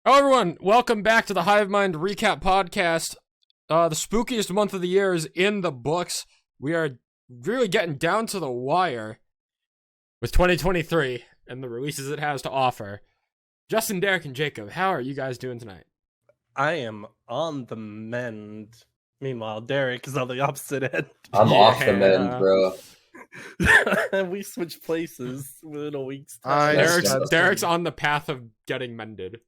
Hello, everyone. Welcome back to the Hivemind Recap Podcast. The spookiest month of the year is in the books. We are really getting down to the wire with 2023 and the releases it has to offer. Justin, Derek, and Jacob, how are you guys doing tonight? I am on the mend. Meanwhile, Derek is on the opposite end. I'm off the mend, bro. We switched places within a week's time. Derek's on the path of getting mended.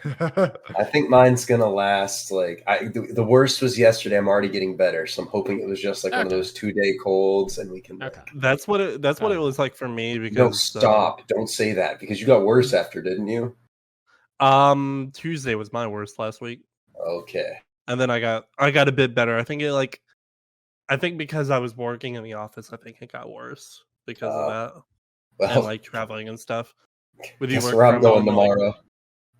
I think mine's gonna last. The worst was yesterday. I'm already getting better, so I'm hoping it was just like one of those 2-day colds, and we can. Okay. That's what it was like for me. Because no, stop! Don't say that because you got worse after, didn't you? Tuesday was my worst last week. Okay. And then I got a bit better. I think because I was working in the office, I think it got worse because of that. Well, and like traveling and stuff. With you guess working where I'm from going home, tomorrow.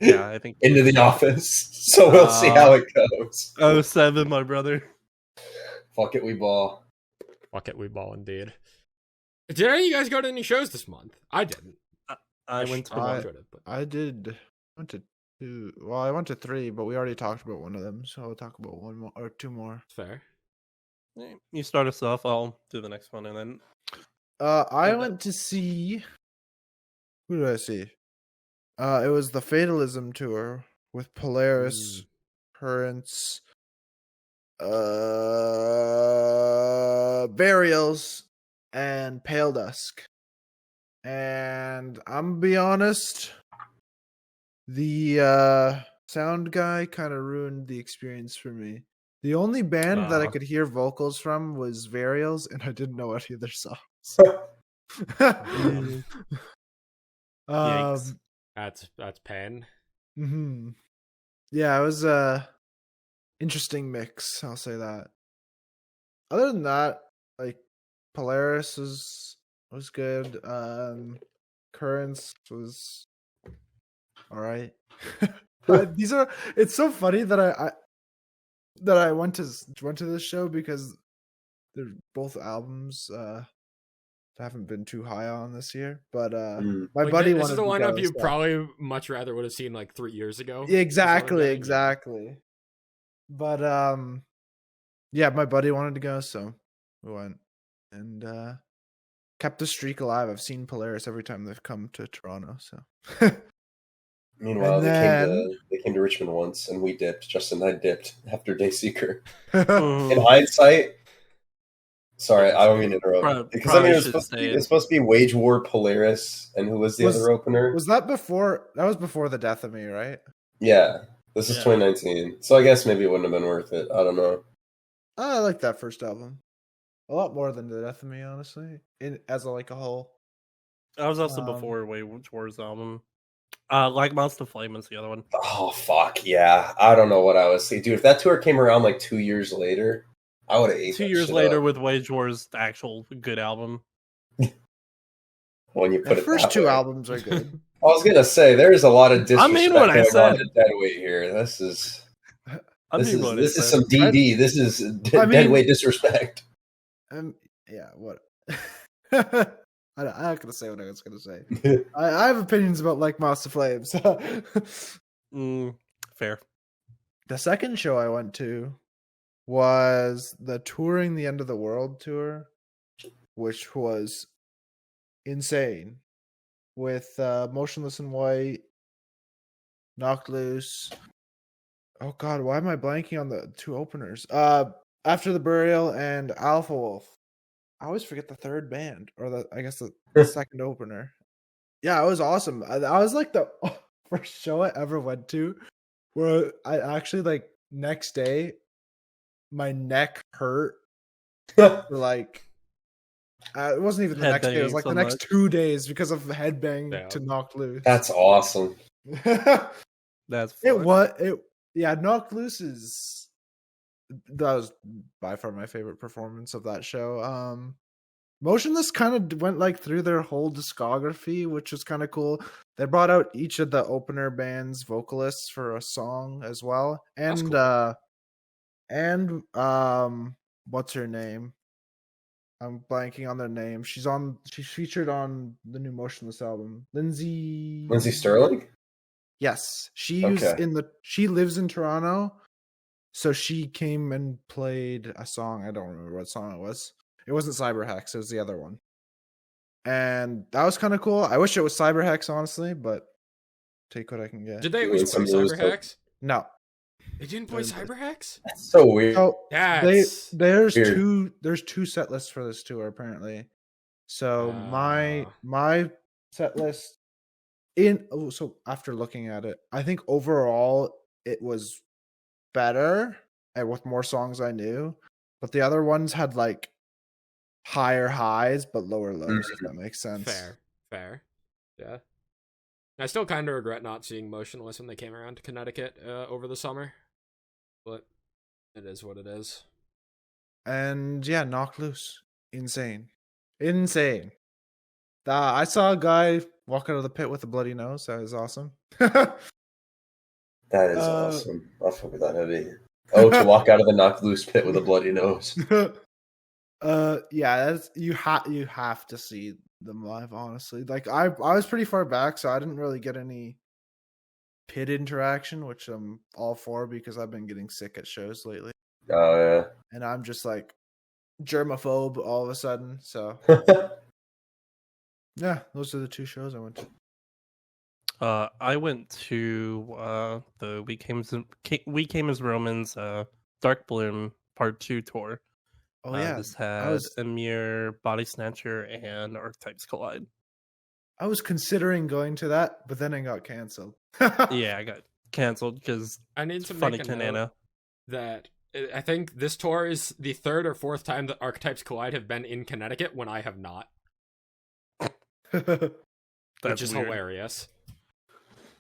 Yeah, I think into the office. So we'll see how it goes. 07, my brother. Fuck it, we ball. Fuck it, we ball indeed. Did any of you guys go to any shows this month? I didn't. I went to I did. Went to 2. Well, I went to 3, but we already talked about one of them, so I'll talk about 1 more or 2 more. Fair. You start us off. I'll do the next one, and then. I went to see. Who did I see? It was the Fatalism tour with Polaris, Currents, Burials, and Pale Dusk. And I'm gonna be honest, the sound guy kind of ruined the experience for me. The only band that I could hear vocals from was Burials, and I didn't know any of their songs. That's pain. Mm-hmm. Yeah, it was a interesting mix, I'll say that. Other than that, like Polaris was good. Currents was alright. It's so funny that I went to this show because they're both albums I haven't been too high on this year, but my buddy wanted to go. This is the lineup you probably much rather would have seen like 3 years ago. Exactly. But yeah, my buddy wanted to go, so we went and kept the streak alive. I've seen Polaris every time they've come to Toronto. So meanwhile, they came to Richmond once, and we dipped. Justin and I dipped after Dayseeker. In hindsight. Sorry, I don't mean to interrupt. Because I mean, it's supposed to be Wage War, Polaris, and who was the other opener? Was that before? That was before the Death of Me, right? Yeah, this is 2019. So I guess maybe it wouldn't have been worth it. I don't know. I like that first album a lot more than the Death of Me, honestly. As a whole. I was also before Wage War's album. Like Monster Flame is the other one. Oh fuck yeah! I don't know what I was saying, dude. If that tour came around like 2 years later. I would have ate 2 years later with Wage War's actual good album. When you put the first 2 albums are good. I was gonna say there's a lot of disrespect. I mean what I said. Deadweight here. This is some DD. This is Deadweight disrespect. Yeah. What? I'm not gonna say what I was gonna say. I have opinions about like Master Flames. Fair. The second show I went to was the Touring the End of the World tour, which was insane, with Motionless in White, Knocked Loose. Oh god, why am I blanking on the 2 openers? After the Burial and Alpha Wolf. I always forget the third band, or the second opener. Yeah, it was awesome. I was like the first show I ever went to where I actually like next day my neck hurt for like it wasn't even the next day, it was like the next 2 days because of headbang to Knocked Loose. That's awesome. That's fun. Knocked Loose that was by far my favorite performance of that show. Motionless kind of went like through their whole discography, which was kind of cool. They brought out each of the opener band's vocalists for a song as well. And cool. What's her name? I'm blanking on their name. She's featured on the new Motionless album. Lindsay Sterling? Yes, she lives in Toronto, so she came and played a song. I don't remember what song it was. It wasn't Cyberhex. It was the other one, and that was kind of cool. I wish it was Cyberhex, honestly, but take what I can get. Did they at least play Cyberhex? No, they didn't play Cyberhex. That's so weird. So That's there's weird. There's 2 set lists for this tour apparently. So my set list so after looking at it, I think overall it was better and with more songs I knew, but the other ones had like higher highs but lower lows, if that makes sense. Fair. Yeah. I still kind of regret not seeing Motionless when they came around to Connecticut over the summer, but it is what it is. And yeah, Knock Loose, insane. I saw a guy walk out of the pit with a bloody nose. That was awesome. That is awesome. I'll fuck with that heavy. Oh, to walk out of the Knock Loose pit with a bloody nose. Yeah, you have to see them live, honestly. Like I was pretty far back, so I didn't really get any pit interaction, which I'm all for because I've been getting sick at shows lately. Oh yeah. And I'm just like germaphobe all of a sudden, so yeah, those are the 2 shows I went to. I went to the We Came as Romans Dark Bloom Part 2 tour. Oh yeah, this had Emir, Body Snatcher, and Archetypes Collide. I was considering going to that, but then it got canceled. Yeah, I got canceled because I need to funny make a Kanana. note that I think this tour is the 3rd or 4th time that Archetypes Collide have been in Connecticut when I have not. Which is hilarious.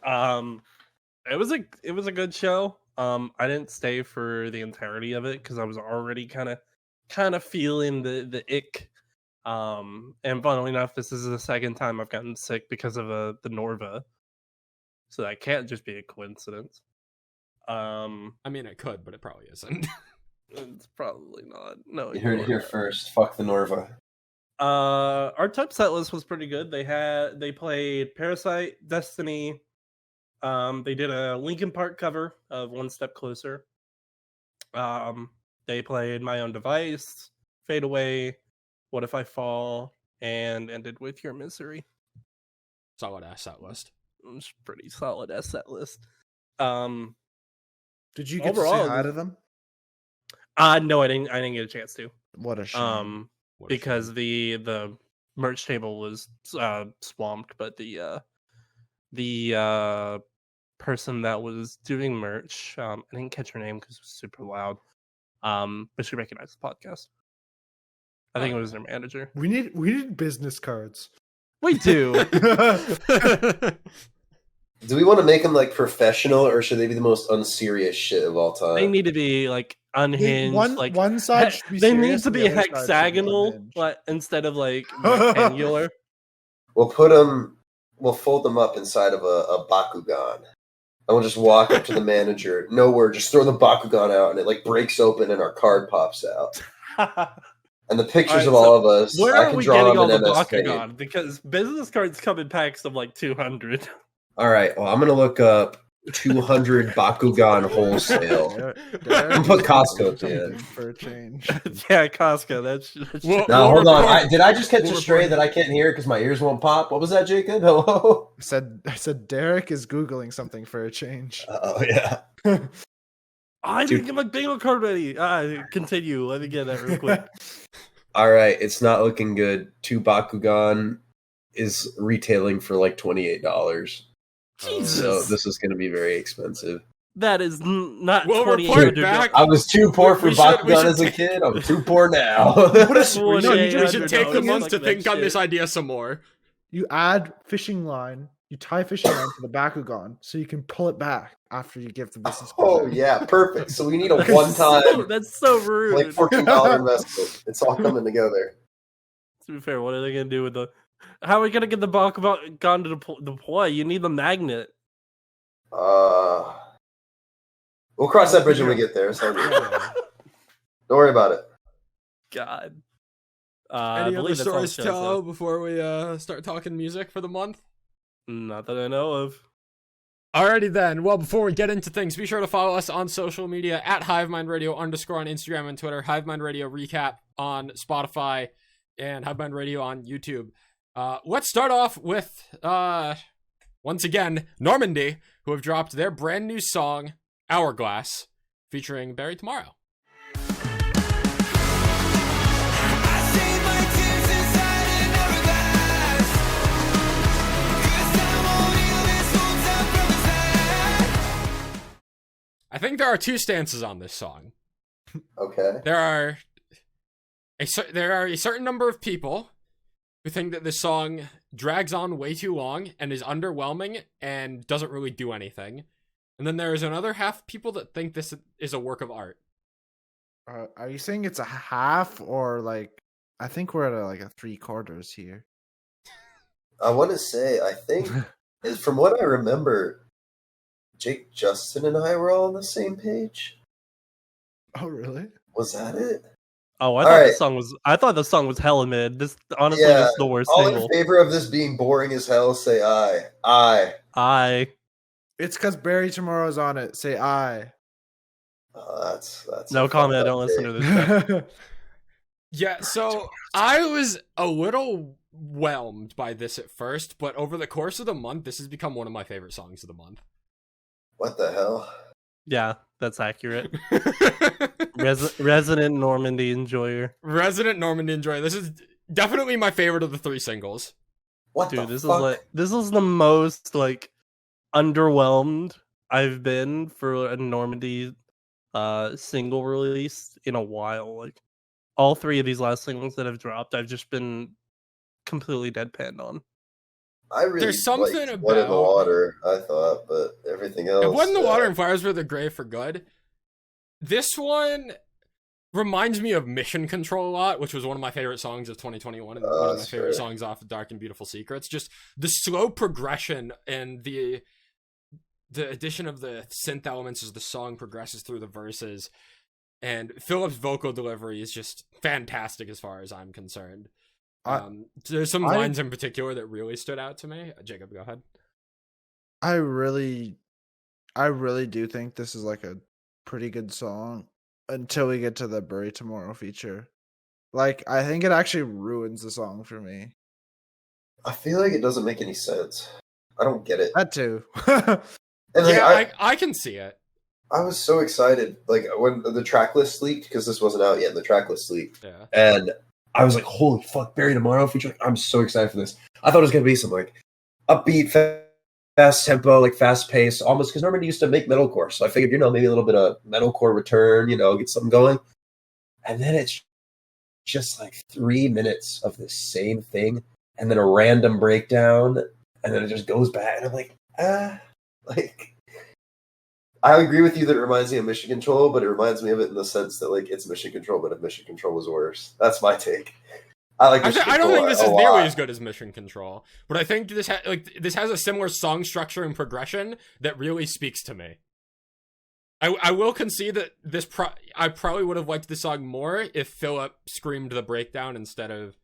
It was a good show. I didn't stay for the entirety of it because I was already kind of feeling the ick. And funnily enough, this is the 2nd time I've gotten sick because of the Norva, so that can't just be a coincidence. I mean, it could, but it probably isn't. It's probably not. No, You heard it here first. Fuck the Norva. Our top set list was pretty good. They played Parasite, Destiny. They did a Linkin Park cover of One Step Closer. They played My Own Device, Fade Away, What If I Fall, and ended with Your Misery. Solid ass set list. It's pretty solid ass set list. Did you get to say hi to them? No, I didn't get a chance to. What a shame. Because the merch table was swamped, but the person that was doing merch, I didn't catch her name because it was super loud. But she recognized the podcast. I think it was their manager. We need business cards. We do. Do we want to make them like professional, or should they be the most unserious shit of all time? They need to be like unhinged. One side should be they serious, need to be hexagonal, but instead of like rectangular. We'll fold them up inside of a Bakugan. And we'll just walk up to the manager. No word, just throw the Bakugan out, and it like breaks open, and our card pops out. And the pictures of all of us. Where I are can we draw getting all them the in MS Bakugan? Paint. Because business cards come in packs of like 200. All right, well, I'm gonna look up 200 Bakugan wholesale. I'm put Costco to it for a change. Yeah, Costco. That's no, hold on. Did I just catch a stray that I can't hear because my ears won't pop? What was that, Jacob? Hello. I said Derek is Googling something for a change. Oh yeah. I didn't get my bingo card ready. Continue. Let me get that real quick. All right, it's not looking good. 2 Bakugan is retailing for like $28. Jesus. So this is going to be very expensive. That is not we'll $2,800. I was too poor for Bakugan as a kid. I'm too poor now. We should take the month to think on this idea some more. You add fishing line. You tie fishing line to the Bakugan so you can pull it back after you give the business card. Oh yeah, perfect. So we need a one-time. That's so rude. Like $14 investment. It's all coming together. To be fair, what are they going to do with the? How are we going to get the Bakugan to deploy? You need the magnet. We'll cross that bridge when we get there. So don't worry about it. God. Any other stories to tell before we start talking music for the month? Not that I know of. Alrighty then. Well, before we get into things, be sure to follow us on social media at HivemindRadio _ on Instagram and Twitter, Hivemind Radio Recap on Spotify, and Hivemind Radio on YouTube. Let's start off with, once again, Normandy, who have dropped their brand new song, Hourglass, featuring Barry Tomorrow. I think there are two stances on this song. Okay. There are a certain number of people who think that this song drags on way too long and is underwhelming and doesn't really do anything. And then there is another half of people that think this is a work of art. Are you saying it's a half or like? I think we're at like a 3/4 here. I want to say, I think, from what I remember, Jake, Justin, and I were all on the same page. Oh, really? Was that it? Oh, I thought the song was hella mid. This honestly is the worst all single. In favor of this being boring as hell, say aye. Aye. It's because Barry Tomorrow's on it. Say aye. That's no comment. I don't listen to this. Yeah, so I was a little whelmed by this at first, but over the course of the month, this has become one of my favorite songs of the month. What the hell? Yeah, that's accurate. Resident Normandy enjoyer. Resident Normandy enjoyer. This is definitely my favorite of the 3 singles. Dude, this is the most like underwhelmed I've been for a Normandy single release in a while. Like all 3 of these last singles that have dropped, I've just been completely deadpanned on. I really There's something about Blood in the Water, I thought, but everything else. Blood in the Water and Flowers for the Grave for Good. This one reminds me of Mission Control a lot, which was one of my favorite songs of 2021 and one of my favorite songs off of Dark and Beautiful Secrets. Just the slow progression and the addition of the synth elements as the song progresses through the verses, and Philip's vocal delivery is just fantastic as far as I'm concerned. There's some lines in particular that really stood out to me. Jacob, go ahead. I really do think this is like a pretty good song until we get to the Bury Tomorrow feature. Like, I think it actually ruins the song for me. I feel like it doesn't make any sense. I don't get it. That too. And I can see it. I was so excited, like when the track list leaked, because this wasn't out yet. And the track list leaked, yeah. And I was like, "Holy fuck, Barry Tomorrow feature!" I'm so excited for this. I thought it was gonna be some like upbeat, fast tempo, like fast pace, almost because Norman used to make metalcore, so I figured, maybe a little bit of metalcore return, get something going. And then it's just like 3 minutes of the same thing, and then a random breakdown, and then it just goes back, and I'm like, like. I agree with you that it reminds me of Mission Control, but it reminds me of it in the sense that like it's Mission Control, but if Mission Control was worse, that's my take. I don't think this is nearly as good as Mission Control, but I think this has a similar song structure and progression that really speaks to me. I will concede that I probably would have liked this song more if Philip screamed the breakdown instead of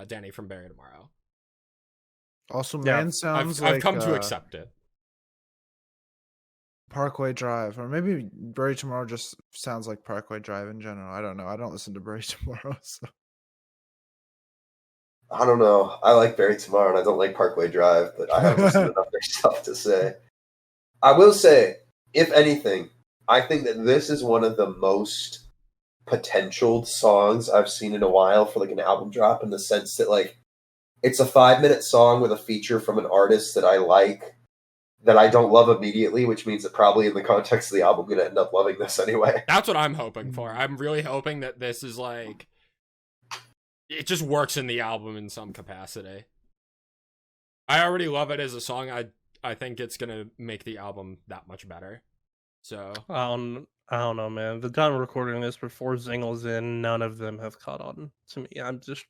Danny from Barry Tomorrow. Also, man, sounds like I've come to accept it. Parkway Drive, or maybe Bury Tomorrow just sounds like Parkway Drive in general. I don't know. I don't listen to Bury Tomorrow, so. I don't know. I like Barry Tomorrow, and I don't like Parkway Drive, but I haven't listened to enough their stuff to say. I will say, if anything, I think that this is one of the most potentialed songs I've seen in a while for like an album drop, in the sense that like it's a 5-minute song with a feature from an artist that I like, that I don't love immediately, which means that probably in the context of the album, I'm going to end up loving this anyway. That's what I'm hoping for. I'm really hoping that this is like, it just works in the album in some capacity. I already love it as a song. I think it's going to make the album that much better. So I don't know, man. The time recording this, we're 4 singles in, none of them have caught on to me. I'm just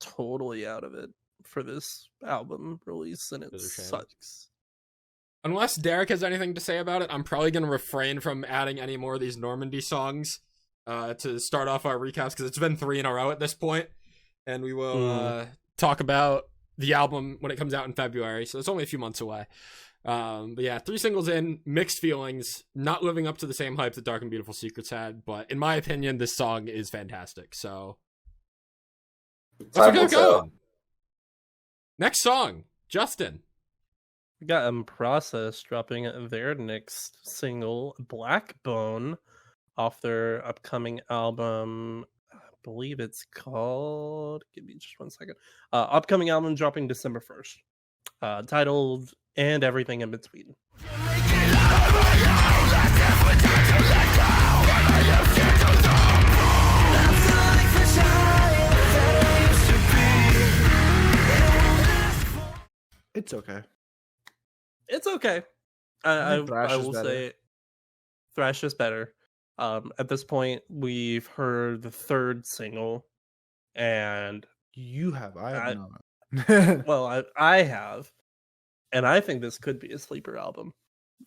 totally out of it for this album release, and it sucks. Unless Derek has anything to say about it, I'm probably going to refrain from adding any more of these Normandy songs to start off our recaps, because it's been 3 in a row at this point, and we will talk about the album when it comes out in February, so it's only a few months away. But yeah, 3 singles in, mixed feelings, not living up to the same hype that Dark and Beautiful Secrets had, but in my opinion, this song is fantastic. So let's get going. Next song, Justin. We got Process dropping their next single, Blackbone, off their upcoming album. I believe it's called. Give me just one second. Upcoming album dropping December 1st. Titled And Everything in Between. It's okay. It's okay. I will better. say Thrash is better. At this point, we've heard the 3rd single, and You have. I have not. well, I have, and I think this could be a sleeper album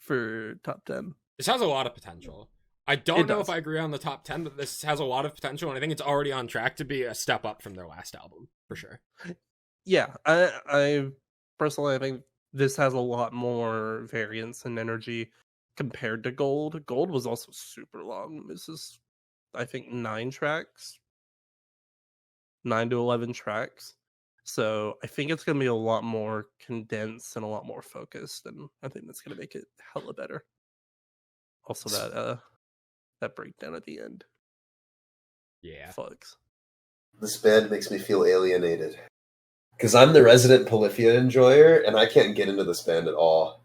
for top 10. This has a lot of potential. I don't know if I agree on the top 10, but this has a lot of potential, and I think it's already on track to be a step up from their last album, for sure. Yeah, I personally, I think this has a lot more variance and energy compared to Gold. Gold was also super long. This is, I think, 9 tracks. 9 to 11 tracks. So I think it's going to be a lot more condensed and a lot more focused, and I think that's going to make it hella better. Also, that breakdown at the end. Yeah. Fucks. This band makes me feel alienated. Because I'm the resident Polyphia enjoyer, and I can't get into this band at all.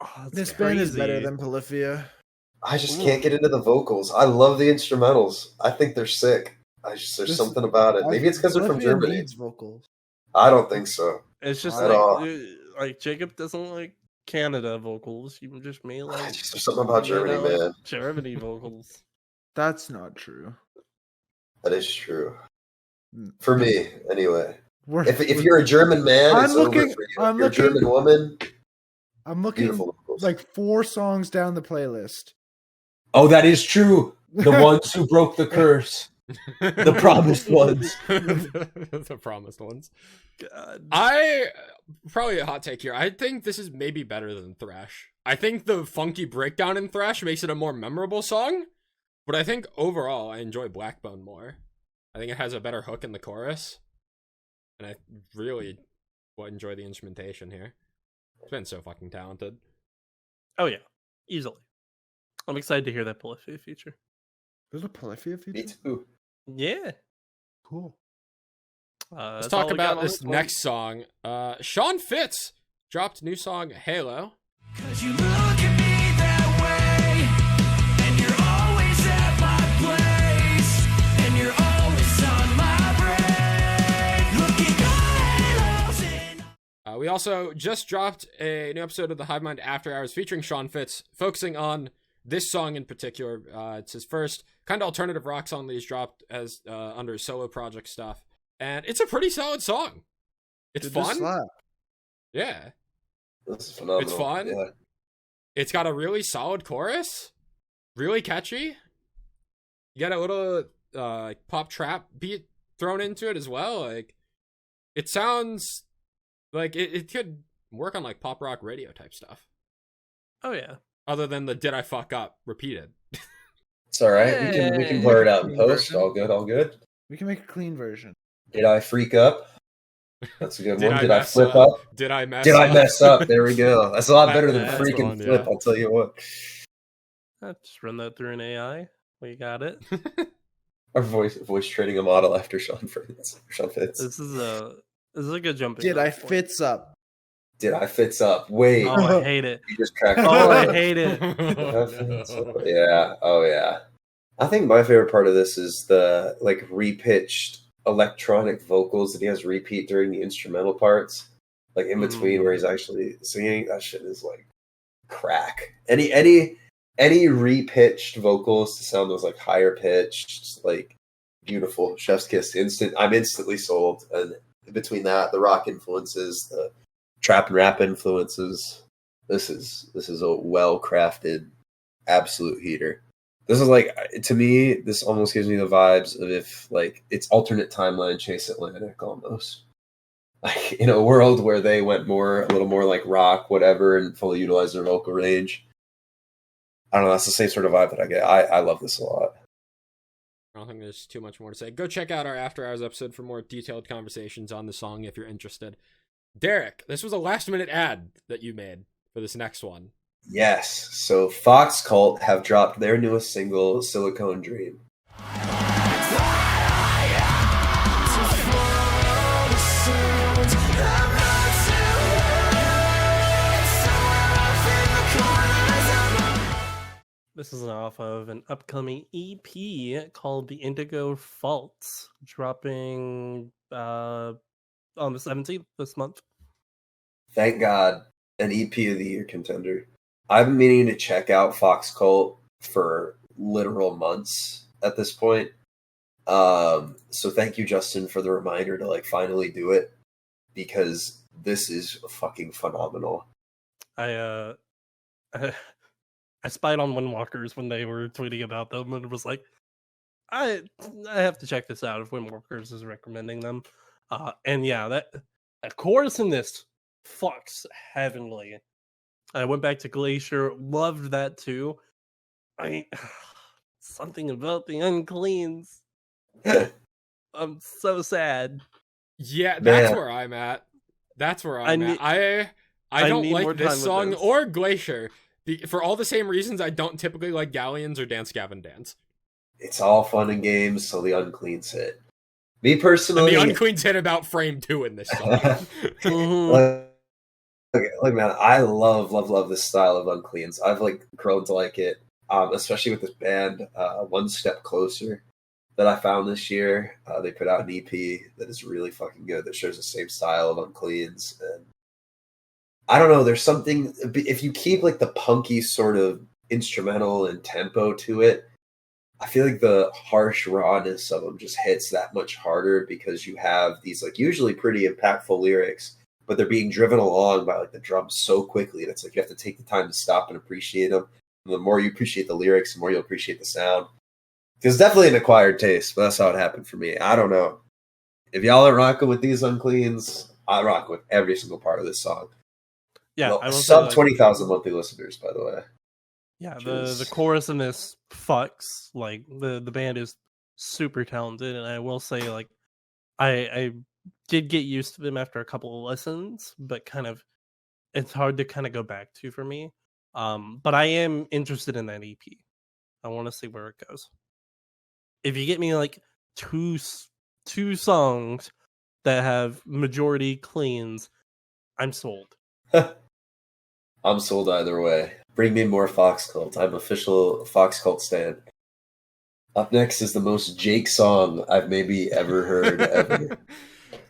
Oh, This band is better than Polyphia. I just can't get into the vocals. I love the instrumentals. I think they're sick. There's something about it. Maybe it's because they're from Polyphia Germany. needs vocals. I don't think so. It's just At all. like Jacob doesn't like Canada vocals. You just may like There's something about Germany, man. Germany vocals. That's not true. That is true. For me, anyway. We're- If you're a German man, I'm it's looking- over for you. I'm If you're a looking- German woman, I'm looking beautiful vocals. like 4 songs down the playlist. Oh, that is true. The ones who broke the curse. The promised ones. The promised ones. God. Probably a hot take here. I think this is maybe better than Thrash. I think the funky breakdown in Thrash makes it a more memorable song, but I think overall I enjoy Blackbone more. I think it has a better hook in the chorus, and I really enjoy the instrumentation here. It's been so fucking talented. Oh yeah, easily. I'm excited to hear that Polyphia feature. There's a Polyphia feature? Me too. Yeah. Cool. Let's talk about this next song. Sean Fitz dropped a new song, Halo. 'Cause you look at me that way, and you're always at my place, and you're always on my brain. Looking at halos in. We also just dropped a new episode of the Hivemind After Hours featuring Sean Fitz, focusing on this song in particular. It's his first kind of alternative rock song that he's dropped as under his solo project stuff. And it's a pretty solid song. It's fun. Yeah. This is phenomenal. It's fun. Yeah. It's got a really solid chorus. Really catchy. You got a little pop trap beat thrown into it as well. Like, it sounds like it could work on like pop rock radio type stuff. Oh yeah. Other than the "did I fuck up" repeated. It's all right. We can blur it out in post. All good. All good. We can make a clean version. Did I freak up? That's a good one. Did I mess flip up? Did I mess Did up? I mess up? There we go. That's a lot better than That's freaking one, flip. yeah. I'll tell you what. Just run that through an AI. We got it. Our voice training a model after Sean Fitz. This is a good jumping. Did I off point. fits up? Did I fits up? Wait. Oh, I hate it. You just cracked. Oh, I hate it. Yeah. Oh, yeah. I think my favorite part of this is the like repitched electronic vocals that he has repeat during the instrumental parts, like in between where he's actually singing. That shit is like crack. Any repitched vocals to sound those like higher pitched, like beautiful. Chef's kiss. I'm instantly sold. And between that, the rock influences, the trap and rap influences, this is a well crafted absolute heater. This is like, to me, this almost gives me the vibes of if like it's alternate timeline Chase Atlantic almost. like in a world where they went a little more like rock, whatever, and fully utilized their vocal range. I don't know. That's the same sort of vibe that I get. I love this a lot. I don't think there's too much more to say. Go check out our After Hours episode for more detailed conversations on the song if you're interested. Derek, this was a last-minute ad that you made for this next one. Yes. So Fox Cult have dropped their newest single, Silicone Dream. This is off of an upcoming EP called The Indigo Faults, dropping on the 17th this month. Thank God, an EP of the year contender. I've been meaning to check out Fox Cult for literal months at this point. So thank you, Justin, for the reminder to like finally do it, because this is fucking phenomenal. I spied on Windwalkers when they were tweeting about them and was like, I have to check this out if Windwalkers is recommending them. And yeah, that chorus in this fucks heavenly. I went back to Glacier, loved that too. Something about the uncleans. I'm so sad. Yeah, that's where I'm at. That's where I'm at. I don't like this song or Glacier. For all the same reasons I don't typically like Galleons or Dance Gavin Dance. It's all fun and games, so the uncleans hit. Me personally... And the uncleans hit about frame 2 in this song. Look, man, I love this style of uncleans. I've like grown to like it, especially with this band, One Step Closer, that I found this year. They put out an EP that is really fucking good, that shares the same style of uncleans, and I don't know, there's something, if you keep like the punky sort of instrumental and tempo to it, I feel like the harsh rawness of them just hits that much harder, because you have these like usually pretty impactful lyrics, but they're being driven along by like the drums so quickly, and it's like you have to take the time to stop and appreciate them. And the more you appreciate the lyrics, the more you'll appreciate the sound. It's definitely an acquired taste, but that's how it happened for me. I don't know. If y'all are rocking with these uncleans, I rock with every single part of this song. Yeah, well, sub 20,000 monthly listeners, by the way. Yeah, the chorus in this fucks. Like the band is super talented, and I will say, like, I did get used to them after a couple of listens, but kind of it's hard to kind of go back to for me. But I am interested in that EP. I want to see where it goes. If you get me like two songs that have majority cleans, I'm sold. I'm sold either way. Bring me more Fox Cult. I'm official Fox Cult stan. Up next is the most Jake song I've maybe ever heard ever.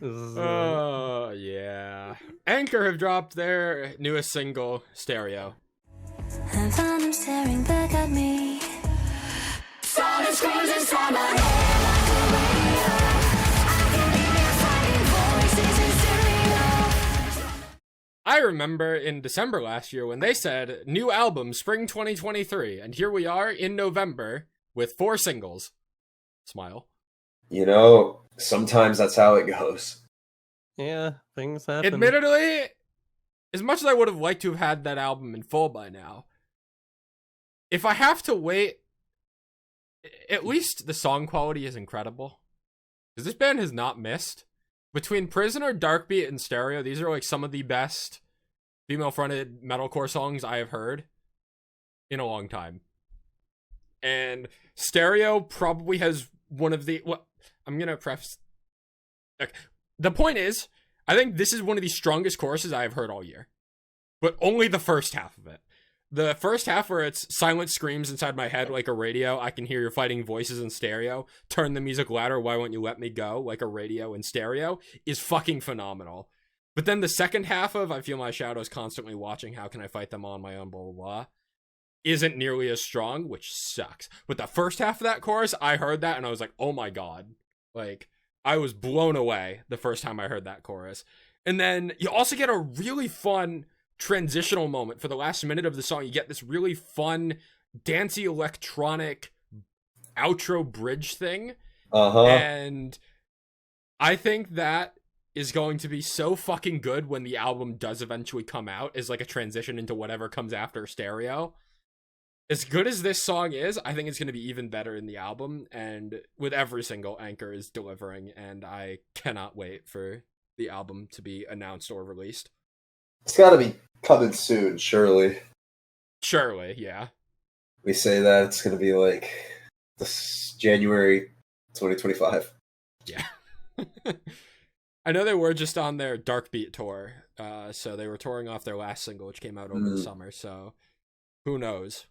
Oh, yeah. Ankor have dropped their newest single, Stereo. And found him staring back at me. Saw the screams inside my head like a radio. I can hear their fighting voices in stereo. I remember in December last year when they said, new album, spring 2023. And here we are in November with 4 singles. Smile. You know, sometimes that's how it goes. Yeah, things happen. Admittedly, as much as I would have liked to have had that album in full by now, if I have to wait, at least the song quality is incredible. Because this band has not missed. Between Prisoner, Darkbeat, and Stereo, these are like some of the best female-fronted metalcore songs I have heard in a long time. And Stereo probably has one of the... Well, I'm going to preface... Okay. The point is, I think this is one of the strongest choruses I have heard all year. But only the first half of it. The first half where it's silent screams inside my head like a radio, I can hear your fighting voices in stereo, turn the music louder, why won't you let me go, like a radio in stereo, is fucking phenomenal. But then the second half of I feel my shadows constantly watching, how can I fight them on my own, blah, blah, blah, isn't nearly as strong, which sucks. But the first half of that chorus, I heard that and I was like, oh my god. Like, I was blown away the first time I heard that chorus. And then you also get a really fun transitional moment for the last minute of the song. You get this really fun, dancey electronic outro bridge thing. And I think that is going to be so fucking good when the album does eventually come out, is like a transition into whatever comes after stereo. As good as this song is, I think it's going to be even better in the album, and with every single, Ankor is delivering, and I cannot wait for the album to be announced or released. It's got to be coming soon, surely. Surely, yeah. We say that it's going to be like this January 2025. Yeah. I know they were just on their Dark Beat tour, so they were touring off their last single, which came out over the summer, so who knows?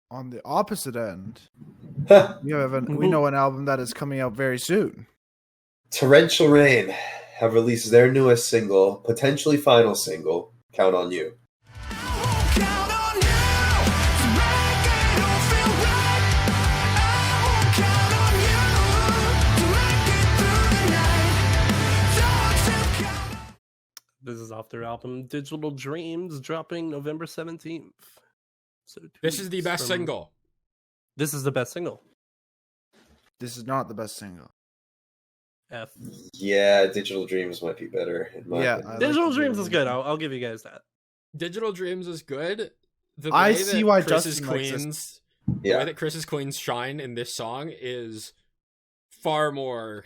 On the opposite end, we know an album that is coming out very soon. Torrential Rain have released their newest single, potentially final single, Count on You. Count on you to make it all feel right. I won't count on you to make it through the night. Don't you count. This is off their album Digital Dreams, dropping November 17th. So This is the best single. This is the best single. This is not the best single. F. Yeah, Digital Dreams might be better. In my opinion. Digital Dreams is good. I'll give you guys that. Digital Dreams is good. The I way see that why Chris's Justin likes this. Queens, Yeah. the way that Chris's Queens shine in this song is far more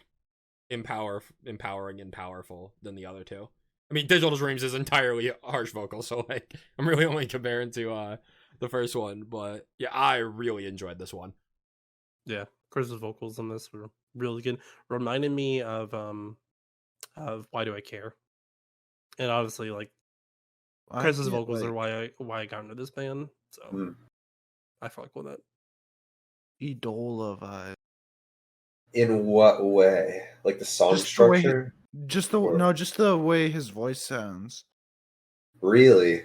empowering and powerful than the other two. I mean, Digital Dreams is entirely harsh vocal, so like I'm really only comparing to the first one, but yeah, I really enjoyed this one. Yeah, Chris's vocals on this were really good. Reminded me of Why Do I Care? And obviously, like Chris's vocals are why I got into this band. So I fuck with it. Idola vibe. In what way? Like the song Just the way structure? Just the way his voice sounds. Really?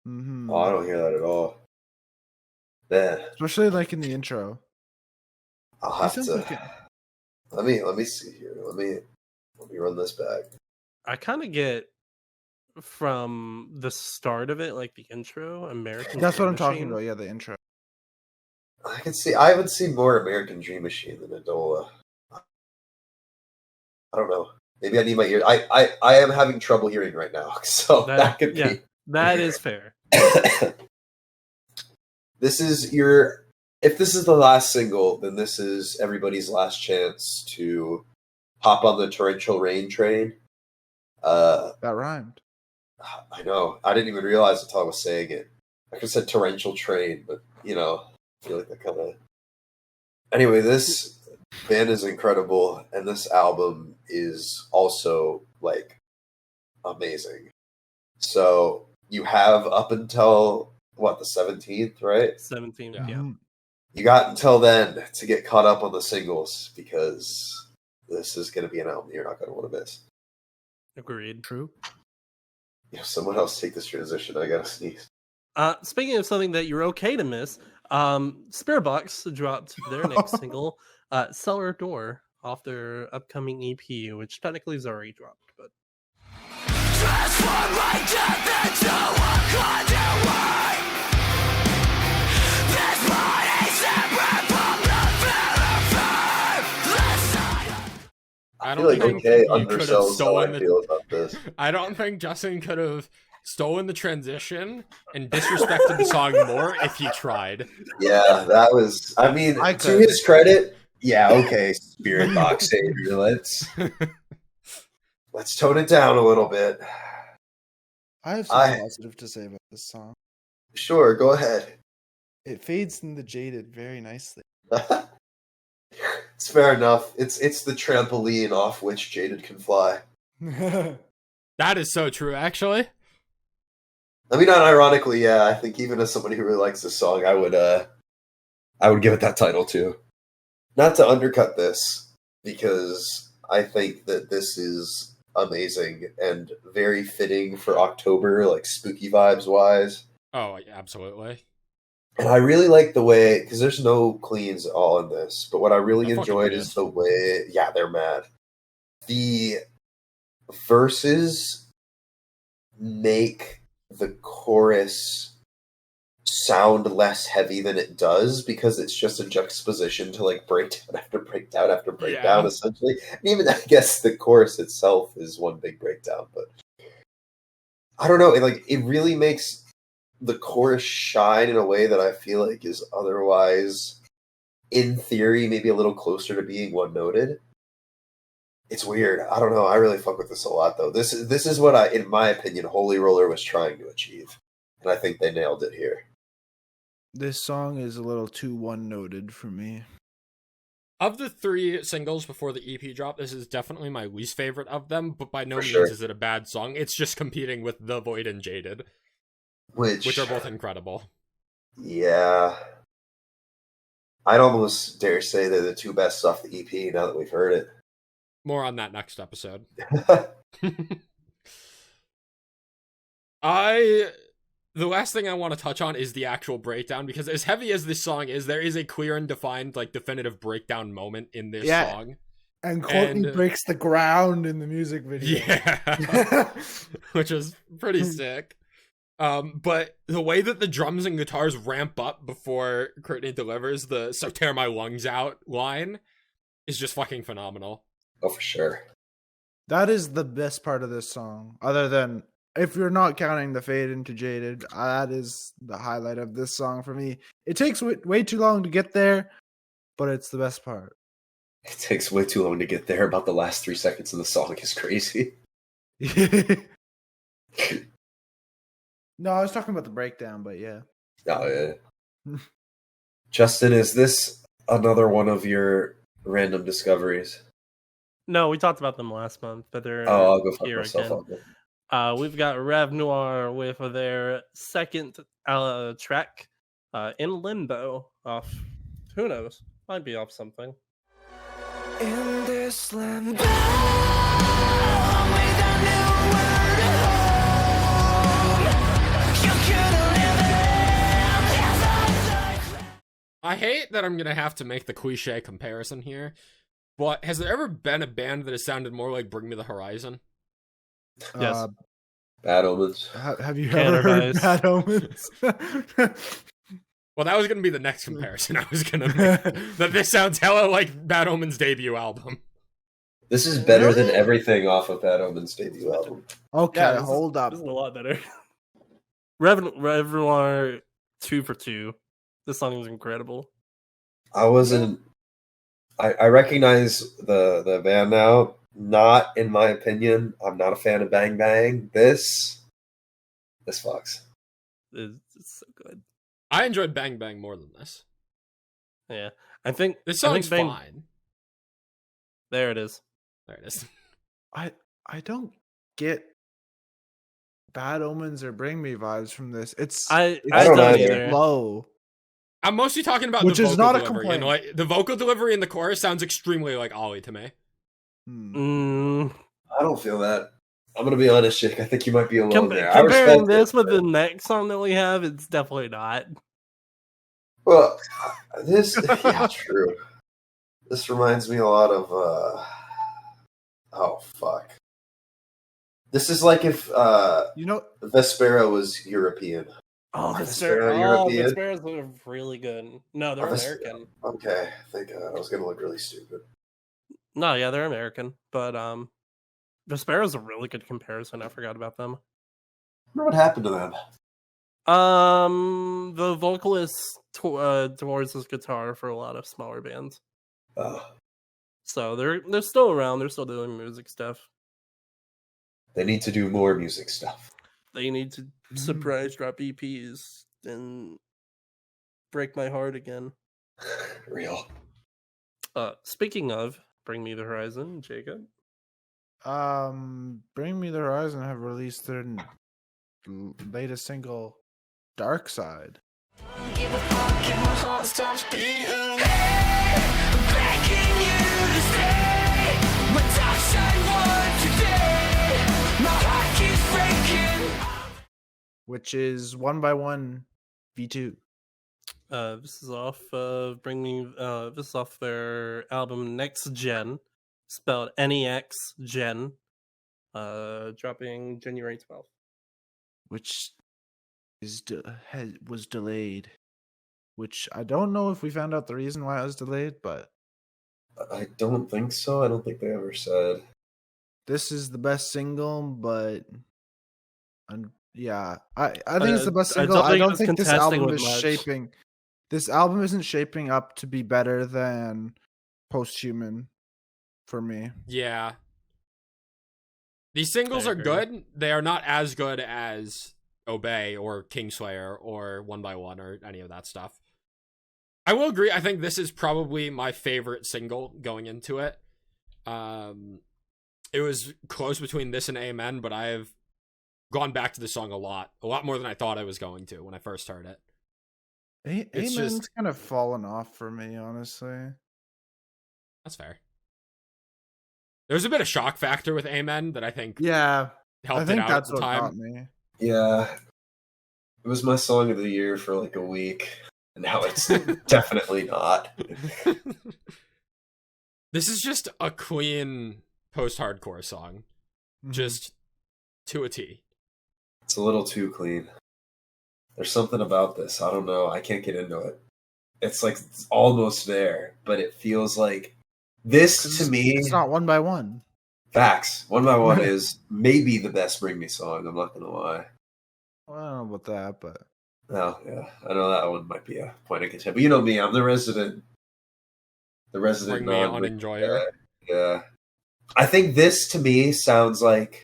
Mm-hmm. Oh, I don't hear that at all. Man, Especially like in the intro. I'll have sounds to. like it. Let me see here. Let me run this back. I kind of get from the start of it, like the intro, American. That's what Dream I'm talking Machine. about. Yeah, the intro. I would see more American Dream Machine than Idola. I don't know. Maybe I need my ear. I am having trouble hearing right now, so that could yeah, be. that is fair. This is your. If this is the last single, then this is everybody's last chance to hop on the Torrential Rain train. That rhymed. I know. I didn't even realize until I was saying it. I could have said Torrential Train, but I feel like that kind of. Anyway, this band is incredible, and this album is also like amazing. So you have up until what, the 17th, right? 17th, Yeah. yeah. You got until then to get caught up on the singles because this is going to be an album you're not going to want to miss. Agreed. True. Someone else take this transition. I gotta sneeze. Speaking of something that you're okay to miss, Spiritbox dropped their next single, Cellar Door, off their upcoming EP, which technically is already dropped, but Transform my death into a conduit. This body separate from the verified. I feel like think okay you could have undersells how I stolen feel about this. I don't think Justin could have stolen the transition and disrespected the song more if he tried. Yeah, that was. I mean, I to could. his credit, yeah, okay, Spirit Box Savior. Let's tone it down a little bit. I have something positive to say about this song. Sure, go ahead. It fades into Jaded very nicely. It's fair enough. It's the trampoline off which Jaded can fly. That is so true, actually. I mean, not ironically, yeah. I think even as somebody who really likes this song, I would give it that title too. Not to undercut this, because I think that this is amazing and very fitting for October, like spooky vibes wise. Oh, absolutely. And I really like the way, because there's no cleans at all in this, but what I really They're fucking enjoyed good. is the way, yeah, they're mad. The verses make the chorus sound less heavy than it does because it's just a juxtaposition to like breakdown after breakdown after breakdown, essentially. And even I guess the chorus itself is one big breakdown, but I don't know. It really makes the chorus shine in a way that I feel like is otherwise, in theory, maybe a little closer to being one noted. It's weird. I don't know. I really fuck with this a lot, though. This is what in my opinion, Holy Roller was trying to achieve, and I think they nailed it here. This song is a little too one-noted for me. Of the 3 singles before the EP drop, this is definitely my least favorite of them, but by no For means sure. is it a bad song. It's just competing with The Void and Jaded, Which are both incredible. Yeah. I'd almost dare say they're the 2 best off the EP now that we've heard it. More on that next episode. The last thing I want to touch on is the actual breakdown, because as heavy as this song is, there is a clear and defined, definitive breakdown moment in this song. And Courtney breaks the ground in the music video. Yeah. Which is pretty sick. But the way that the drums and guitars ramp up before Courtney delivers the "so tear my lungs out" line is just fucking phenomenal. Oh, for sure. That is the best part of this song, other than, if you're not counting the fade into Jaded, that is the highlight of this song for me. It takes way too long to get there, but it's the best part. It takes way too long to get there. About the last 3 seconds of the song is crazy. No, I was talking about the breakdown, but yeah. Oh, yeah. Justin, is this another one of your random discoveries? No, we talked about them last month, but they're I'll go fuck here myself again. up. We've got Rev Noir with their second track, In Limbo, off, who knows, might be off something. In this limbo, with a new word at home, you couldn't live it. I hate that I'm gonna have to make the cliche comparison here, but has there ever been a band that has sounded more like Bring Me the Horizon? Yes. Bad Omens. Have you ever heard Bad Omens? Well, that was gonna be the next comparison I was gonna make. That this sounds hella like Bad Omen's debut album. This is better than everything off of Bad Omen's debut album. Okay, Yeah, hold up. This is a lot better. Rev Noir 2 for 2. This song is incredible. I recognize the band now. Not in my opinion. I'm not a fan of Bang Bang. This fucks. It's so good. I enjoyed Bang Bang more than this. Yeah, I think This song's Bang- fine. There it is. There it is. I don't get Bad Omens or Bring Me vibes from this. I don't don't either. either. low. I'm mostly talking about Which the is vocal not a delivery. complaint. And, the vocal delivery in the chorus sounds extremely like Ollie to me. I don't feel that. I'm gonna be honest, Jake. I think you might be alone there. I Comparing respect this it. with the next song that we have, it's definitely not. Well, yeah, true. This reminds me a lot of oh fuck. This is like if Vespera was European. Oh, Are the Vespera European? Vesperas are really good. No, they're Are Ves- American. Okay, thank God. I was gonna look really stupid. No, yeah, they're American. But Vespera's a really good comparison. I forgot about them. I wonder what happened to them. The vocalist towards his guitar for a lot of smaller bands. So they're still around. They're still doing music stuff. They need to do more music stuff. They need to surprise drop EPs and break my heart again. Real. Speaking of Bring Me the Horizon, Jacob. Bring Me the Horizon have released their latest single, Dark Side. Give a fuck if my heart stops beating. Hey, I'm begging you to stay. My dark side won today. My heart keeps breaking. Which is 1x1 V2. This is off this is off their album Next Gen, spelled NEX Gen, dropping January 12th. Which was delayed, which I don't know if we found out the reason why it was delayed, but I don't think so. I don't think they ever said. this is the best single, but yeah, I think it's the best single. I don't think this album is shaping. This album isn't shaping up to be better than Posthuman for me. Yeah. These singles are good. They are not as good as Obey or Kingslayer or One by One or any of that stuff. I will agree. I think this is probably my favorite single going into it. It was close between this and Amen, but I've gone back to the song a lot more than I thought I was going to when I first heard it. Amen's just kind of fallen off for me, honestly. That's fair. There's a bit of shock factor with Amen that I think helped it out at the time. Got me. Yeah. It was my song of the year for like a week. And now it's definitely not. This is just a clean post-hardcore song. Just to a T. It's a little too clean. There's something about this. I don't know. I can't get into it. It's like it's almost there, but it feels like this to me. It's not One by One. Facts. One by One is maybe the best Bring Me song. I'm not gonna lie. Well, I don't know about that, but oh yeah, I know that one might be a point of contention. But you know me, I'm the resident Bring Me unenjoyer. Yeah. I think this to me sounds like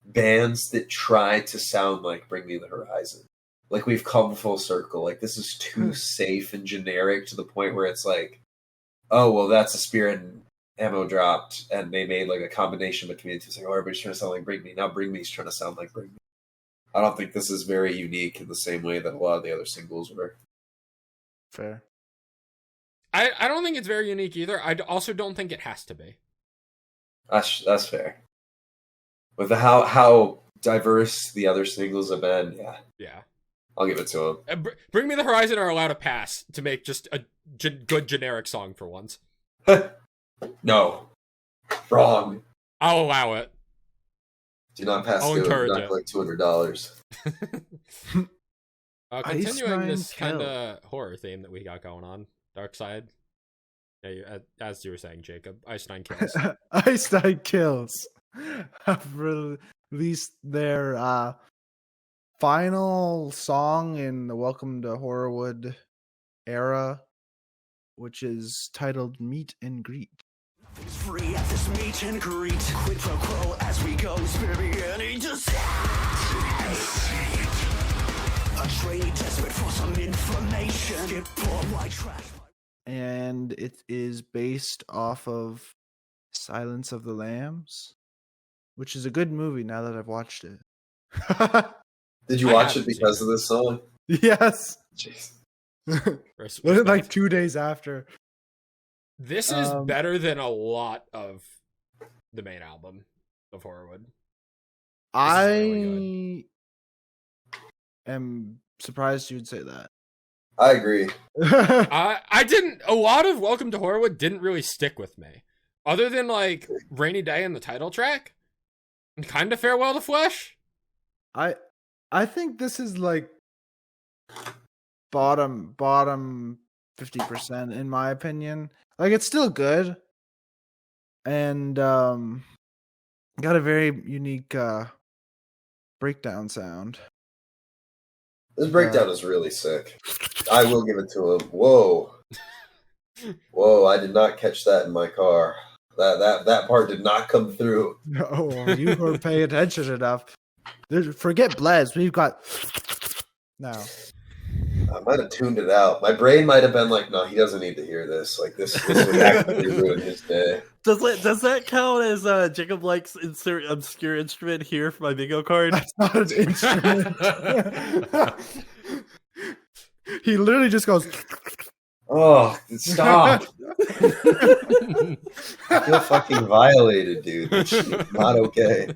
bands that try to sound like Bring Me the Horizon. Like we've come full circle. Like this is too safe and generic to the point where it's like, oh well, that's a Spirit and Ammo dropped, and they made like a combination between the two. It's like, oh, everybody's trying to sound like Bring Me. Now Bring Me's trying to sound like Bring Me. I don't think this is very unique in the same way that a lot of the other singles were. Fair. I don't think it's very unique either. I also don't think it has to be. That's fair. With how diverse the other singles have been, yeah, I'll give it to them. Bring Me the Horizon are allowed a pass to make just a good generic song for once. No, wrong. I'll allow it. Do not pass I'll go. encourage Not it. like $200. Continuing this kind of horror theme that we got going on, Dark Side. Yeah, as you were saying, Jacob, Ice Nine Kills. Ice Nine Kills have released their final song in the Welcome to Horrorwood era, which is titled Meet and Greet. It's free at this meet and greet. Quid pro quo as we go. Spirit beginning to a trainee desperate for some information. Get bored like trash. And it is based off of Silence of the Lambs, which is a good movie now that I've watched it. Did you watch it because of this song? Yes. Jeez. Like 2 days after. This is better than a lot of the main album of Horrorwood. I am surprised you'd say that. I agree. I didn't. A lot of Welcome to Horrorwood didn't really stick with me, other than like Rainy Day and the title track, and kind of Farewell to Flesh. I think this is like bottom 50% in my opinion. Like it's still good, and got a very unique breakdown sound. This breakdown is really sick. I will give it to him. Whoa, I did not catch that in my car. That part did not come through. No, you weren't paying attention enough. Forget Blez. We've got now. I might have tuned it out. My brain might have been like, no, he doesn't need to hear this. Like this would actually ruin his day. Does that count as Jacob likes insert obscure instrument here for my bingo card? That's not an instrument. He literally just goes. Oh, stop! I feel fucking violated, dude. It's not okay.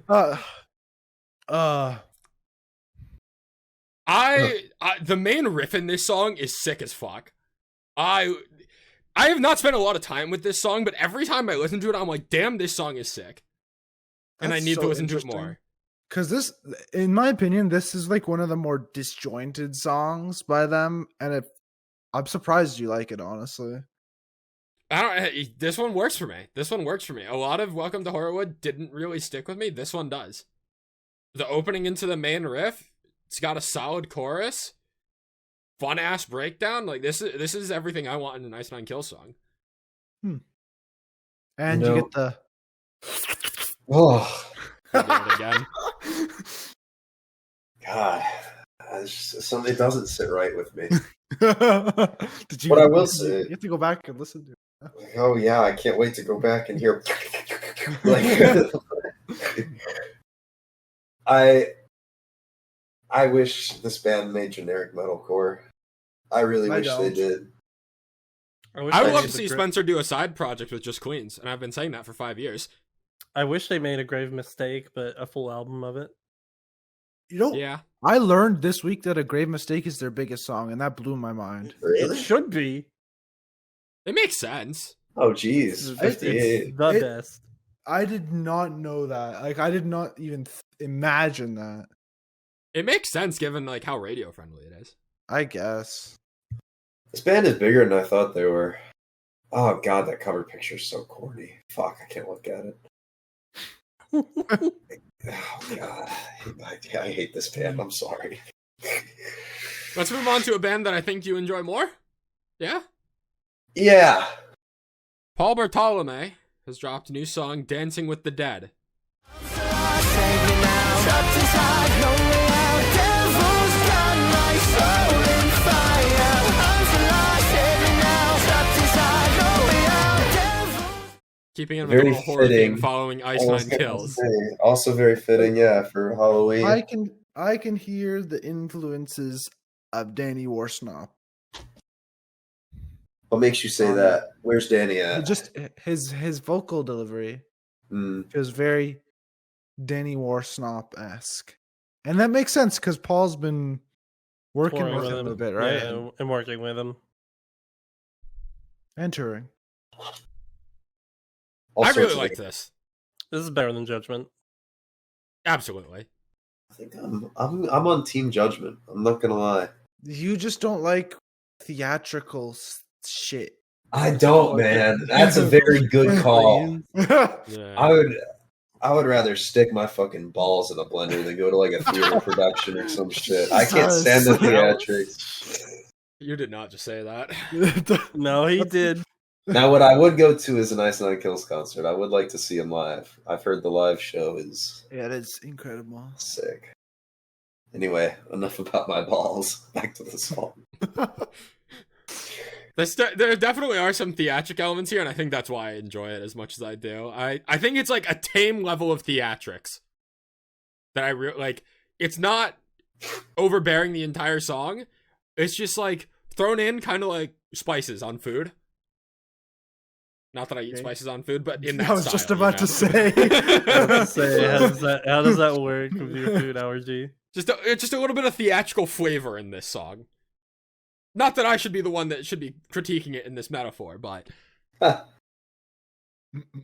The main riff in this song is sick as fuck. I have not spent a lot of time with this song, but every time I listen to it, I'm like, damn, this song is sick. And I need to listen to it more. Because this, in my opinion, this is like one of the more disjointed songs by them, and I'm surprised you like it, honestly. This one works for me. This one works for me. A lot of Welcome to Horrorwood didn't really stick with me. This one does. The opening into the main riff, it's got a solid chorus, fun ass breakdown. Like this is everything I want in an Ice Nine Kills song. And you get the again. God, it doesn't sit right with me. Did you? What I will say, you have to go back and listen to it. Oh yeah, I can't wait to go back and hear. Like, I wish this band made generic metalcore. I really wish they did. I would love to see Spencer do a side project with just Queens, and I've been saying that for 5 years. I wish they made a grave mistake, but a full album of it. You know, yeah. I learned this week that A Grave Mistake is their biggest song, and that blew my mind. Really? It should be. It makes sense. Oh, geez. It's the best. I did not know that. Like, I did not even imagine that. It makes sense given like how radio friendly it is. I guess. This band is bigger than I thought they were. Oh god, that cover picture is so corny. Fuck, I can't look at it. Oh god, I hate this band. I'm sorry. Let's move on to a band that I think you enjoy more. Yeah? Yeah. Paul Bartolome has dropped a new song, Dancing with the Dead. Keeping it with a horror theme following Ice Nine Kills. Also very fitting, yeah, for Halloween. I can hear the influences of Danny Warsnop. What makes you say that? Where's Danny at? Just his vocal delivery feels very Danny Warsnop-esque. And that makes sense because Paul's been working with him a bit, right? Yeah, and working with him. And touring. I really like this. This is better than Judgment. Absolutely. I think I'm on Team Judgment. I'm not gonna lie. You just don't like theatrical shit. I don't, man. That's a very good call. Yeah. I would rather stick my fucking balls in a blender than go to like a theater production or some shit. I can't stand the theatrics. You did not just say that. No, he did. Now, what I would go to is an Ice Nine Kills concert. I would like to see him live. I've heard the live show is it's incredible. Sick. Anyway, enough about my balls. Back to the song. There definitely are some theatric elements here, and I think that's why I enjoy it as much as I do. I think it's like a tame level of theatrics that I like. It's not overbearing the entire song. It's just like thrown in kind of like spices on food. Not that I eat spices on food, but in that I was style, just about to say. How does that work with your food allergy? Just a little bit of theatrical flavor in this song. Not that I should be the one that should be critiquing it in this metaphor, but and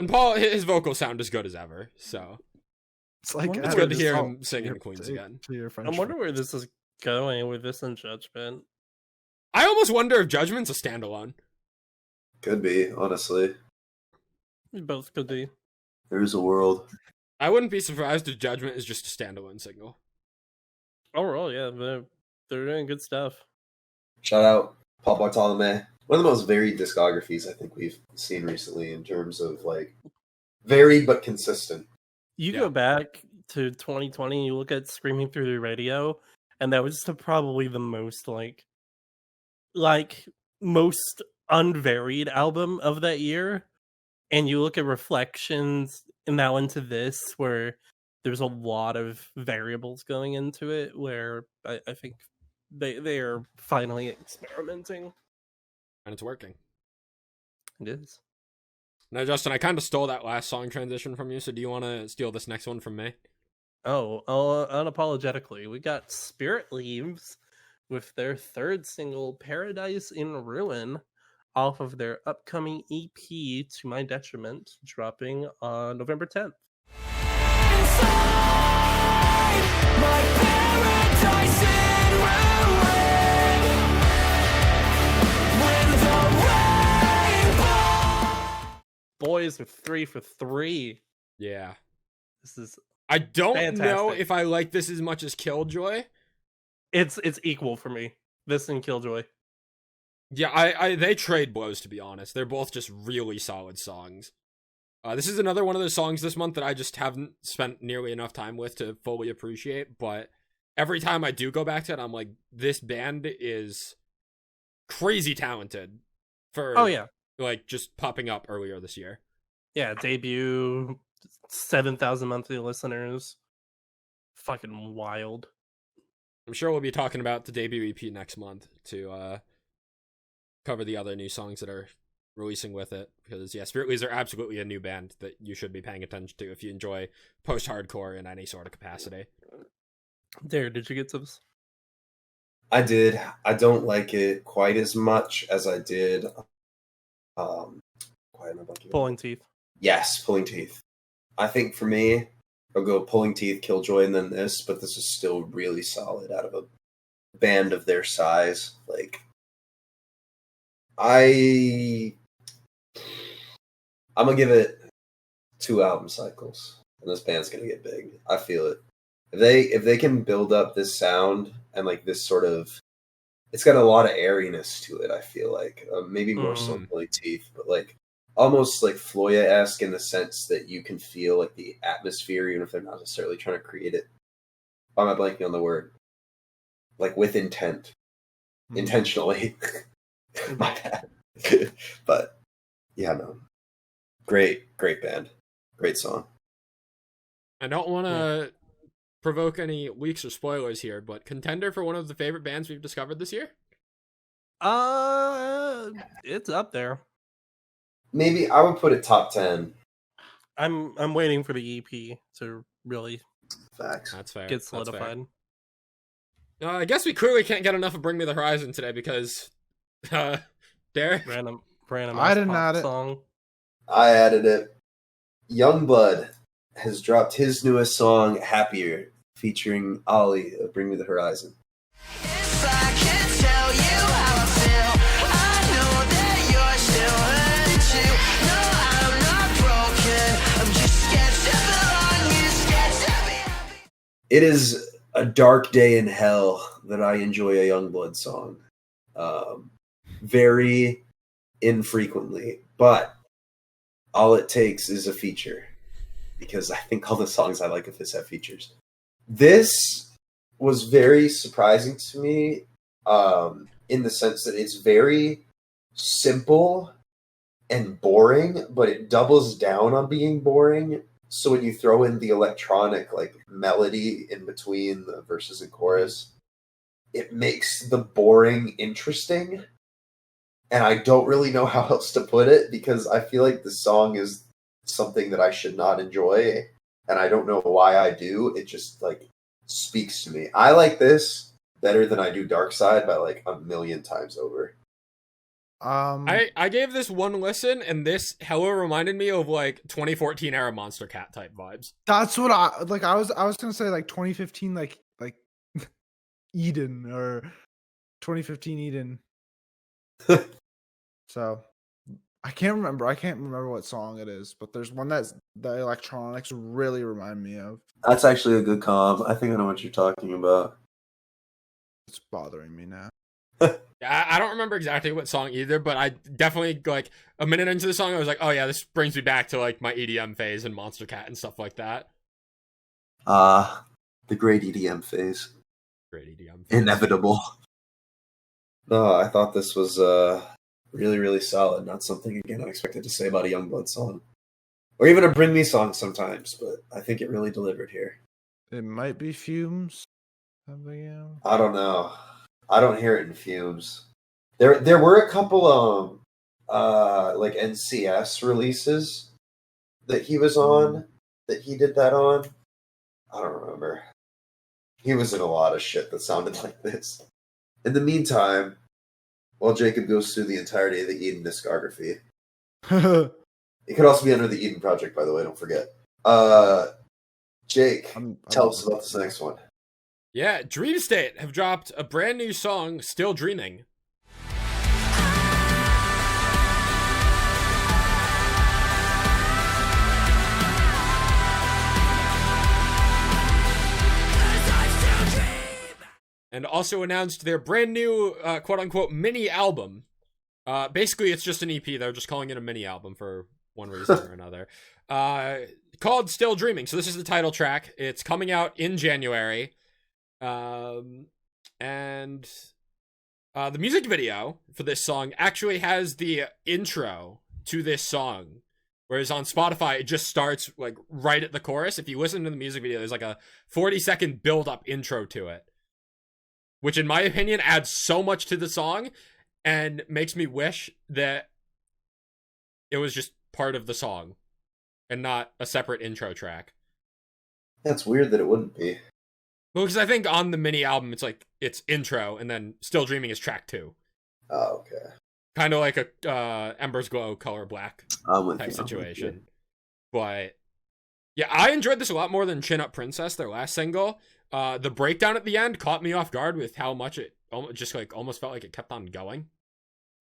Paul, his vocals sound as good as ever, so it's like it's good to hear him singing Queens again. I wonder where this is going with this and Judgment. I almost wonder if Judgment's a standalone. Could be, honestly. Both could be. There's a world. I wouldn't be surprised if Judgment is just a standalone single. Overall, yeah, they're doing good stuff. Shout out Paul Bartolome. One of the most varied discographies I think we've seen recently in terms of like varied but consistent. You go back to 2020 and you look at Screaming Through the Radio, and that was probably the most like most unvaried album of that year. And you look at Reflections and now into this, where there's a lot of variables going into it, where I think they are finally experimenting. And it's working. It is. Now, Justin, I kind of stole that last song transition from you, so do you want to steal this next one from me? Oh, unapologetically. We got Spirit Leaves with their third single, Paradise in Ruin, off of their upcoming EP, To My Detriment, dropping on November 10th. My paradise in ruin. With the rainbow. Boys with 3 for 3. Yeah. This is I don't know fantastic. if I like this as much as Killjoy. It's equal for me. This and Killjoy. Yeah, I they trade blows, to be honest. They're both just really solid songs. This is another one of those songs this month that I just haven't spent nearly enough time with to fully appreciate, but every time I do go back to it, I'm like, this band is crazy talented for like just popping up earlier this year. Yeah, debut, 7,000 monthly listeners. Fucking wild. I'm sure we'll be talking about the debut EP next month to cover the other new songs that are releasing with it, because yeah, Spiritleaves are absolutely a new band that you should be paying attention to if you enjoy post-hardcore in any sort of capacity. Did you get some? I did. I don't like it quite as much as I did. Pulling Teeth. Yes, Pulling Teeth. I think for me, I'll go Pulling Teeth, Killjoy, and then this, but this is still really solid out of a band of their size. Like, I'm gonna give it 2 album cycles, and this band's gonna get big. I feel it. If they can build up this sound and like this sort of, it's got a lot of airiness to it. I feel like maybe more so than Pulling Teeth, but like almost like Floya-esque in the sense that you can feel like the atmosphere, even if they're not necessarily trying to create it. Why am I blanking on the word? Like with intent, intentionally. My bad. But yeah, no. Great band. Great song. I don't want to provoke any leaks or spoilers here, but contender for one of the favorite bands we've discovered this year? It's up there. Maybe I would put it top 10. I'm waiting for the EP to really Facts. That's fair. get solidified. I guess we clearly can't get enough of Bring Me the Horizon today because Derek? Random I didn't pop add it. song. I added it. Youngblood has dropped his newest song, Happier, featuring Ollie of Bring Me the Horizon. If I can tell you how I feel, I know that you're still hurting too. No, I'm not broken. I'm just scared to belong. You scared to be happy. It is a dark day in hell that I enjoy a Youngblood song. Very infrequently, but all it takes is a feature, because I think all the songs I like of his have features. This was very surprising to me, in the sense that it's very simple and boring, but it doubles down on being boring. So when you throw in the electronic like melody in between the verses and chorus, it makes the boring interesting. And I don't really know how else to put it, because I feel like the song is something that I should not enjoy, and I don't know why I do. It just like speaks to me. I like this better than I do Dark Side by like 1,000,000 times over. I gave this one listen, and this hella reminded me of like 2014 era Monster Cat type vibes. That's what I like. I was gonna say like 2015, like Eden, or 2015 Eden. So I can't remember what song it is, but there's one that's the electronics really remind me of. That's actually a good comp. I think I know what you're talking about. It's bothering me now. I don't remember exactly what song either, but I definitely, like, a minute into the song, I was like, oh yeah, this brings me back to, like, my EDM phase and Monster Cat and stuff like that. The great EDM phase. Great EDM phase. Inevitable. No, I thought this was really, really solid. Not something, again, I expected to say about a Youngblood song. Or even a Bring Me song sometimes, but I think it really delivered here. It might be Fumes. Something else. I don't know. I don't hear it in Fumes. There were a couple like NCS releases that he was on, that he did that on. I don't remember. He was in a lot of shit that sounded like this. In the meantime, while Jacob goes through the entirety of the Eden discography, it could also be under the Eden Project, by the way, don't forget. Jake, tell us about this next one. Yeah, Dream State have dropped a brand new song, Still Dreaming. And also announced their brand new quote-unquote mini album. Basically, it's just an EP. They're just calling it a mini album for one reason or another. Called Still Dreaming. So this is the title track. It's coming out in January. And the music video for this song actually has the intro to this song. Whereas on Spotify, it just starts like right at the chorus. If you listen to the music video, there's like a 40-second build-up intro to it. Which, in my opinion, adds so much to the song and makes me wish that it was just part of the song and not a separate intro track. That's weird that it wouldn't be. Well, because I think on the mini album, it's like, it's intro, and then Still Dreaming is track 2. Oh, okay. Kind of like a Ember's Glow, Color Black type situation. But, yeah, I enjoyed this a lot more than Chin Up Princess, their last single. The breakdown at the end caught me off guard with how much it just like almost felt like it kept on going.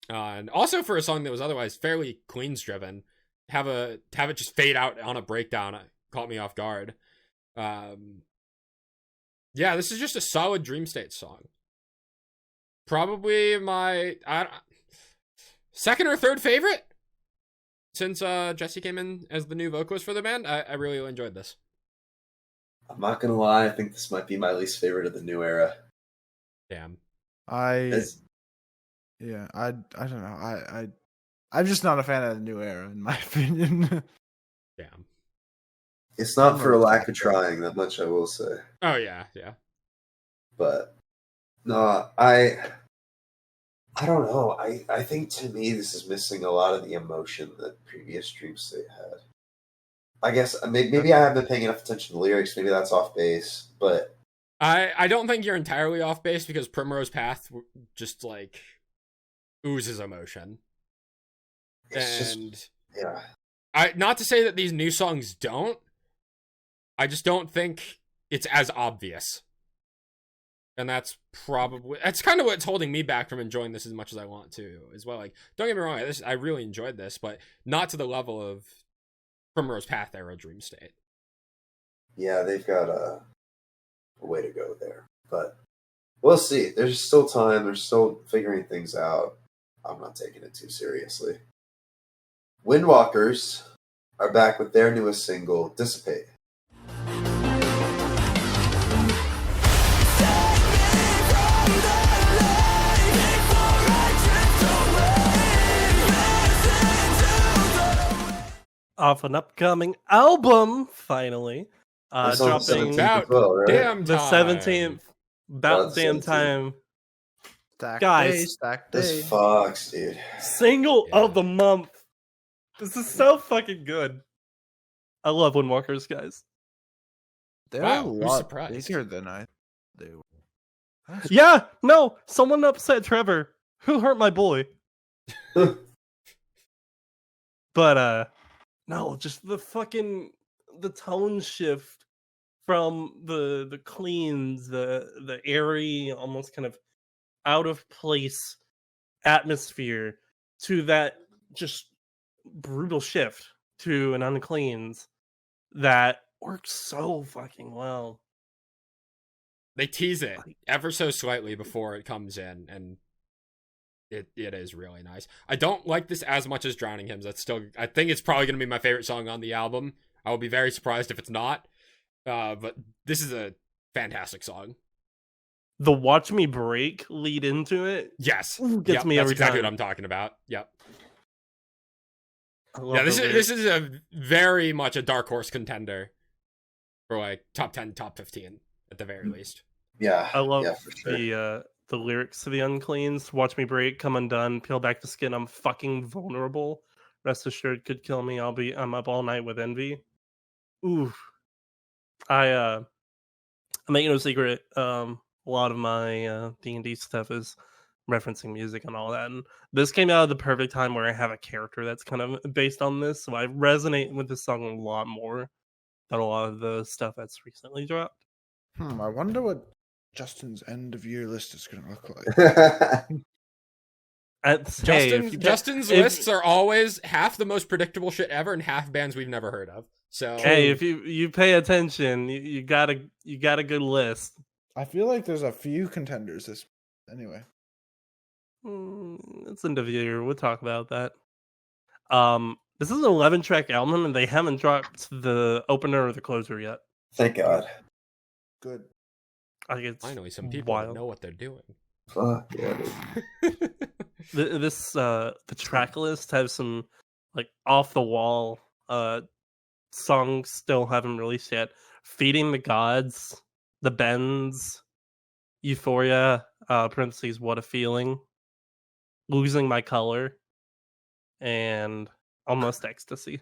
And also for a song that was otherwise fairly Queens driven, have it just fade out on a breakdown caught me off guard. Yeah, this is just a solid Dream State song. Probably my second or third favorite since Jesse came in as the new vocalist for the band. I really enjoyed this. I'm not gonna lie, I think this might be my least favorite of the new era. Damn. I don't know. I'm just not a fan of the new era, in my opinion. Damn. It's not for a lack of trying, that much I will say. Oh yeah. But no, I don't know. I think to me this is missing a lot of the emotion that previous Dream State had. I guess maybe I haven't been paying enough attention to the lyrics. Maybe that's off base, but I don't think you're entirely off base because Primrose Path just like oozes emotion. Yeah. Not to say that these new songs don't. I just don't think it's as obvious. And that's kind of what's holding me back from enjoying this as much as I want to as well. Like, don't get me wrong, I really enjoyed this, but not to the level of Primrose Path era Dream State. Yeah, they've got a way to go there. But we'll see. There's still time. They're still figuring things out. I'm not taking it too seriously. Windwalkers are back with their newest single, Dissipate. Off an upcoming album, finally. Dropping about right? damn the time. 17th. About damn time. Stack day. This Fox, dude. Single of the month. This is so fucking good. I love Windwalkers, guys. They're Wow, a who's lot surprised? bigger than they were. Yeah, no, someone upset Trevor. Who hurt my boy? But no, just the tone shift from the cleans, the airy, almost kind of out of place atmosphere to that just brutal shift to an uncleans that works so fucking well. They tease it ever so slightly before it comes in, and it is really nice. I don't like this as much as Drowning Hymns. I think it's probably going to be my favorite song on the album. I will be very surprised if it's not. But this is a fantastic song. The Watch Me Break lead into it. Yes. Gets me every That's exactly time. what I'm talking about. Yep. Yeah, This is a very much a dark horse contender for like top 10, top 15 at the very least. Yeah. I love for sure. the lyrics to the Uncleans. Watch me break, come undone, peel back the skin. I'm fucking vulnerable. Rest assured, could kill me. I'm up all night with envy. Ooh, I make no secret. A lot of my D&D stuff is referencing music and all that, and this came out at the perfect time where I have a character that's kind of based on this, so I resonate with this song a lot more than a lot of the stuff that's recently dropped. I wonder what Justin's end of year list is going to look like. Justin's lists are always half the most predictable shit ever and half bands we've never heard of. So hey, if you pay attention, you got a good list. I feel like there's a few contenders this anyway. It's end of year. We'll talk about that. This is an 11-track album, and they haven't dropped the opener or the closer yet. Thank God. Good. Finally, some people that know what they're doing. Fuck yeah. The track list has some like off the wall songs still haven't released yet. Feeding the Gods, The Bends, Euphoria, parentheses, What a Feeling, Losing My Color, and Almost Ecstasy.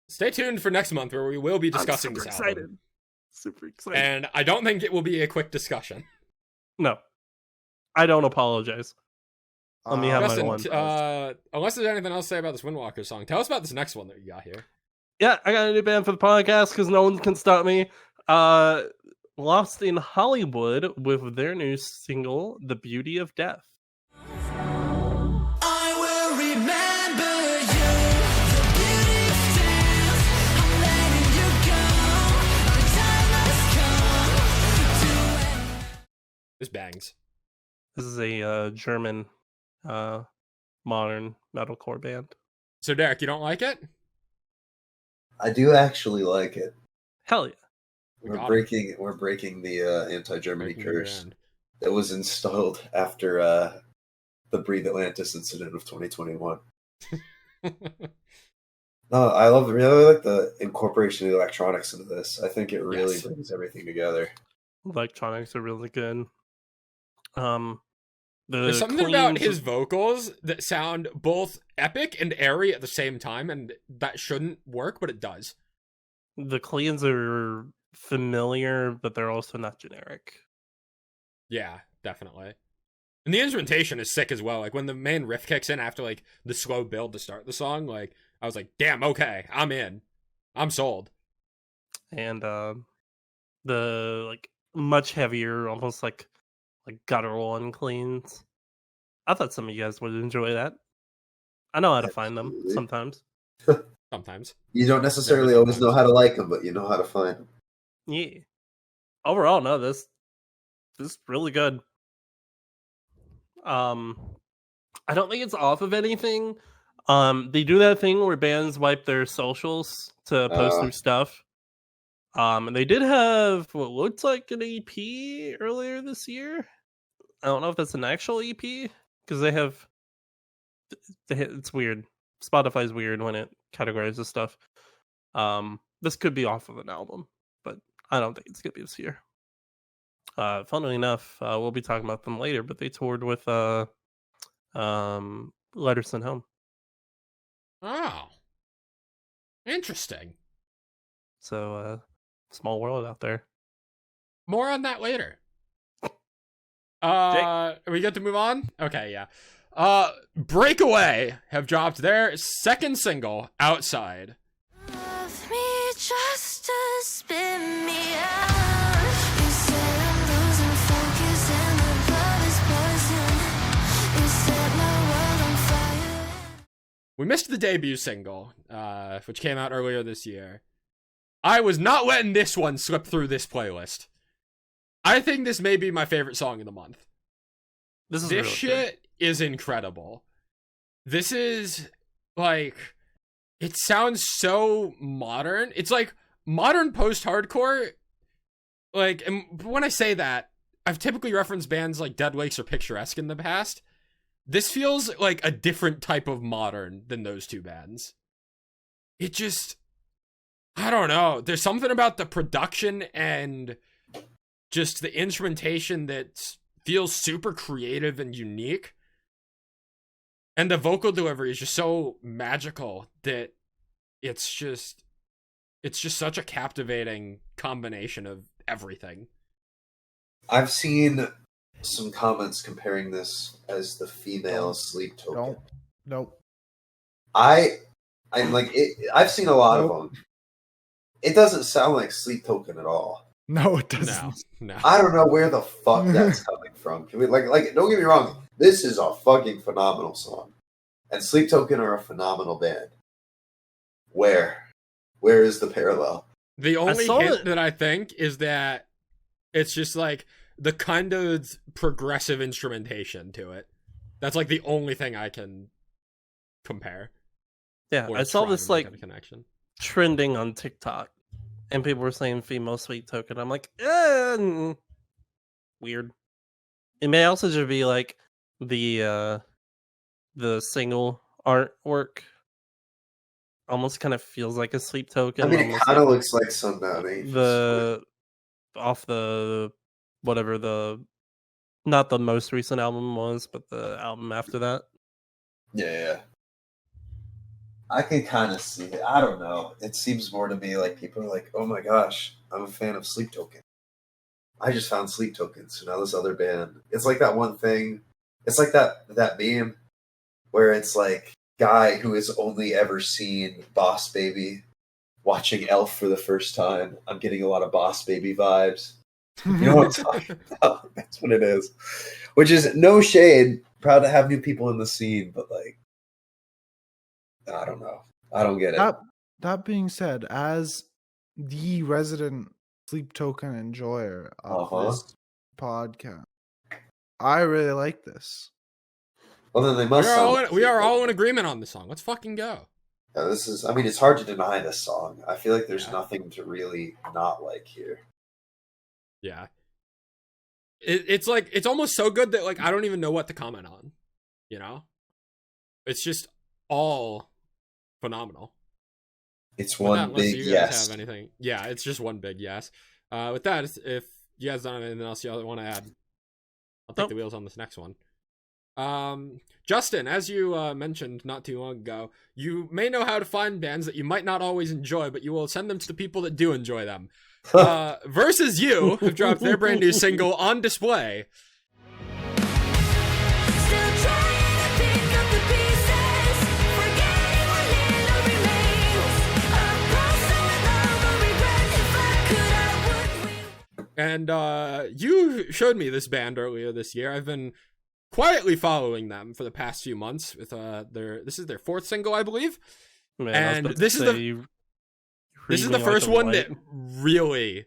Stay tuned for next month where we will be discussing this album. Super excited. And I don't think it will be a quick discussion. No. I don't apologize. Let me have Justin, my one. Unless there's anything else to say about this Windwalker song, tell us about this next one that you got here. Yeah, I got a new band for the podcast because no one can stop me. Lost in Hollywood with their new single, The Beauty of Death. I will remember you, the beauty of death. I'm letting you go. Our time has come to end. This bangs. This is a German modern metalcore band. So Derek, you don't like it? I do actually like it. Hell yeah. We're breaking the anti-Germany curse that was installed after the Breathe Atlantis incident of 2021. No, I really like the incorporation of electronics into this. I think it really brings everything together. Electronics are really good. There's something about his vocals that sound both epic and airy at the same time, and that shouldn't work, but it does. The cleans are familiar, but they're also not generic. Yeah, definitely. And the instrumentation is sick as well. Like when the main riff kicks in after like the slow build to start the song, like I was like, damn, okay, I'm in. I'm sold. And the like much heavier, almost like guttural uncleans. I thought some of you guys would enjoy that. I know how to find them sometimes. Sometimes. You don't necessarily always know how to like them, but you know how to find them. Yeah. Overall, no, this is really good. I don't think it's off of anything. They do that thing where bands wipe their socials to post their stuff. And they did have what looked like an EP earlier this year. I don't know if that's an actual EP because it's weird. Spotify's weird when it categorizes stuff. This could be off of an album, but I don't think it's gonna be this year. Funnily enough, we'll be talking about them later, but they toured with Letter Sent Home. Oh. Interesting. So small world out there. More on that later. Are we good to move on? Okay, yeah. Breakaway have dropped their second single, Outside. Love me just to spin me out. You said I'm losing focus and my blood is poison. You set my world on fire. We missed the debut single, which came out earlier this year. I was not letting this one slip through this playlist. I think this may be my favorite song of the month. This really shit is incredible. This is, like, it sounds so modern. It's like modern post-hardcore. Like, and when I say that, I've typically referenced bands like Dead Lakes or Picturesque in the past. This feels like a different type of modern than those two bands. It just, I don't know. There's something about the production and just the instrumentation that feels super creative and unique. And the vocal delivery is just so magical that it's just such a captivating combination of everything. I've seen some comments comparing this as the female Sleep Token. Nope. I'm like, I've seen a lot of them. It doesn't sound like Sleep Token at all. No, it doesn't. No. I don't know where the fuck that's coming from. Can we, like, don't get me wrong. This is a fucking phenomenal song. And Sleep Token are a phenomenal band. Where is the parallel? The only hint that I think is that it's just like the kind of progressive instrumentation to it. That's like the only thing I can compare. Yeah, I saw this like trending on TikTok, and people were saying female Sleep Token. I'm like, weird. It may also just be like the single artwork almost kind of feels like a Sleep Token. I mean, it kind of looks like Sundown Angels. Not the most recent album was, but the album after that. Yeah. I can kind of see it. I don't know. It seems more to me like people are like, oh my gosh, I'm a fan of Sleep Token. I just found Sleep Token, so now this other band. It's like that one thing. It's like that meme where it's like guy who has only ever seen Boss Baby watching Elf for the first time. I'm getting a lot of Boss Baby vibes. You know what I'm talking about? That's what it is. Which is no shade. Proud to have new people in the scene, but like, I don't know. I don't get it. That being said, as the resident Sleep Token enjoyer of this podcast, I really like this. Well, then they must. We are all in agreement on the song. Let's fucking go. Yeah, this is. I mean, it's hard to deny this song. I feel like there's nothing to really not like here. Yeah. It's like, it's almost so good that like I don't even know what to comment on. You know? It's just all phenomenal. It's one big yes. Have anything. Yeah, it's just one big yes. With that, if you guys don't have anything else you want to add, I'll take the wheels on this next one. Justin, as you mentioned not too long ago, you may know how to find bands that you might not always enjoy, but you will send them to the people that do enjoy them. Versus You have dropped their brand new single On Display. And you showed me this band earlier this year. I've been quietly following them for the past few months with this is their fourth single, I believe. Man, and this is the first one that really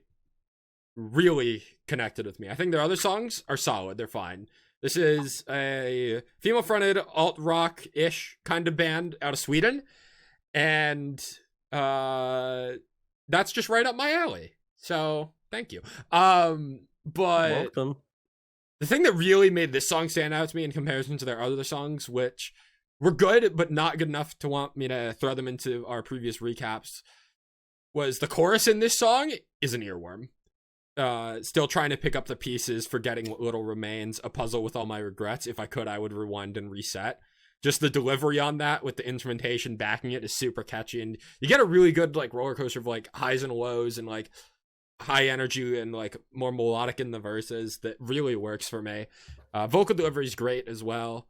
connected with me. I think their other songs are solid. They're fine. This is a female-fronted alt-rock-ish kind of band out of Sweden. And that's just right up my alley. So, thank you. But welcome. The thing that really made this song stand out to me in comparison to their other songs, which were good, but not good enough to want me to throw them into our previous recaps, was the chorus in this song is an earworm. Still trying to pick up the pieces, forgetting what little remains, a puzzle with all my regrets. If I could, I would rewind and reset. Just the delivery on that with the instrumentation backing it is super catchy, and you get a really good like roller coaster of like highs and lows and like high energy and like more melodic in the verses that really works for me. Vocal delivery is great as well.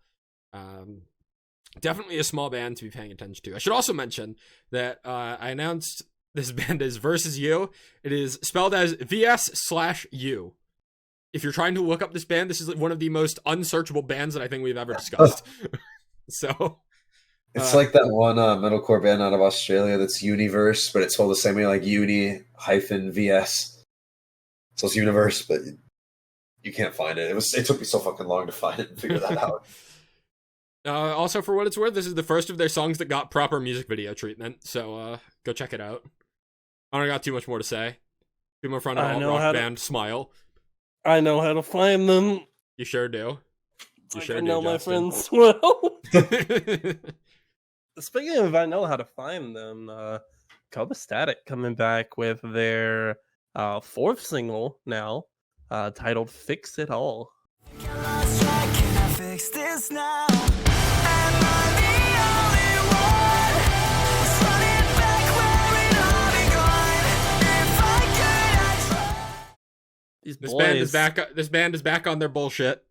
Definitely a small band to be paying attention to. I should also mention that I announced this band is Versus You. It is spelled as VS/U. If you're trying to look up this band, this is one of the most unsearchable bands that I think we've ever discussed. So it's like that one metalcore band out of Australia that's Universe, but it's spelled the same way, like Uni-VS. So it's Universe, but you can't find it. It took me so fucking long to find it and figure that out. Also, for what it's worth, this is the first of their songs that got proper music video treatment, so go check it out. I don't got too much more to say. People in front of alt-rock band, smile. I know how to find them. You sure do. I know my friends well. Speaking of I know how to find them, Static coming back with their fourth single now, titled Fix It All. Fix this now. Am I the only one? Let's run it back where it all begun. If I could, I'd try. This band is back on their bullshit.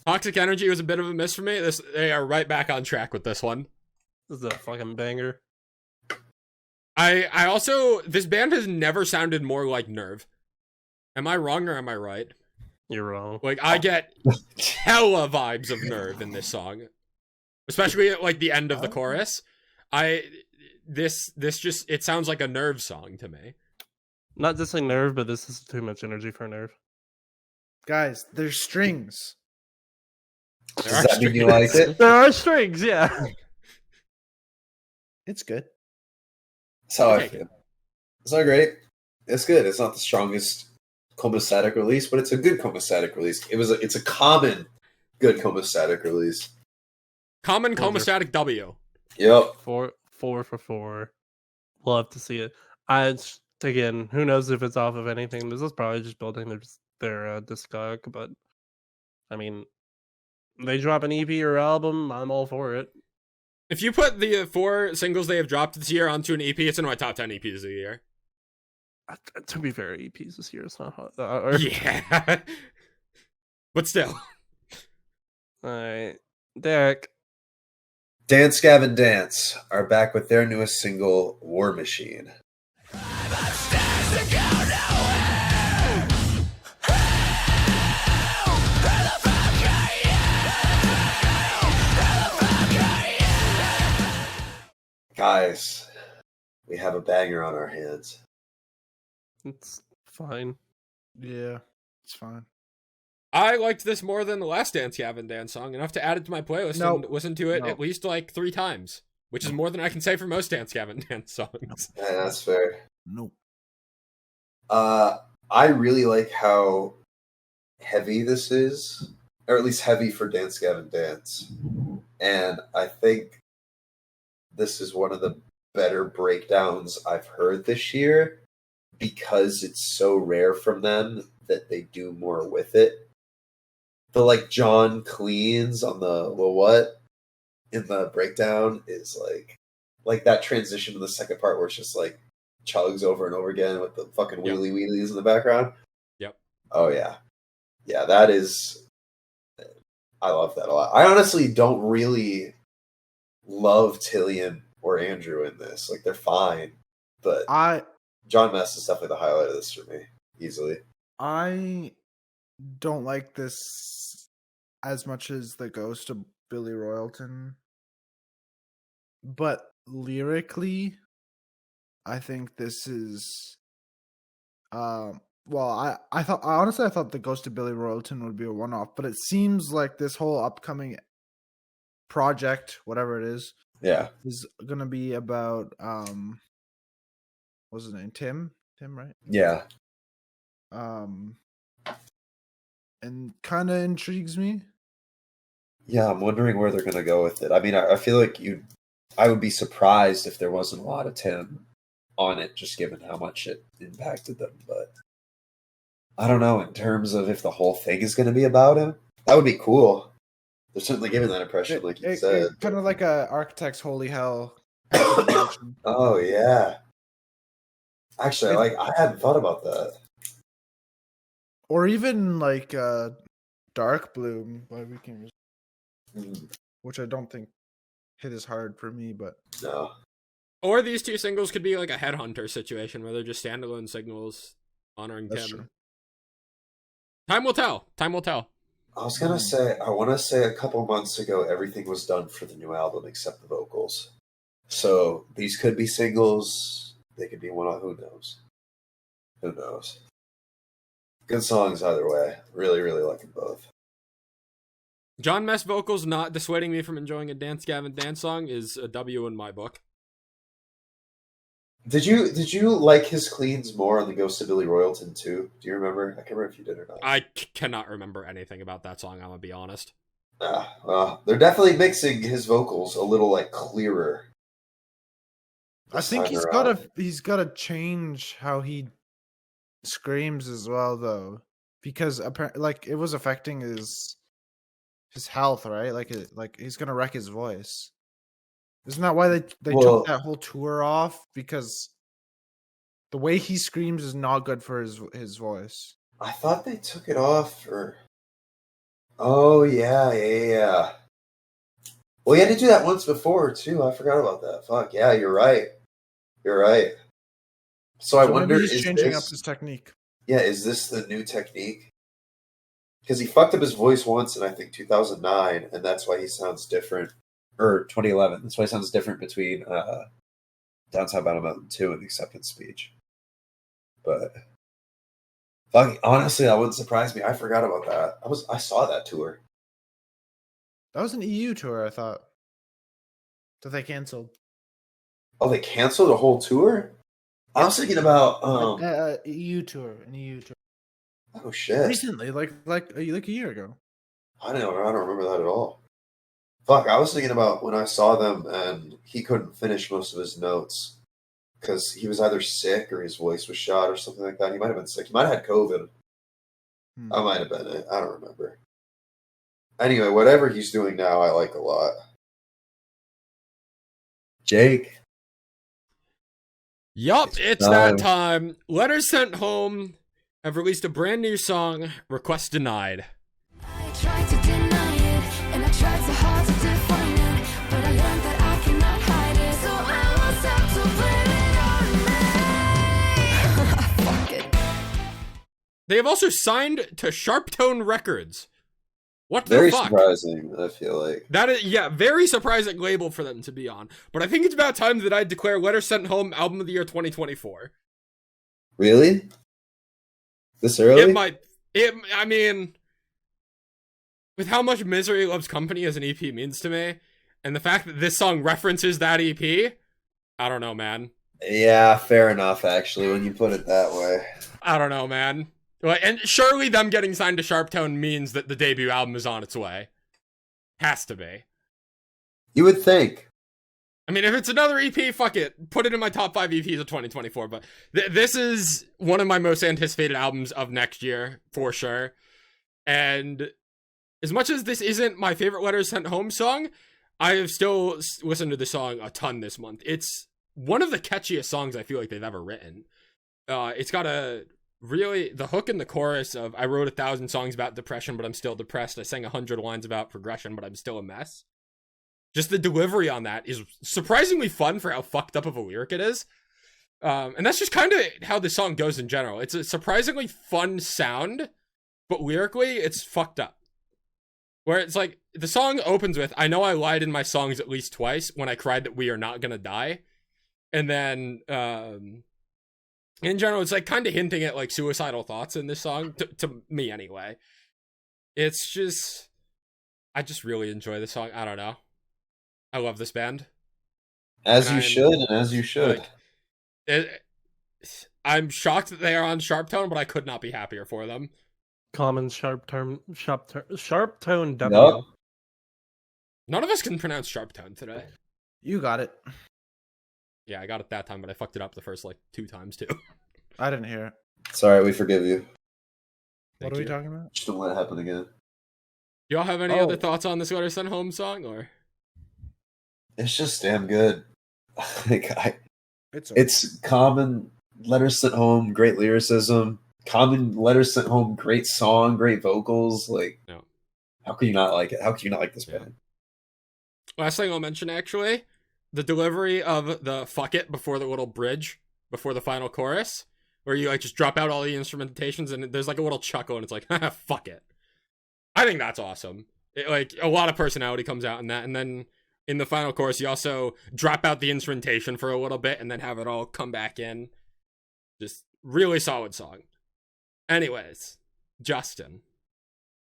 Toxic Energy was a bit of a miss for me. They are right back on track with this one. This is a fucking banger. I also, this band has never sounded more like Nerve. Am I wrong or am I right? You're wrong. Like, I get hella vibes of Nerve in this song. Especially at, like, the end of the chorus. This just, it sounds like a Nerve song to me. Not just like Nerve, but this is too much energy for Nerve. Guys, there's strings. Does that mean you like it? There are strings, yeah. It's good. That's how I feel. It's not great. It's good. It's not the strongest Comastatic release, but it's a good Comastatic release. It's a common good Comastatic release. Common Comastatic W. Yep. 4 for 4. We'll have to see it. Again, who knows if it's off of anything. This is probably just building their discog, but I mean, they drop an EP or album, I'm all for it. If you put the 4 singles they have dropped this year onto an EP, it's in my top 10 EPs of the year. To be fair, EPs this year is not hot. Yeah. But still. Alright. Derek. Dance Gavin Dance are back with their newest single, War Machine. Guys, we have a banger on our hands. It's fine. Yeah, it's fine. I liked this more than the last Dance Gavin Dance song, enough to add it to my playlist and listen to it at least like 3 times, which is more than I can say for most Dance Gavin Dance songs. Yeah, that's fair. Nope. I really like how heavy this is, or at least heavy for Dance Gavin Dance. And I think this is one of the better breakdowns I've heard this year because it's so rare from them that they do more with it. The like John cleans on the what in the breakdown is like that transition to the second part where it's just like chugs over and over again with the fucking wheelie wheelies in the background. Yep. Oh yeah. Yeah, that is, I love that a lot. I honestly don't really love Tillian or Andrew in this. Like, they're fine, but John Mess is definitely the highlight of this for me, easily. I don't like this as much as the Ghost of Billy Royalton, but lyrically, I think this is well, I thought the Ghost of Billy Royalton would be a one-off, but it seems like this whole upcoming project, whatever it is, is gonna be about what's his name? Tim, right? Yeah. And kind of intrigues me. Yeah, I'm wondering where they're gonna go with it. I mean, I feel like I would be surprised if there wasn't a lot of Tim on it, just given how much it impacted them, but I don't know, in terms of if the whole thing is going to be about him, that would be cool. They're certainly giving that impression, like you said. Kind of like a Architect's Holy Hell. Oh, yeah. Actually, I hadn't thought about that. Or even like Dark Bloom by Weekend, which I don't think hit as hard for me, but... No. Or these 2 singles could be like a Headhunter situation where they're just standalone singles honoring That's Tim. true. Time will tell. Time will tell. I was going to say, I want to say a couple months ago, everything was done for the new album except the vocals. So these could be singles. They could be one-off. Who knows? Who knows? Good songs either way. Really, really like them both. John Mess vocals not dissuading me from enjoying a Dance Gavin Dance song is a W in my book. Did you like his cleans more on the Ghost of Billy Royalton too? Do you remember? I can't remember if you did or not. I cannot remember anything about that song, I'm gonna be honest. They're definitely mixing his vocals a little like clearer. I think he's got to change how he screams as well, though, because apparently, like, it was affecting his health, right? Like he's gonna wreck his voice. Isn't that why they took that whole tour off? Because the way he screams is not good for his voice. I thought they took it off for... Oh, yeah. Well, he had to do that once before, too. I forgot about that. Fuck, yeah, you're right. You're right. So I wonder, maybe he's is changing this, up his technique. yeah, is this the new technique? Because he fucked up his voice once in, I think, 2009, and that's why he sounds different. Or 2011. That's why he sounds different between Downtown Battle Mountain 2 and the Acceptance Speech. But fuck, honestly, that wouldn't surprise me. I forgot about that. I saw that tour. That was an EU tour, I thought. That they canceled. Oh, they canceled a whole tour? I was thinking about EU tour, an EU tour. oh shit. Recently, like a year ago. I don't remember that at all. Fuck, I was thinking about when I saw them and he couldn't finish most of his notes because he was either sick or his voice was shot or something like that. He might have been sick. He might have had COVID. I might have been it. I don't remember. Anyway, whatever he's doing now, I like a lot. Jake. Yup, it's that time. Letters Sent Home have released a brand new song, Request Denied. I tried to deny it, and I tried so hard to define it, but I learned that I cannot hide it, so I was out to blame it on me. Fuck it. They have also signed to Sharptone Records. What Very the fuck? surprising, I feel like. That is, yeah, very surprising label for them to be on. But I think it's about time that I declare Letters Sent Home Album of the Year 2024. Really? This early? I mean, with how much Misery Loves Company as an EP means to me, and the fact that this song references that EP, I don't know, man. Yeah, fair enough, actually, when you put it that way. I don't know, man. And surely them getting signed to Sharptone means that the debut album is on its way. Has to be. You would think. I mean, if it's another EP, fuck it. Put it in my top 5 EPs of 2024. But this is one of my most anticipated albums of next year, for sure. And as much as this isn't my favorite Letters Sent Home song, I have still listened to the song a ton this month. It's one of the catchiest songs I feel like they've ever written. It's got the hook and the chorus of I wrote 1,000 songs about depression, but I'm still depressed. I sang 100 lines about progression, but I'm still a mess. Just the delivery on that is surprisingly fun for how fucked up of a lyric it is. And that's just kind of how the song goes in general. It's a surprisingly fun sound, but lyrically, it's fucked up. Where it's like, the song opens with, I know I lied in my songs at least twice when I cried that we are not gonna die. And then, in general, it's like kind of hinting at like suicidal thoughts in this song, to me anyway. It's just, I just really enjoy this song. I don't know. I love this band. As you should. I'm shocked that they are on Sharptone, but I could not be happier for them. Common Sharptone W. Nope. None of us can pronounce Sharptone today. You got it. Yeah, I got it that time, but I fucked it up the first, 2 times, too. I didn't hear it. Sorry, we forgive you. What are we talking about? Just don't let it happen again. Do y'all have any other thoughts on this Letters Sent Home song, or? It's just damn good. It's It's common Letters Sent Home, great lyricism. Common Letters Sent Home, great song, great vocals. How can you not like it? How can you not like this band? Last thing I'll mention, actually, the delivery of the fuck it before the little bridge, before the final chorus, where you just drop out all the instrumentations and there's a little chuckle and it's like, haha, fuck it. I think that's awesome. A lot of personality comes out in that, and then in the final chorus, you also drop out the instrumentation for a little bit and then have it all come back in. Just really solid song. Anyways, Justin,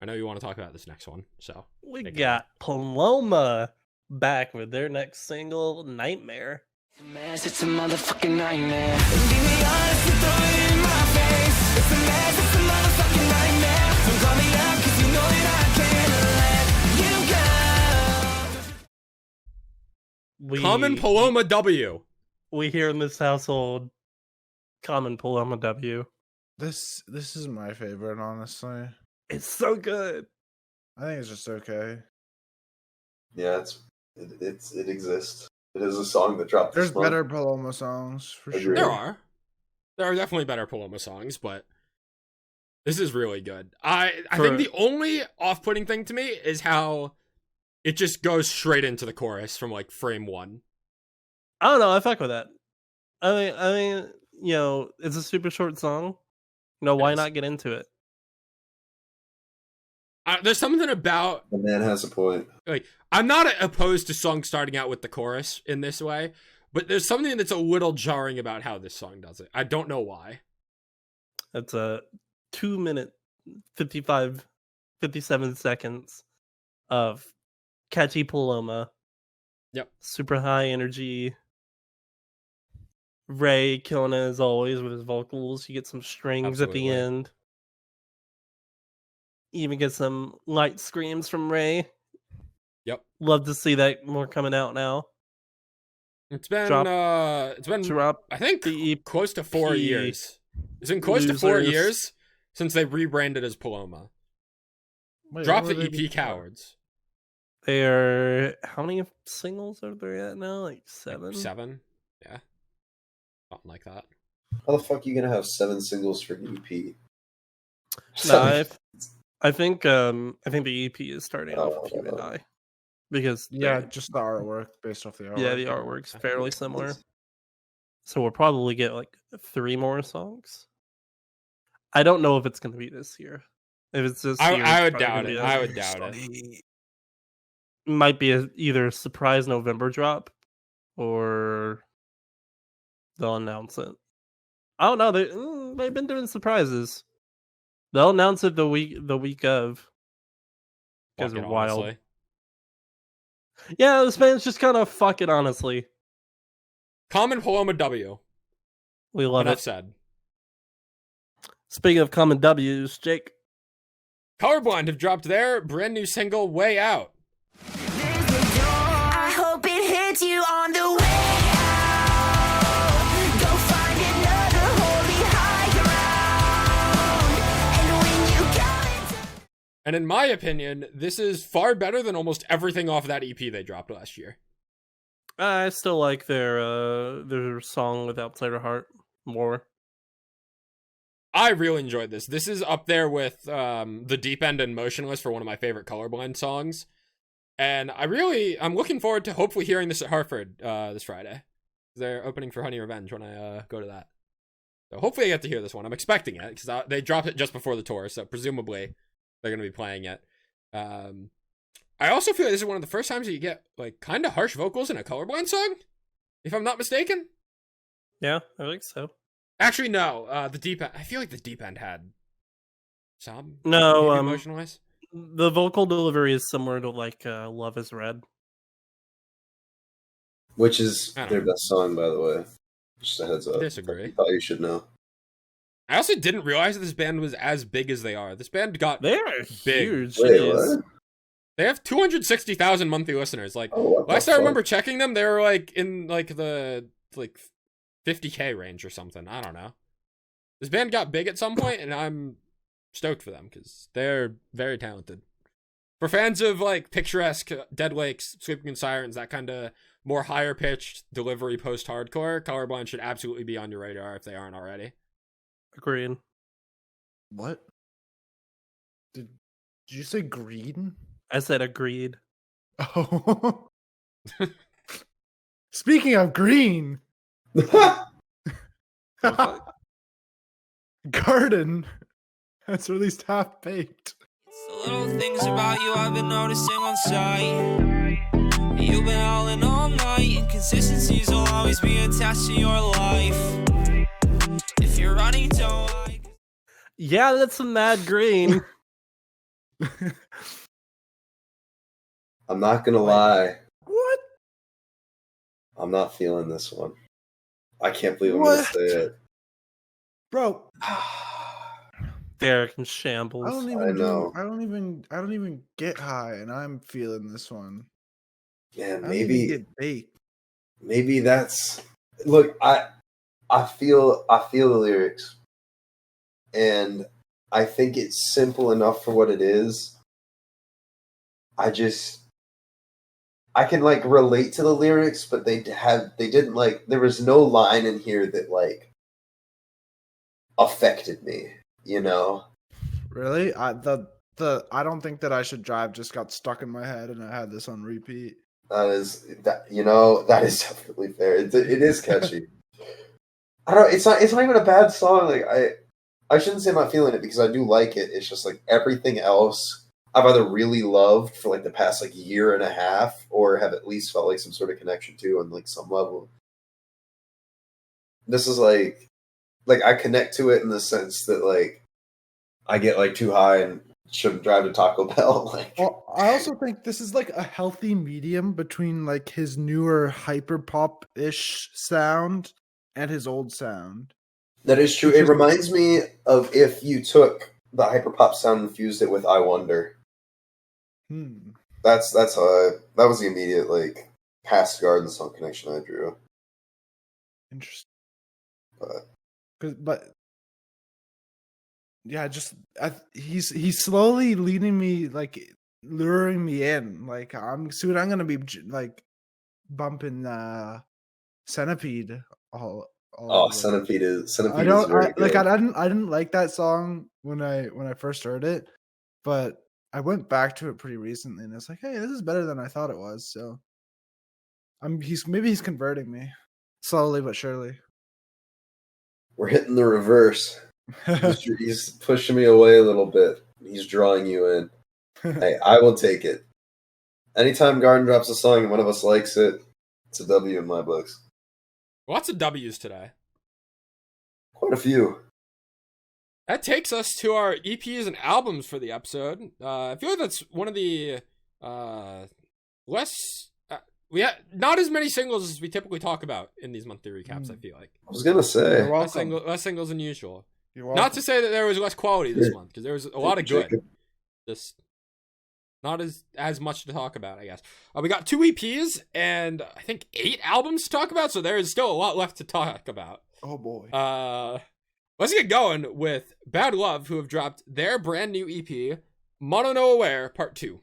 I know you want to talk about this next one, so. We got Paloma back with their next single, Nightmare. It's a motherfucking nightmare. Be honest and throw it in my face. It's a mess, it's a motherfucking nightmare. So call me up, cause you know that I can't let you go. Common Paloma W. We here in this household, Common Paloma W. This is my favorite, honestly. It's so good. I think it's just okay. Yeah, it exists. It is a song that dropped. There's better Paloma songs for sure. There are definitely better Paloma songs, but this is really good. I think the only off-putting thing to me is how it just goes straight into the chorus from frame 1. I don't know. I fuck with that. I mean, it's a super short song. Why Yes. not get into it? There's something about The man has a point. like I'm not opposed to songs starting out with the chorus in this way, but there's something that's a little jarring about how this song does it. I don't know why. It's a 2-minute 57 seconds of catchy Paloma. Yep. Super high energy. Ray killing it as always with his vocals. You get some strings at the Absolutely. end. You even get some light screams from Ray. Yep. Love to see that more coming out now. It's been Drop- I think the close to 4 EP years. It's been close to 4 Losers. years since they rebranded as Paloma. Wait, Drop what the were EP they before? cowards. They're how many singles are there at now? Like 7? 7? Yeah. Something like that. How the fuck are you gonna have 7 singles for an EP? No, I think the EP is starting off with Oh. Hivemind because Yeah, just the artwork based off the artwork. the artwork's fairly similar. So we'll probably get like 3 more songs. I don't know if it's going to be this year. If it's this year, I it's would probably doubt gonna it. be I a- would doubt it. Might be either a surprise November drop or they'll announce it. I don't know. They've been doing surprises. They'll announce it the week of. Guys Fuck are it, wild. honestly. Yeah, this band's just kind of fuck it, honestly. Common Paloma W. We love Enough it. said. Speaking of common W's, Jake. Colorblind have dropped their brand new single, Way Out. I hope it hits you on the way out. Go find another holy high ground. And when you go into And in my opinion, this is far better than almost everything off that EP they dropped last year. I still like their song with Outsider Heart more. I really enjoyed this. This is up there with The Deep End and Motionless for one of my favorite Colorblind songs. And I'm looking forward to hopefully hearing this at Hartford this Friday. They're opening for Honey Revenge when I go to that. So hopefully I get to hear this one. I'm expecting it because they dropped it just before the tour, so presumably they're going to be playing it. I also feel like this is one of the first times that you get like kind of harsh vocals in a Colorblind song, if I'm not mistaken. Yeah, I think so. Actually, no. The Deep End. I feel like the Deep End had some. No, maybe Motionless. The vocal delivery is similar to like Love is Red. Which is I don't their know. best song, by the way. Just a heads up. Disagree. I thought you should know. I also didn't realize that this band was as big as they are. This band got They are Big. huge. Wait, Jeez. what? they have 260,000 monthly listeners. Like Oh, what the last I fuck? remember checking them, they were like in like the 50K range or something. I don't know. This band got big at some point, and I'm stoked for them because they're very talented. For fans of like picturesque Dead Lakes, Sweeping Sirens, that kind of more higher pitched delivery post hardcore, Colorblind should absolutely be on your radar if they aren't already. Agreed. What? Did you say green? I said agreed. Oh. Speaking of green, Guardin has released Half Baked. It's the little things about you I've been noticing on sight. You've been howling all night. Inconsistencies will always be attached to your life. If you're running, don't like. Yeah, that's some mad green. I'm not gonna lie. What? I'm not feeling this one. I can't believe I'm gonna What? say it. Bro, Derek in shambles. I don't I even know. I don't even get high, and I'm feeling this one. Man, I don't even maybe get baked. maybe that's look, I feel the lyrics. And I think it's simple enough for what it is. I can like relate to the lyrics, but they didn't like there was no line in here that like affected me, you know? Really? I don't think that I should drive just got stuck in my head, and I had this on repeat. That is definitely fair. It is catchy. I don't. It's not. It's not even a bad song. Like I shouldn't say I'm not feeling it because I do like it. It's just like everything else I've either really loved for like the past like year and a half, or have at least felt like some sort of connection to on like some level. This is like I connect to it in the sense that like I get like too high and shouldn't drive to Taco Bell. Like, Well, I also think this is like a healthy medium between like his newer hyper pop ish sound and his old sound. that is true. It reminds me of if you took the hyperpop sound and fused it with I Wonder. That's how that was the immediate like past Guardin song connection I drew. Interesting. But But yeah, he's slowly leading me, like luring me in. Like I'm gonna be like bumping Centipede all over. Centipede is I very don't good. like I didn't like that song when I first heard it, but I went back to it pretty recently and it's like, hey, this is better than I thought it was. So he's converting me slowly but surely. We're hitting the reverse. He's pushing me away a little bit. He's drawing you in. Hey, I will take it. Anytime Guardin drops a song and one of us likes it, it's a W in my books. Lots of W's today. Quite a few. That takes us to our EPs and albums for the episode. I feel like that's one of the less... we have not as many singles as we typically talk about in these monthly recaps, I feel like. I was going to say. You're welcome. Less singles than usual. You're welcome. Not to say that there was less quality this month, because there was a lot of good. Just not as much to talk about, I guess. We got 2 EPs and I think 8 albums to talk about, so there is still a lot left to talk about. Oh boy. Let's get going with Bad Love, who have dropped their brand new EP, Mono No Aware Part 2.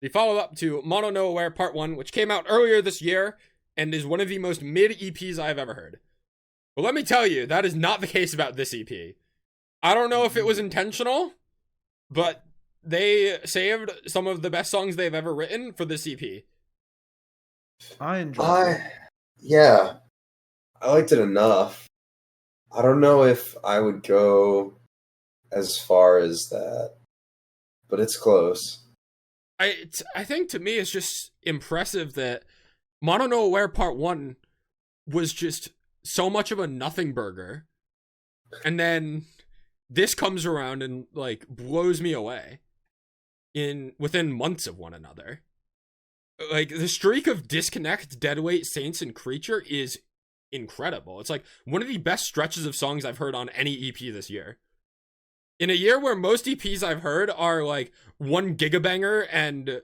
The follow-up to Mono No Aware Part 1, which came out earlier this year, and is one of the most mid-EPs I've ever heard. But let me tell you, that is not the case about this EP. I don't know if it was intentional, but they saved some of the best songs they've ever written for this EP. I enjoyed it. Yeah. I liked it enough. I don't know if I would go as far as that, but it's close. I think to me it's just impressive that Mono No Aware Part 1 was just so much of a nothing burger. And then this comes around and like blows me away within months of one another. Like the streak of Disconnect, Deadweight, Saints, and Creature is incredible. It's like one of the best stretches of songs I've heard on any EP this year. In a year where most EPs I've heard are like one gigabanger and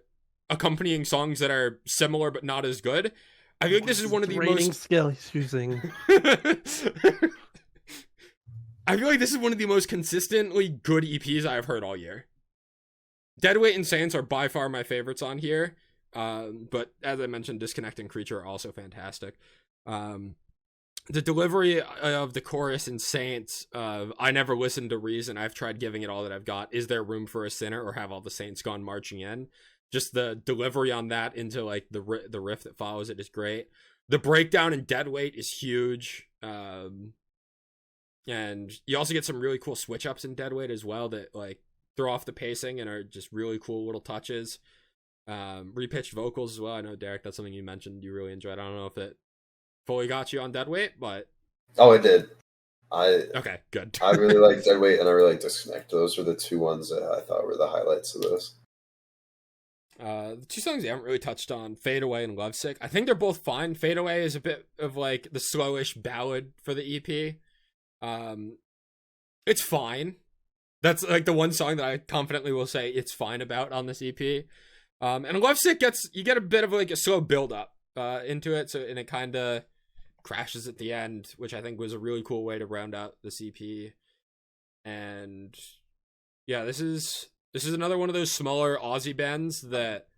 accompanying songs that are similar but not as good, I feel like this is one of the most scale he's using. I feel like this is one of the most consistently good EPs I've heard all year. Deadweight and Saints are by far my favorites on here, but as I mentioned, Disconnect and Creature are also fantastic. The delivery of the chorus in Saints, I never listened to Reason, I've tried giving it all that I've got. Is there room for a sinner, or have all the saints gone marching in? Just the delivery on that into like the riff that follows it is great. The breakdown in Deadweight is huge. And you also get some really cool switch ups in Deadweight as well that like throw off the pacing and are just really cool little touches. Repitched vocals as well. I know, Derek, that's something you mentioned you really enjoyed. I don't know if it fully got you on Deadweight, but Oh, it did. Okay, good. I really liked Deadweight and I really liked Disconnect. Those were the 2 ones that I thought were the highlights of this. The 2 songs you haven't really touched on, Fade Away and Lovesick, I think they're both fine. Fade Away is a bit of like the slowish ballad for the EP. It's fine. That's like the one song that I confidently will say it's fine about on this EP. And Lovesick you get a bit of like a slow build up into it, and it kind of crashes at the end, which I think was a really cool way to round out this EP. And yeah, this is another one of those smaller Aussie bands that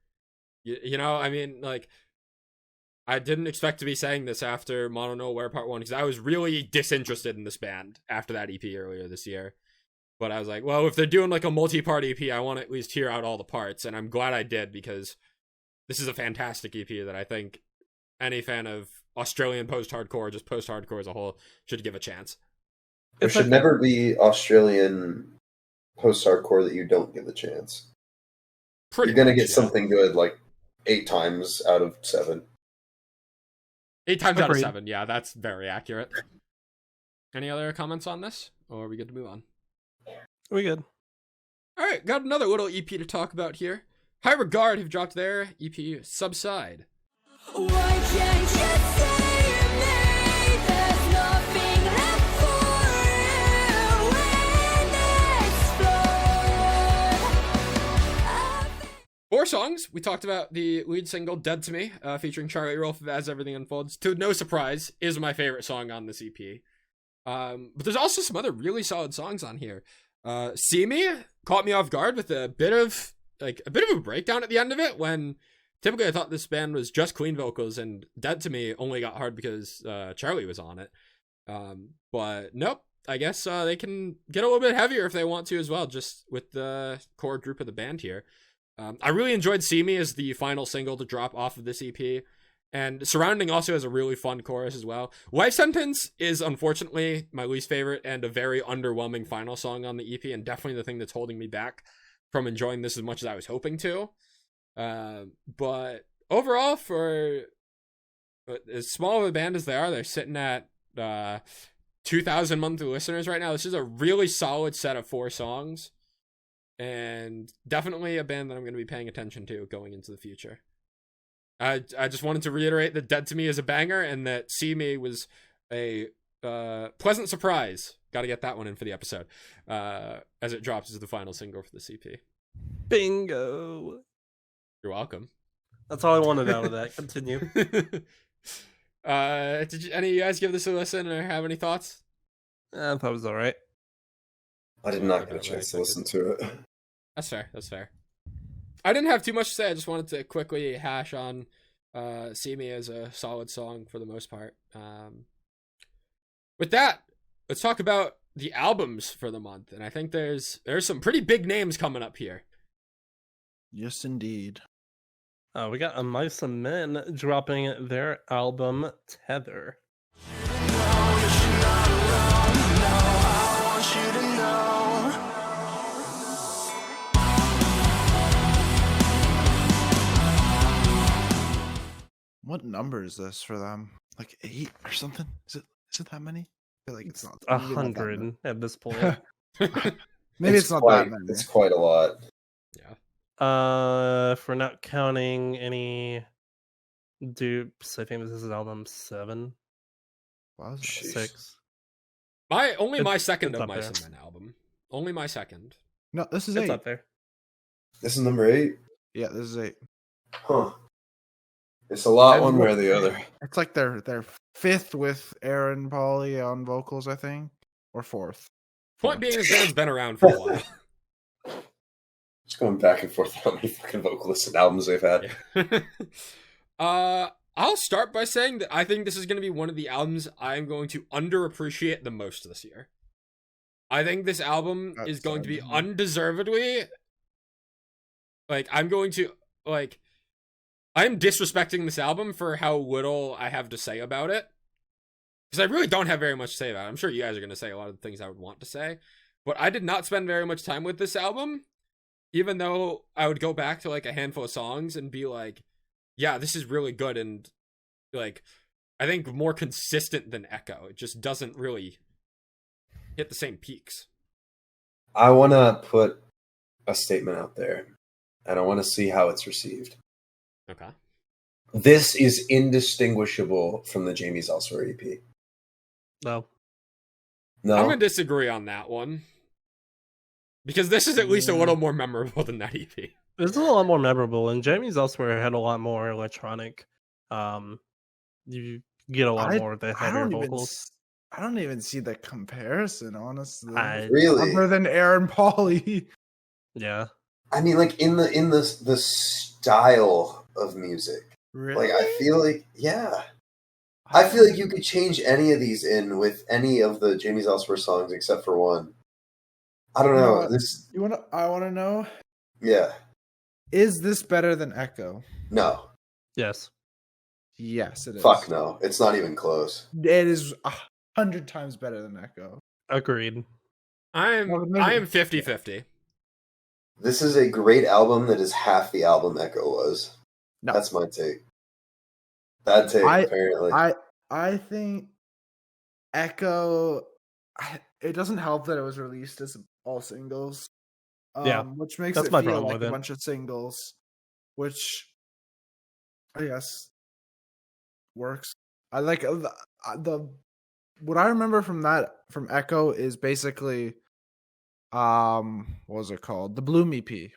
you know, I mean, like I didn't expect to be saying this after Mono No Aware Part 1, because I was really disinterested in this band after that EP earlier this year. But I was like, well, if they're doing like a multi-part EP, I want to at least hear out all the parts, and I'm glad I did, because this is a fantastic EP that I think any fan of Australian post-hardcore, just post-hardcore as a whole, should give a chance. There should never be Australian post-hardcore that you don't give a chance. You're going to get something good like 8 times out of 7. 8 times out of 7, yeah, that's very accurate. Any other comments on this? Or are we good to move on? We good. Alright, got another little EP to talk about here. High Regard have dropped their EP, Subside. Why can't you save me? There's nothing left for you when explode. 4 songs. We talked about the lead single, Dead to Me, featuring Charlie Rolfe As Everything Unfolds. To no surprise, is my favorite song on this EP. But there's also some other really solid songs on here. See Me caught me off guard with a bit of a breakdown at the end of it, when typically I thought this band was just clean vocals, and Dead to Me only got hard because Charlie was on it. But nope, I guess they can get a little bit heavier if they want to as well, just with the core group of the band here. I really enjoyed See Me as the final single to drop off of this EP. And Surrounding also has a really fun chorus as well. Life Sentence is unfortunately my least favorite and a very underwhelming final song on the EP, and definitely the thing that's holding me back from enjoying this as much as I was hoping to. But overall, for as small of a band as they are, they're sitting at 2,000 monthly listeners right now. This is a really solid set of 4 songs, and definitely a band that I'm going to be paying attention to going into the future. I just wanted to reiterate that Dead to Me is a banger, and that See Me was a pleasant surprise. Got to get that one in for the episode, as it drops as the final single for the CP. Bingo. You're welcome. That's all I wanted out of that. Continue. Did any of you guys give this a listen or have any thoughts? I thought it was all right. I did not get a chance to listen to it. That's fair. I didn't have too much to say. I just wanted to quickly hash on See Me as a solid song for the most part. With that, let's talk about the albums for the month. And I think there's some pretty big names coming up here. Yes, indeed. We got A Mice and Men dropping their album Tether. What number is this for them? Like 8 or something? Is it that many? I feel like it's not 100 at this point. Maybe it's not that many. It's quite a lot. Yeah. If we're not counting any dupes, I think this is album 7. Wow, 6. My second it's of up Mice there. and Men album. Only my second. No, this is It's 8. up there. This is number 8? Yeah, this is 8. Huh. It's a lot one way or the other. It's like their 5th with Aaron Pauli on vocals, I think, or 4th. Point being, this band's been around for a while. Just going back and forth on how many fucking vocalists and albums they've had. Yeah. I'll start by saying that I think this is going to be one of the albums I'm going to underappreciate the most this year. I think this album is going to be undeservedly, I'm disrespecting this album for how little I have to say about it. Because I really don't have very much to say about it. I'm sure you guys are going to say a lot of the things I would want to say. But I did not spend very much time with this album. Even though I would go back to a handful of songs and be like, yeah, this is really good. And I think more consistent than Echo. It just doesn't really hit the same peaks. I want to put a statement out there. And I want to see how it's received. Okay. This is indistinguishable from the Jamie's Elsewhere EP. No. No? I'm going to disagree on that one. Because this is at least a little more memorable than that EP. This is a lot more memorable, and Jamie's Elsewhere had a lot more electronic. You get a lot more of the heavier vocals. I don't even see the comparison, honestly. Really? Other than Aaron Pauli. Yeah. I mean, in the style of music. Really? I feel like, yeah. I feel like you could change any of these in with any of the Jamie's Elsewhere songs except for one. I don't You know know. what? This, I want to know, yeah, is this better than Echo? no, Yes. Yes, it is. fuck no. It's not even close. It is 100 times better than Echo. Agreed. I am 50-50. This is a great album that is half the album Echo was. No. That's my take. Bad take, apparently. I think Echo. It doesn't help that it was released as all singles. Yeah, which makes that's it my feel problem like with a it. bunch of singles, which I guess works. I like the what I remember from Echo is basically what was it called? The Bloom EP.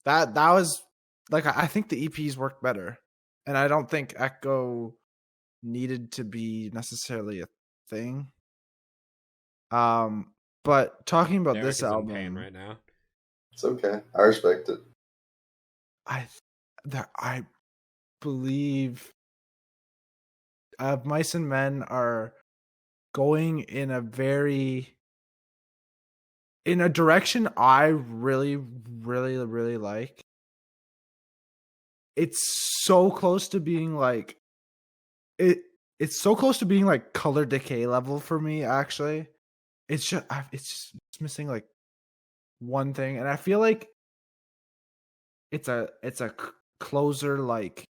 That was like I think the EPs worked better, and I don't think Echo needed to be necessarily a thing. But talking about Derek this is in album, pain right now. It's okay. I respect it. I believe Mice and Men are going in a direction I really, really, really like. It's so close to being like it's so close to being like Color Decay level for me, actually. It's just missing like one thing, and I feel like it's a closer, like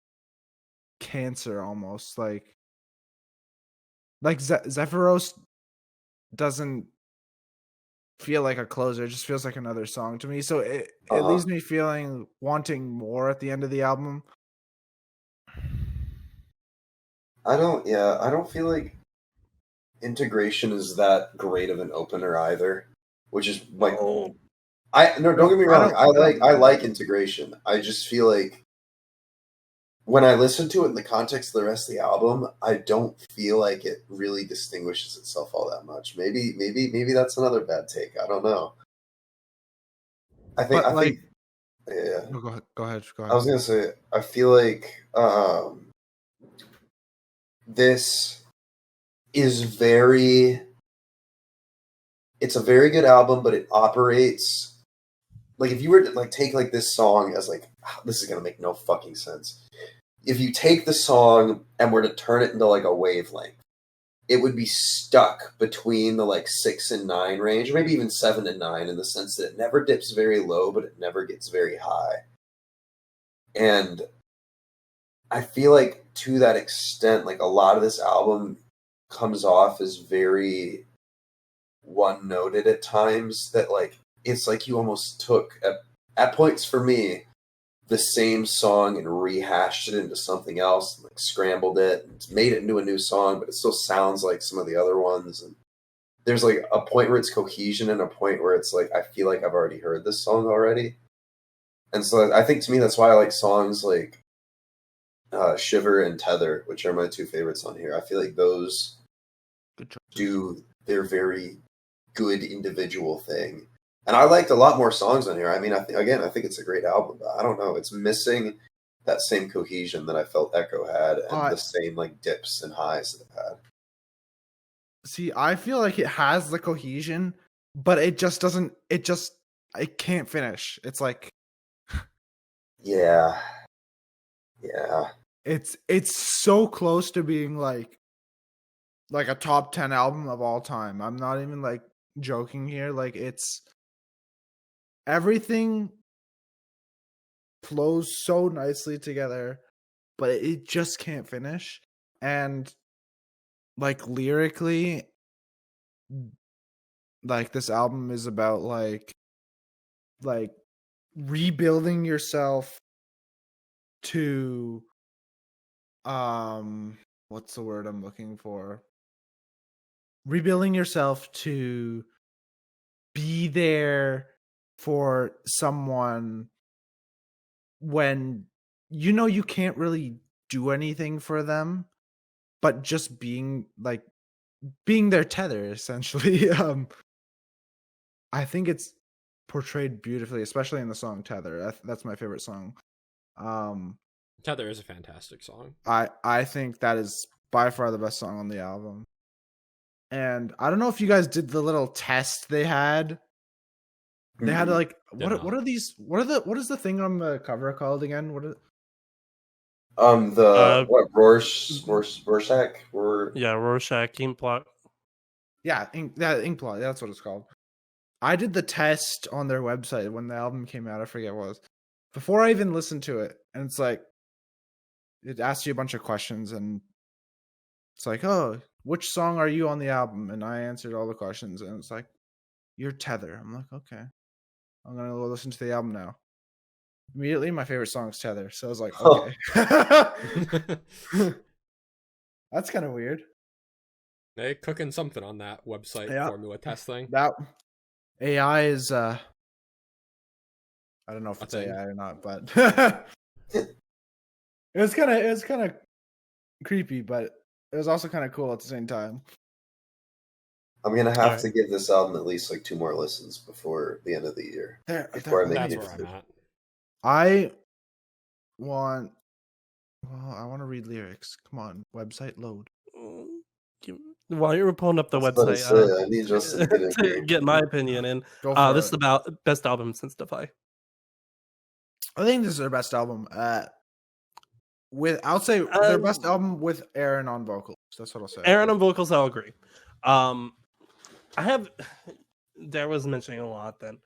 Cancer almost, like Zephyros doesn't feel like a closer, it just feels like another song to me, so it leaves me wanting more at the end of the album. I don't feel like Integration is that great of an opener either, which is like don't get me wrong, I like Integration. I just feel like when I listen to it in the context of the rest of the album, I don't feel like it really distinguishes itself all that much. Maybe that's another bad take. I don't know. I think yeah. No, go ahead. I was gonna say I feel like this is it's a very good album, but it operates like if you were to like take like this song as like this is gonna make no fucking sense. If you take the song and were to turn it into like a wavelength, it would be stuck between the like 6 and 9 range, or maybe even 7 and 9, in the sense that it never dips very low, but it never gets very high. And I feel like to that extent, like a lot of this album comes off as very one-noted at times, that like it's like you almost took at points for me the same song and rehashed it into something else, like scrambled it and made it into a new song, but it still sounds like some of the other ones. And there's like a point where it's cohesion and a point where it's like I feel like I've already heard this song already. And so I think to me that's why I like songs like Shiver and Tether, which are my two favorites on here. I feel like those do their very good individual thing. And I liked a lot more songs on here. I mean, I think it's a great album, but I don't know. It's missing that same cohesion that I felt Echo had, and the same like dips and highs that it had. See, I feel like it has the cohesion, but it just doesn't. It can't finish. It's like, yeah. It's so close to being like a top 10 album of all time. I'm not even like joking here. Like it's. Everything flows so nicely together, but it just can't finish. And like lyrically, like this album is about like rebuilding yourself to what's the word I'm looking for? Rebuilding yourself to be there for someone when you know you can't really do anything for them, but just being their tether, essentially. I think it's portrayed beautifully, especially in the song Tether. That's my favorite song. Tether is a fantastic song. I think that is by far the best song on the album. And I don't know if you guys did the little test they had They had like Did what are these? What is the thing on the cover called again? What? Rorschach? Yeah, Rorschach, Ink Plot. Yeah, Inkblot. That's what it's called. I did the test on their website when the album came out. I forget what it was. Before I even listened to it, and it's like it asks you a bunch of questions, and it's like, oh, which song are you on the album? And I answered all the questions, and it's like, you're Tether. I'm like, okay, I'm gonna go listen to the album now. Immediately, my favorite song is Tether, so I was like, okay. That's kind of weird. They cooking something on that website formula test thing. That AI is I don't know if it's thing. AI or not, but it was kind of creepy, but it was also kind of cool at the same time. I'm gonna have to give this album at least like 2 more listens before the end of the year. That's where I'm at. I want to read lyrics. Come on, website load. While you're pulling up the website, I need Justin to get my opinion in. This is about best album since Defy. I think this is their best album. I'll say their best album with Aaron on vocals. That's what I'll say. Aaron on vocals, I'll agree. Dare was mentioning a lot then.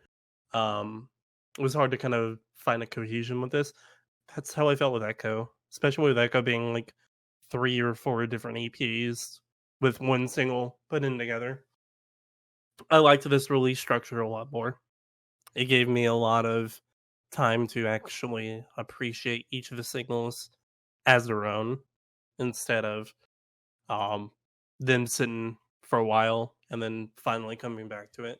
It was hard to kind of find a cohesion with this. That's how I felt with Echo, especially with Echo being like 3 or 4 different EPs with one single put in together. I liked this release structure a lot more. It gave me a lot of time to actually appreciate each of the singles as their own instead of them sitting for a while and then finally coming back to it.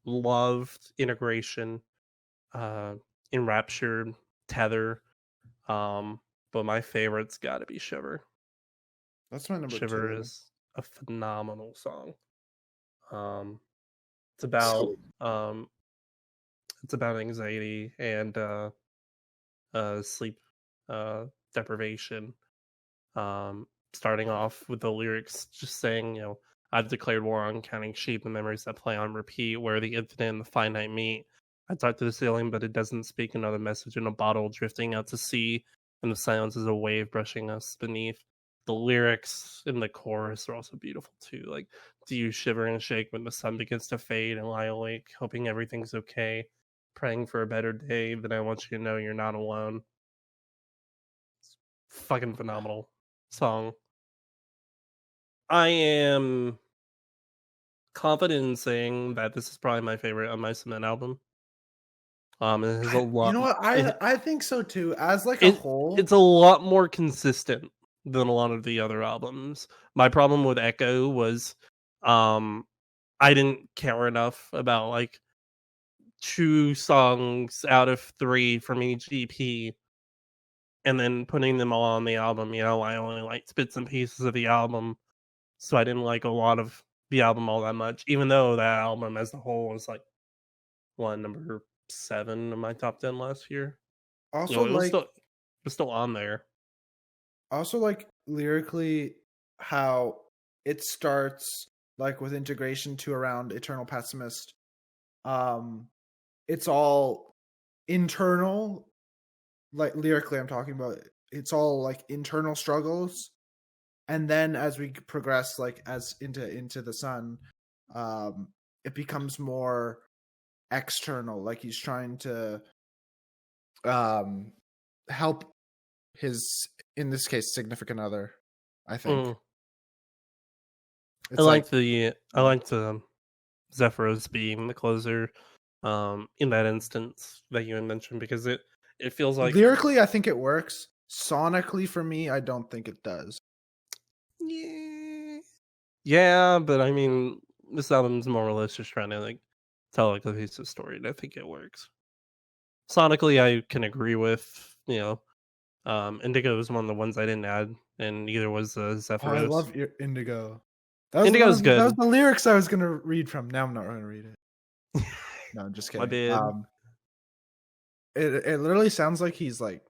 Loved Integration, Enraptured, Tether, but my favorite's got to be Shiver. That's my number 2. Shiver is a phenomenal song. It's about anxiety and sleep deprivation. Starting off with the lyrics just saying, I've declared war on counting sheep and memories that play on repeat, where the infinite and the finite meet. I talk to the ceiling, but it doesn't speak another message in a bottle drifting out to sea, and the silence is a wave brushing us beneath. The lyrics in the chorus are also beautiful too. Like, do you shiver and shake when the sun begins to fade and lie awake, hoping everything's okay, praying for a better day, then I want you to know you're not alone. It's fucking phenomenal song. I am confident in saying that this is probably my favorite on my Cement album. It has a lot. You know what? I think so too. As like a whole, it's a lot more consistent than a lot of the other albums. My problem with Echo was I didn't care enough about like 2 songs out of 3 from each EP and then putting them all on the album. I only liked bits and pieces of the album, so I didn't like a lot of the album all that much, even though that album as a whole was like number 7 of my top 10 last year. Also, it was still on there. Also, like lyrically, how it starts like with Integration to around Eternal Pessimist. It's all internal, like lyrically. I'm talking about. It's all like internal struggles, and then as we progress, like as into the sun, it becomes more external. Like he's trying to help his, in this case, significant other, I think. I liked Zephyros being the closer in that instance that you mentioned, because it feels like lyrically I think it works. Sonically for me, I don't think it does. Yeah, but I mean, this album's more or less just trying to like tell like a piece of story, and I think it works. Sonically, I can agree with, Indigo was one of the ones I didn't add, and neither was Zephyros. Oh, I love Indigo. Indigo's good. That was the lyrics I was going to read from. Now I'm not going to read it. No, I'm just kidding. My bad. It literally sounds like he's like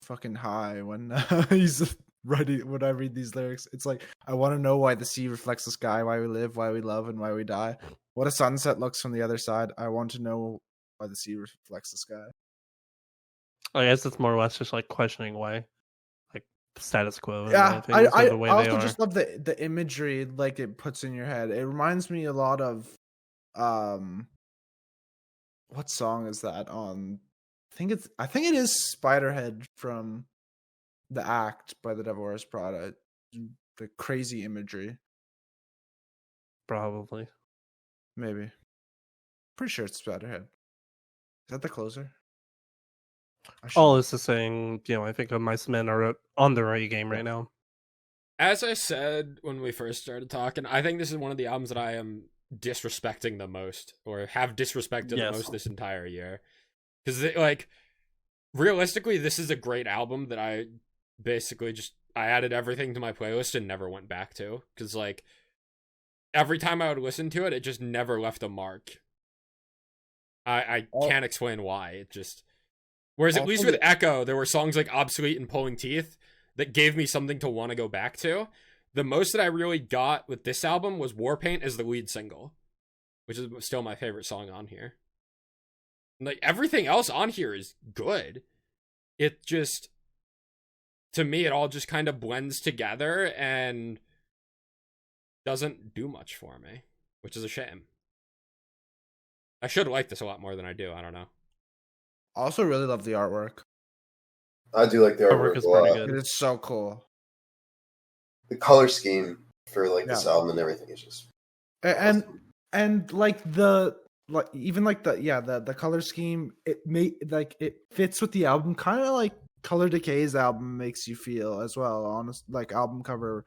fucking high when he's writing when I read these lyrics. It's like I want to know why the sea reflects the sky, why we live, why we love, and why we die. What a sunset looks from the other side. I want to know why the sea reflects the sky. I guess it's more or less just like questioning why, like status quo. And Yeah, things are I the way also they are. just love the imagery like it puts in your head. It reminds me a lot of what song is that on? I think it is Spiderhead from The Act by the Devil Wears Prada. The crazy imagery. Probably. Maybe. Pretty sure it's Spiderhead. Is that the closer? All this is saying, I think Mice Men are on the right game right now. As I said when we first started talking, I think this is one of the albums that I am disrespecting the most, or have disrespected the most this entire year. Because, like, realistically, this is a great album that I basically I added everything to my playlist and never went back to. Because, like, every time I would listen to it, it just never left a mark. I can't explain why. It just... Whereas at least with Echo, there were songs like Obsolete and Pulling Teeth that gave me something to want to go back to. The most that I really got with this album was Warpaint as the lead single, which is still my favorite song on here. Like, everything else on here is good. It just, to me, it all just kind of blends together and doesn't do much for me, which is a shame. I should like this a lot more than I do. I don't know. I also really love the artwork. I do like the artwork is a lot. pretty good. It's so cool. The color scheme for like this album and everything is just awesome. and like the color scheme, it fits with the album, kind of like Color Decay's album makes you feel as well. Honest, like album cover.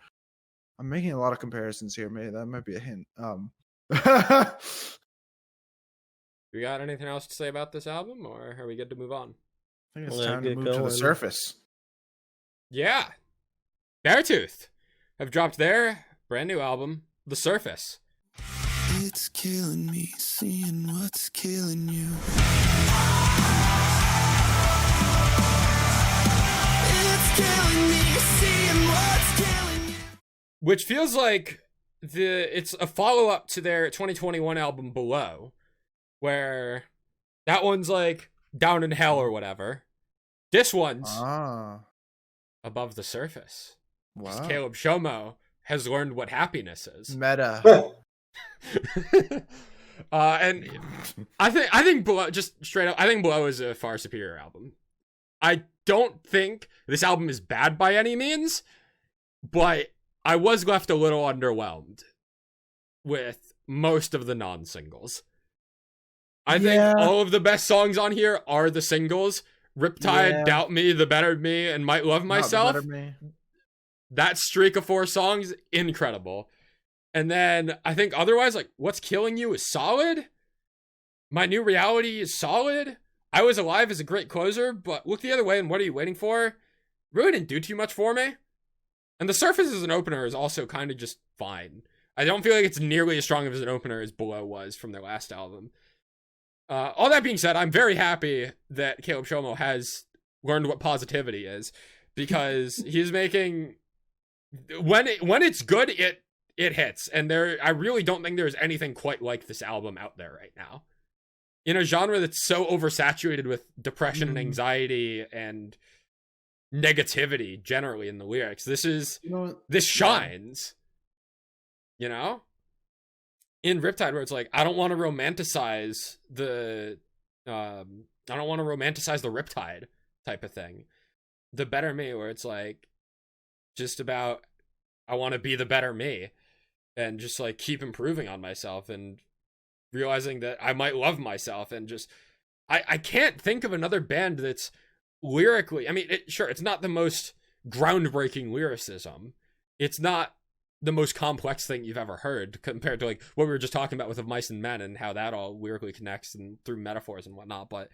I'm making a lot of comparisons here. Maybe that might be a hint. You got anything else to say about this album, or are we good to move on? I think it's time to move to the surface. Yeah. Beartooth have dropped their brand new album, The Surface. It's killing me, seeing what's killing you. It's killing me, seeing what's killing you. Which feels like it's a follow-up to their 2021 album, Below, where that one's like down in hell or whatever. This one's above the surface. Wow. Caleb Shomo has learned what happiness is. Meta. And I think Below, just straight up, I think Below is a far superior album. I don't think this album is bad by any means, but I was left a little underwhelmed with most of the non-singles. I think all of the best songs on here are the singles. Riptide, Doubt Me, The Better Me, and Might Love Myself. That streak of 4 songs, incredible. And then I think otherwise, like, What's Killing You is solid. My New Reality is solid. I Was Alive is a great closer, but Look the Other Way and What Are You Waiting For really didn't do too much for me. And The Surface as an opener is also kind of just fine. I don't feel like it's nearly as strong of an opener as Below was from their last album. All that being said, I'm very happy that Caleb Shomo has learned what positivity is, because he's making, when it's good, it hits. And I really don't think there's anything quite like this album out there right now. In a genre that's so oversaturated with depression and anxiety and negativity generally in the lyrics, this shines. You know? In Riptide, where it's like, I don't want to romanticize the Riptide type of thing. The Better Me, where it's like, just about, I want to be the better me, and just like keep improving on myself and realizing that I might love myself, and just, I can't think of another band that's lyrically, I mean, it's not the most groundbreaking lyricism. It's not the most complex thing you've ever heard, compared to like what we were just talking about with Of Mice and Men and how that all lyrically connects and through metaphors and whatnot. But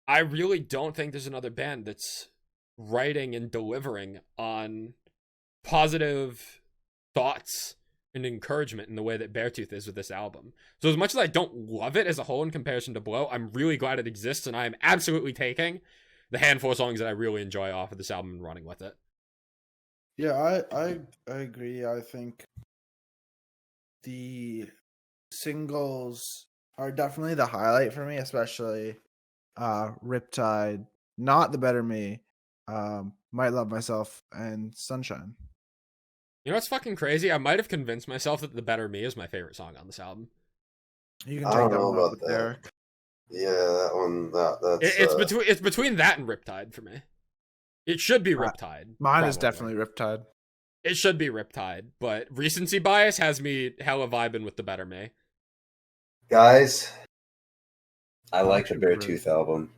I really don't think there's another band that's writing and delivering on positive thoughts and encouragement in the way that Beartooth is with this album. So as much as I don't love it as a whole in comparison to Blow, I'm really glad it exists, and I am absolutely taking the handful of songs that I really enjoy off of this album and running with it. Yeah, I agree. I think the singles are definitely the highlight for me, especially Riptide, Not the Better Me, Might Love Myself, and Sunshine. You know what's fucking crazy? I might have convinced myself that The Better Me is my favorite song on this album. You can I take don't that know one up about with that. Derek. Yeah, that one. That's It's between that and Riptide for me. It should be Riptide. Mine is probably. definitely Riptide. It should be Riptide, but recency bias has me hella vibing with The Better Me. guys. I like the Beartooth album.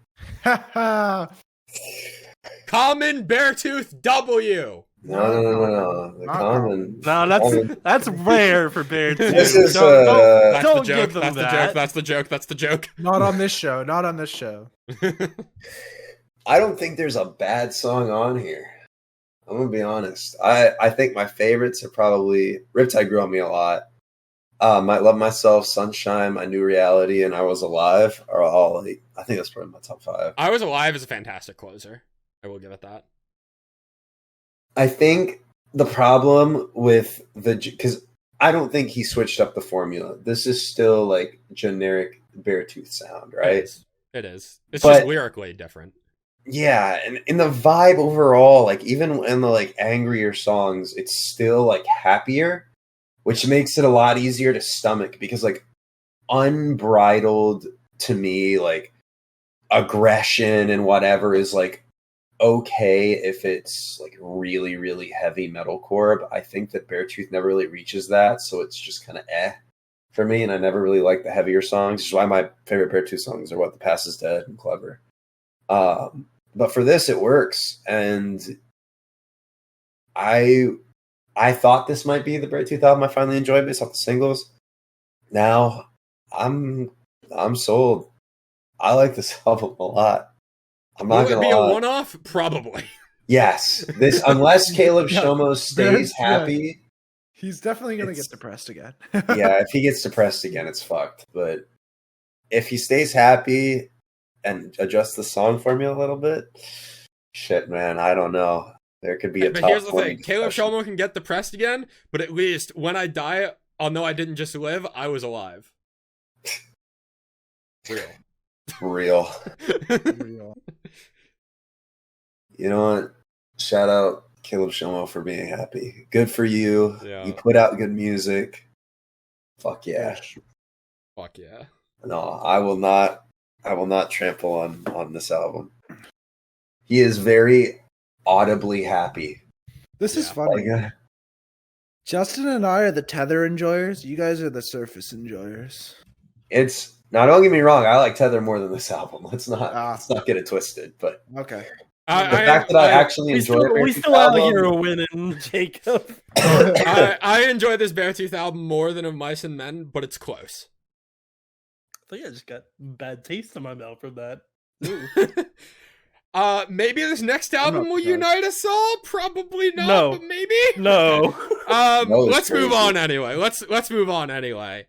Common Beartooth W. No. The Not common. No, that's rare for Beartooth. This is That's Don't the joke. give them That's the that. joke. That's the joke. That's the joke. Not on this show. Not on this show. I don't think there's a bad song on here. I'm gonna be honest. I think my favorites are probably Riptide grew on me a lot. Might Love Myself, Sunshine, My New Reality, and I Was Alive are all like I think that's probably my top 5. I Was Alive is a fantastic closer. I will give it that. I think the problem with because I don't think he switched up the formula. This is still like generic Beartooth sound, right? It is. It's But- just lyrically different. Yeah, and in the vibe overall, like even in the like angrier songs, it's still like happier, which makes it a lot easier to stomach because like unbridled to me, like aggression and whatever is like okay if it's like really, really heavy metalcore, but I think that Beartooth never really reaches that, so it's just kind of for me, and I never really like the heavier songs, which is why my favorite Beartooth songs are What the Past Is Dead and Clever. But for this, it works, and I thought this might be the Beartooth album I finally enjoyed based off the singles. Now I'm sold. I like this album a lot. I'm not Will it gonna be a lie. one-off? Probably. Yes, this unless Caleb Yeah, Shomo stays yeah. happy. He's definitely gonna It's- get depressed again. Yeah, if he gets depressed again, it's fucked. But if he stays happy and adjusts the song formula a little bit, shit, man, I don't know. There could be a But top here's the 20 thing. Caleb discussion. Shomo can get depressed again, but at least when I die, I'll know I didn't just live, I was alive. Real. Real. You know what? Shout out Caleb Shomo for being happy. Good for you. Yeah. You put out good music. Fuck yeah. Fuck yeah. No, I will not trample on this album. He is very audibly happy. This is Yeah. funny. Like, Justin and I are the Tether enjoyers. You guys are the Surface enjoyers. it's now don't get me wrong, I like Tether more than this album. Let's not Ah. get it twisted. But Okay. the fact that I actually We enjoy still, it, we still out here winning, Jacob. I enjoy this Beartooth album more than of Mice and Men, but it's close. I think I just got bad taste in my mouth from that. Ooh. Maybe this next I'm album not will surprised. unite us all. Probably not, No. but maybe. No. That was Let's move crazy. on anyway. Let's move on anyway.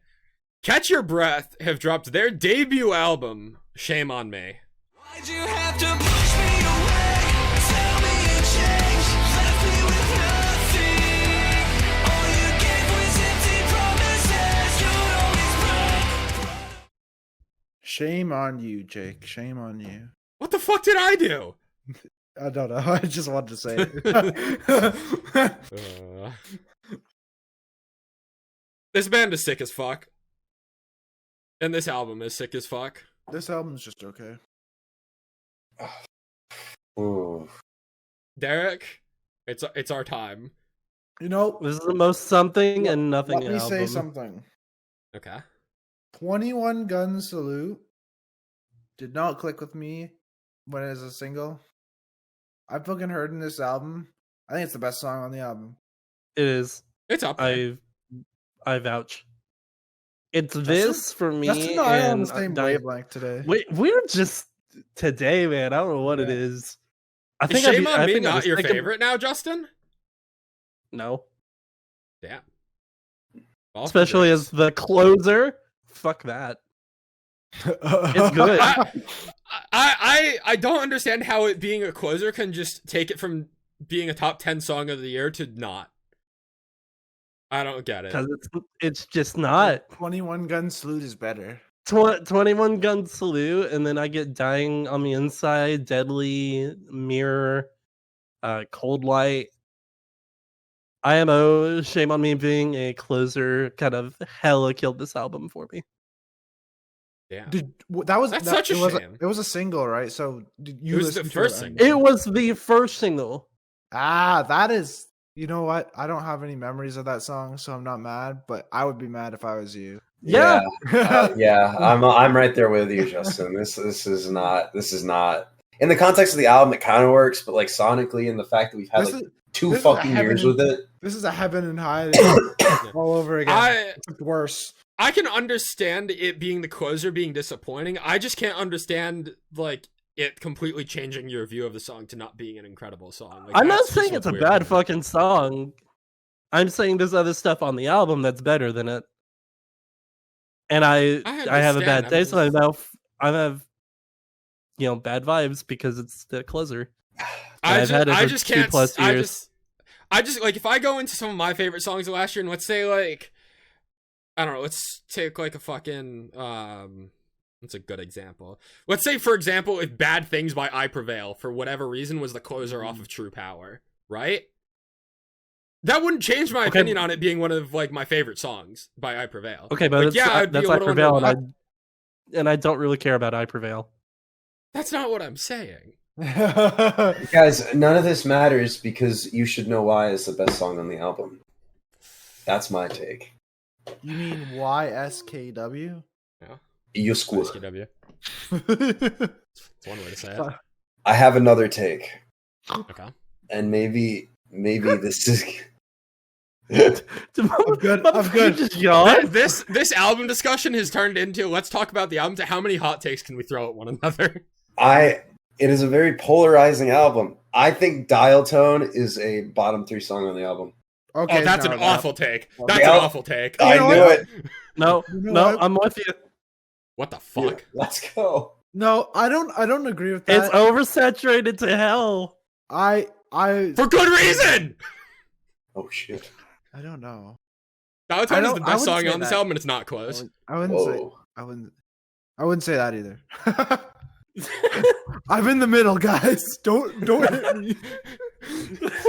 Catch Your Breath have dropped their debut album, Shame on Me. Why'd you have to push me away? Tell me you changed, left me with nothing. All you gave was empty promises. You'd always break. Shame on you, Jake. Shame on you. What the fuck did I do? I don't know. I just wanted to say it. This band is sick as fuck. And this album is sick as fuck. This album's just okay. Ooh. Derek, it's our time. You know, This is the most something and nothing let me album. say something. Okay. 21 Gun Salute did not click with me when it was a single. I fucking heard in this album. I think it's the best song on the album. It is. It's up there. I vouch. It's this for me. Justin and I are on and the same Di- wavelength today. Wait, we're just today, man. I don't know what it Yeah. is. I Is think Shame I on Me think I not was your thinking- favorite now, Justin? No, Damn. Well, especially congrats. as the closer. Fuck that. It's good. I don't understand how it being a closer can just take it from being a top 10 song of the year to not. I don't get it. Because it's just not. 21 Gun Salute is better. 21 Gun Salute, and then I get Dying on the Inside, Deadly, Mirror, Cold Light. IMO, Shame on Me being a closer, kind of hella killed this album for me. Yeah. That's such a shame. It was a single, right? So did you It was the listen to first it? single. It was the first single. That is. You know what? I don't have any memories of that song, so I'm not mad. But I would be mad if I was you. Yeah. I'm right there with you, Justin. This is not in the context of the album. It kind of works, but like sonically, and the fact that we've had like 2 fucking years with it. This is a Heaven and High all over again. It's worse. I can understand it being the closer being disappointing. I just can't understand like it completely changing your view of the song to not being an incredible song. Like, I'm not saying it's a bad fucking song. I'm saying there's other stuff on the album that's better than it. And I have a bad taste in my mouth. I have, bad vibes because it's the closer. I just can't. 2+ years. I just like, if I go into some of my favorite songs of last year, and let's say like, I don't know, let's take like a fucking that's a good example. Let's say, for example, if Bad Things by I Prevail, for whatever reason, was the closer off of True Power, right? That wouldn't change my opinion on it being one of like my favorite songs by I Prevail. Okay, but like, that's I Prevail, and I don't really care about I Prevail. That's not what I'm saying. Guys, none of this matters because You Should Know Why is the best song on the album. That's my take. You mean YSKW? Yeah. YSKW. That's one way to say it. I have another take. Okay. And maybe this is I'm good. This album discussion has turned into, let's talk about the album, to how many hot takes can we throw at one another. It is a very polarizing album. I think Dial Tone is a bottom 3 song on the album. Okay, that's an awful take. That's an awful take. I knew it. No, I'm with you. What the fuck? Yeah, let's go. No, I don't agree with that. It's oversaturated to hell. I for good reason. Oh shit. I don't know. Dial Tone is the best song on this album, and it's not close. I wouldn't say that either. I'm in the middle, guys. Don't hit me.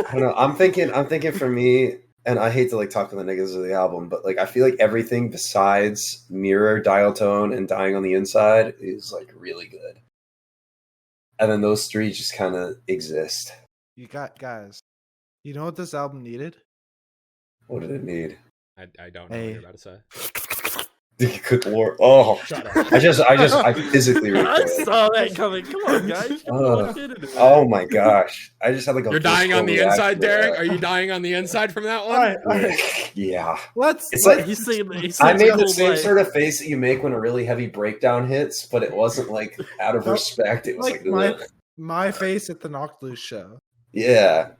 I don't know. I'm thinking for me, and I hate to like talk to the negatives of the album, but like I feel like everything besides Mirror, Dial Tone, and Dying on the Inside is like really good. And then those 3 just kind of exist. You got guys. You know what this album needed? What did it need? I don't know what you're about to say. Good lord! Oh, I physically. I saw that coming. Come on, guys. Oh my gosh! I just had like a. You're dying on the inside, Derek. Are you dying on the inside from that one? All right. Yeah. It's like you see, I made the same sort of face that you make when a really heavy breakdown hits, but it wasn't like out of respect. It was like my face at the Knocked Loose show. Yeah.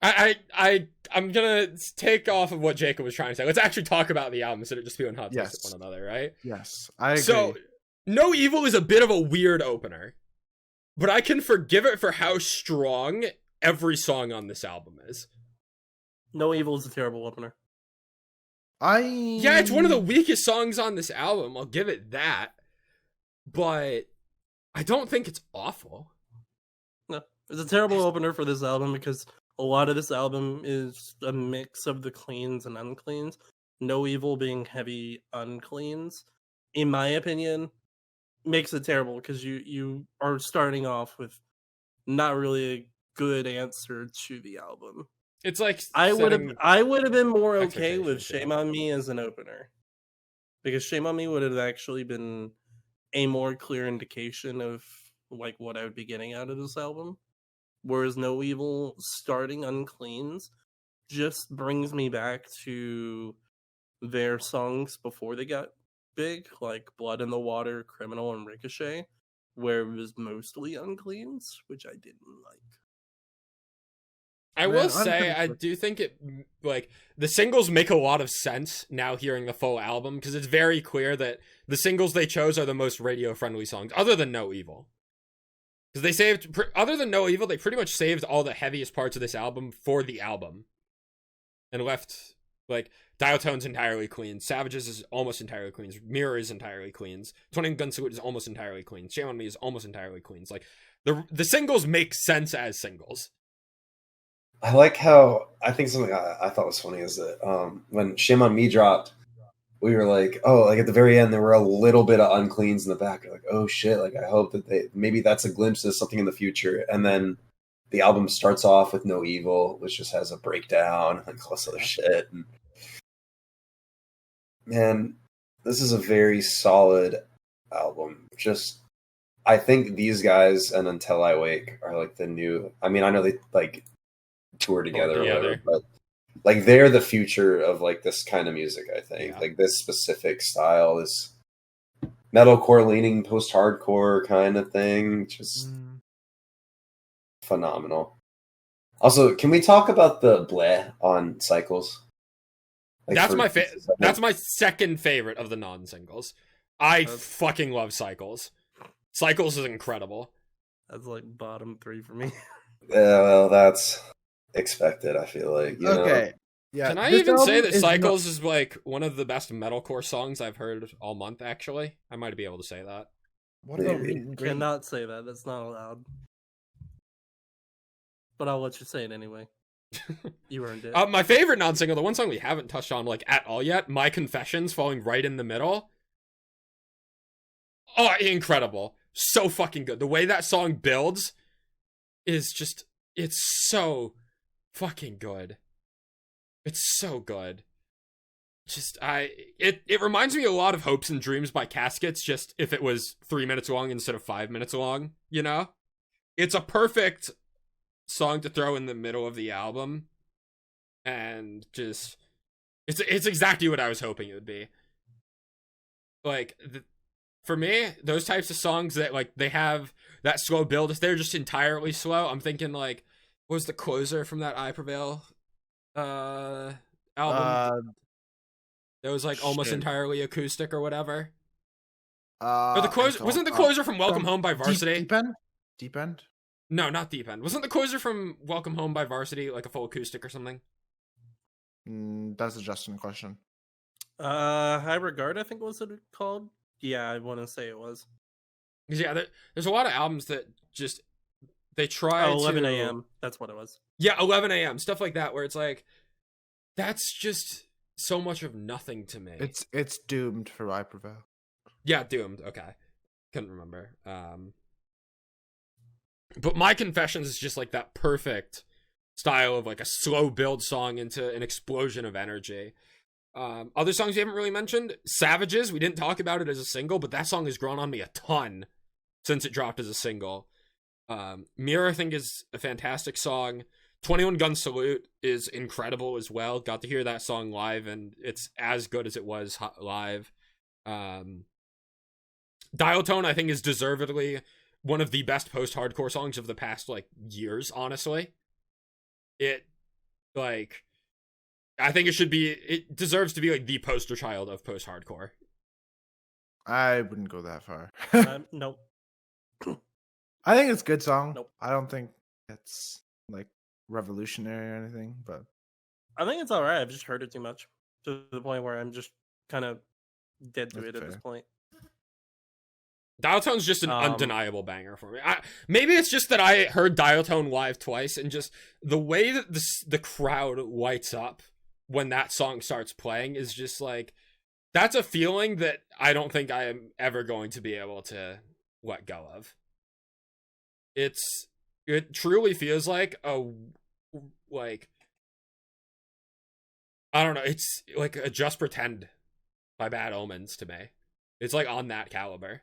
I'm gonna take off of what Jacob was trying to say. Let's actually talk about the album instead of just being hot takes at one another, right? Yes, I agree. So, No Evil is a bit of a weird opener, but I can forgive it for how strong every song on this album is. No Evil is a terrible opener. Yeah, it's one of the weakest songs on this album. I'll give it that, but I don't think it's awful. No, it's a terrible opener for this album because a lot of this album is a mix of the cleans and uncleans. No Evil being heavy uncleans, in my opinion, makes it terrible because you are starting off with not really a good answer to the album. It's like I would have been more okay with Shame on Me as an opener, because Shame on Me would have actually been a more clear indication of like what I would be getting out of this album. Whereas No Evil starting uncleans just brings me back to their songs before they got big, like Blood in the Water, Criminal, and Ricochet, where it was mostly uncleans, which I didn't like. I will say, I do think it, like, the singles make a lot of sense now hearing the full album, because it's very clear that the singles they chose are the most radio-friendly songs, other than No Evil. Because they saved, other than No Evil, they pretty much saved all the heaviest parts of this album for the album. And left, like, Dialtone's entirely clean. Savages is almost entirely clean. Mirror is entirely clean. 21 Gun Salute is almost entirely clean. Shame on Me is almost entirely clean. Like, the singles make sense as singles. I like how, I think something I thought was funny is that when Shame on Me dropped, we were like, oh, like at the very end, there were a little bit of uncleans in the back. We're like, oh shit, like I hope that maybe that's a glimpse of something in the future. And then the album starts off with No Evil, which just has a breakdown and all this other shit. And man, this is a very solid album. Just, I think these guys and Until I Wake are like the new, I mean, I know they like tour together or whatever, but like they're the future of like this kind of music. I think like this specific style, this metalcore leaning post-hardcore kind of thing, just phenomenal. Also, can we talk about the bleh on Cycles? Like that's my second favorite of the non-singles. I fucking love Cycles. Cycles is incredible. That's like bottom 3 for me. Yeah, well, that's expected, I feel like. You know? Yeah. Can I even say that Cycles is like one of the best metalcore songs I've heard all month, actually? I might be able to say that. What about Meet and Greet? Cannot say that. That's not allowed. But I'll let you say it anyway. You earned it. My favorite non-single, the one song we haven't touched on like at all yet, My Confessions, falling right in the middle. Oh, incredible. So fucking good. The way that song builds is just, it's so fucking good. It's so good. Just, it reminds me a lot of Hopes and Dreams by Caskets, just if it was 3 minutes long instead of 5 minutes long, you know? It's a perfect song to throw in the middle of the album. And just, it's exactly what I was hoping it would be. Like, for me, those types of songs that, like, they have that slow build, if they're just entirely slow, I'm thinking, like, what was the closer from that I Prevail album? That was, like, almost entirely acoustic or whatever. Or the closer, wasn't the closer from Welcome Home by VRSTY? Deep End? Deep End? No, not Deep End. Wasn't the closer from Welcome Home by VRSTY, like, a full acoustic or something? That's a Justin question. High Regard, I think was it called? Yeah, I want to say it was. Yeah, there's a lot of albums that just, they try 11 a.m. That's what it was. Yeah, 11 a.m. Stuff like that, where it's like, that's just so much of nothing to me. It's Doomed for I Prevail. Yeah, Doomed. Okay. Couldn't remember. But My Confessions is just like that perfect style of like a slow build song into an explosion of energy. Other songs we haven't really mentioned, Savages, we didn't talk about it as a single, but that song has grown on me a ton since it dropped as a single. Mirror, I think, is a fantastic song. 21 Gun Salute is incredible as well. Got to hear that song live, and it's as good as it was live. Dialtone, I think, is deservedly one of the best post-hardcore songs of the past, like, years, honestly. It, like, I think it deserves to be, like, the poster child of post-hardcore. I wouldn't go that far. Nope. I think it's a good song. Nope. I don't think it's, like, revolutionary or anything, but I think it's alright. I've just heard it too much. To the point where I'm just kind of dead to That's it at fair. this point. Dialtone's just an undeniable banger for me. Maybe it's just that I heard Dialtone live twice, and just the way that the crowd lights up when that song starts playing is just like, that's a feeling that I don't think I am ever going to be able to let go of. It truly feels like I don't know, it's like a Just Pretend by Bad Omens to me. It's like on that caliber.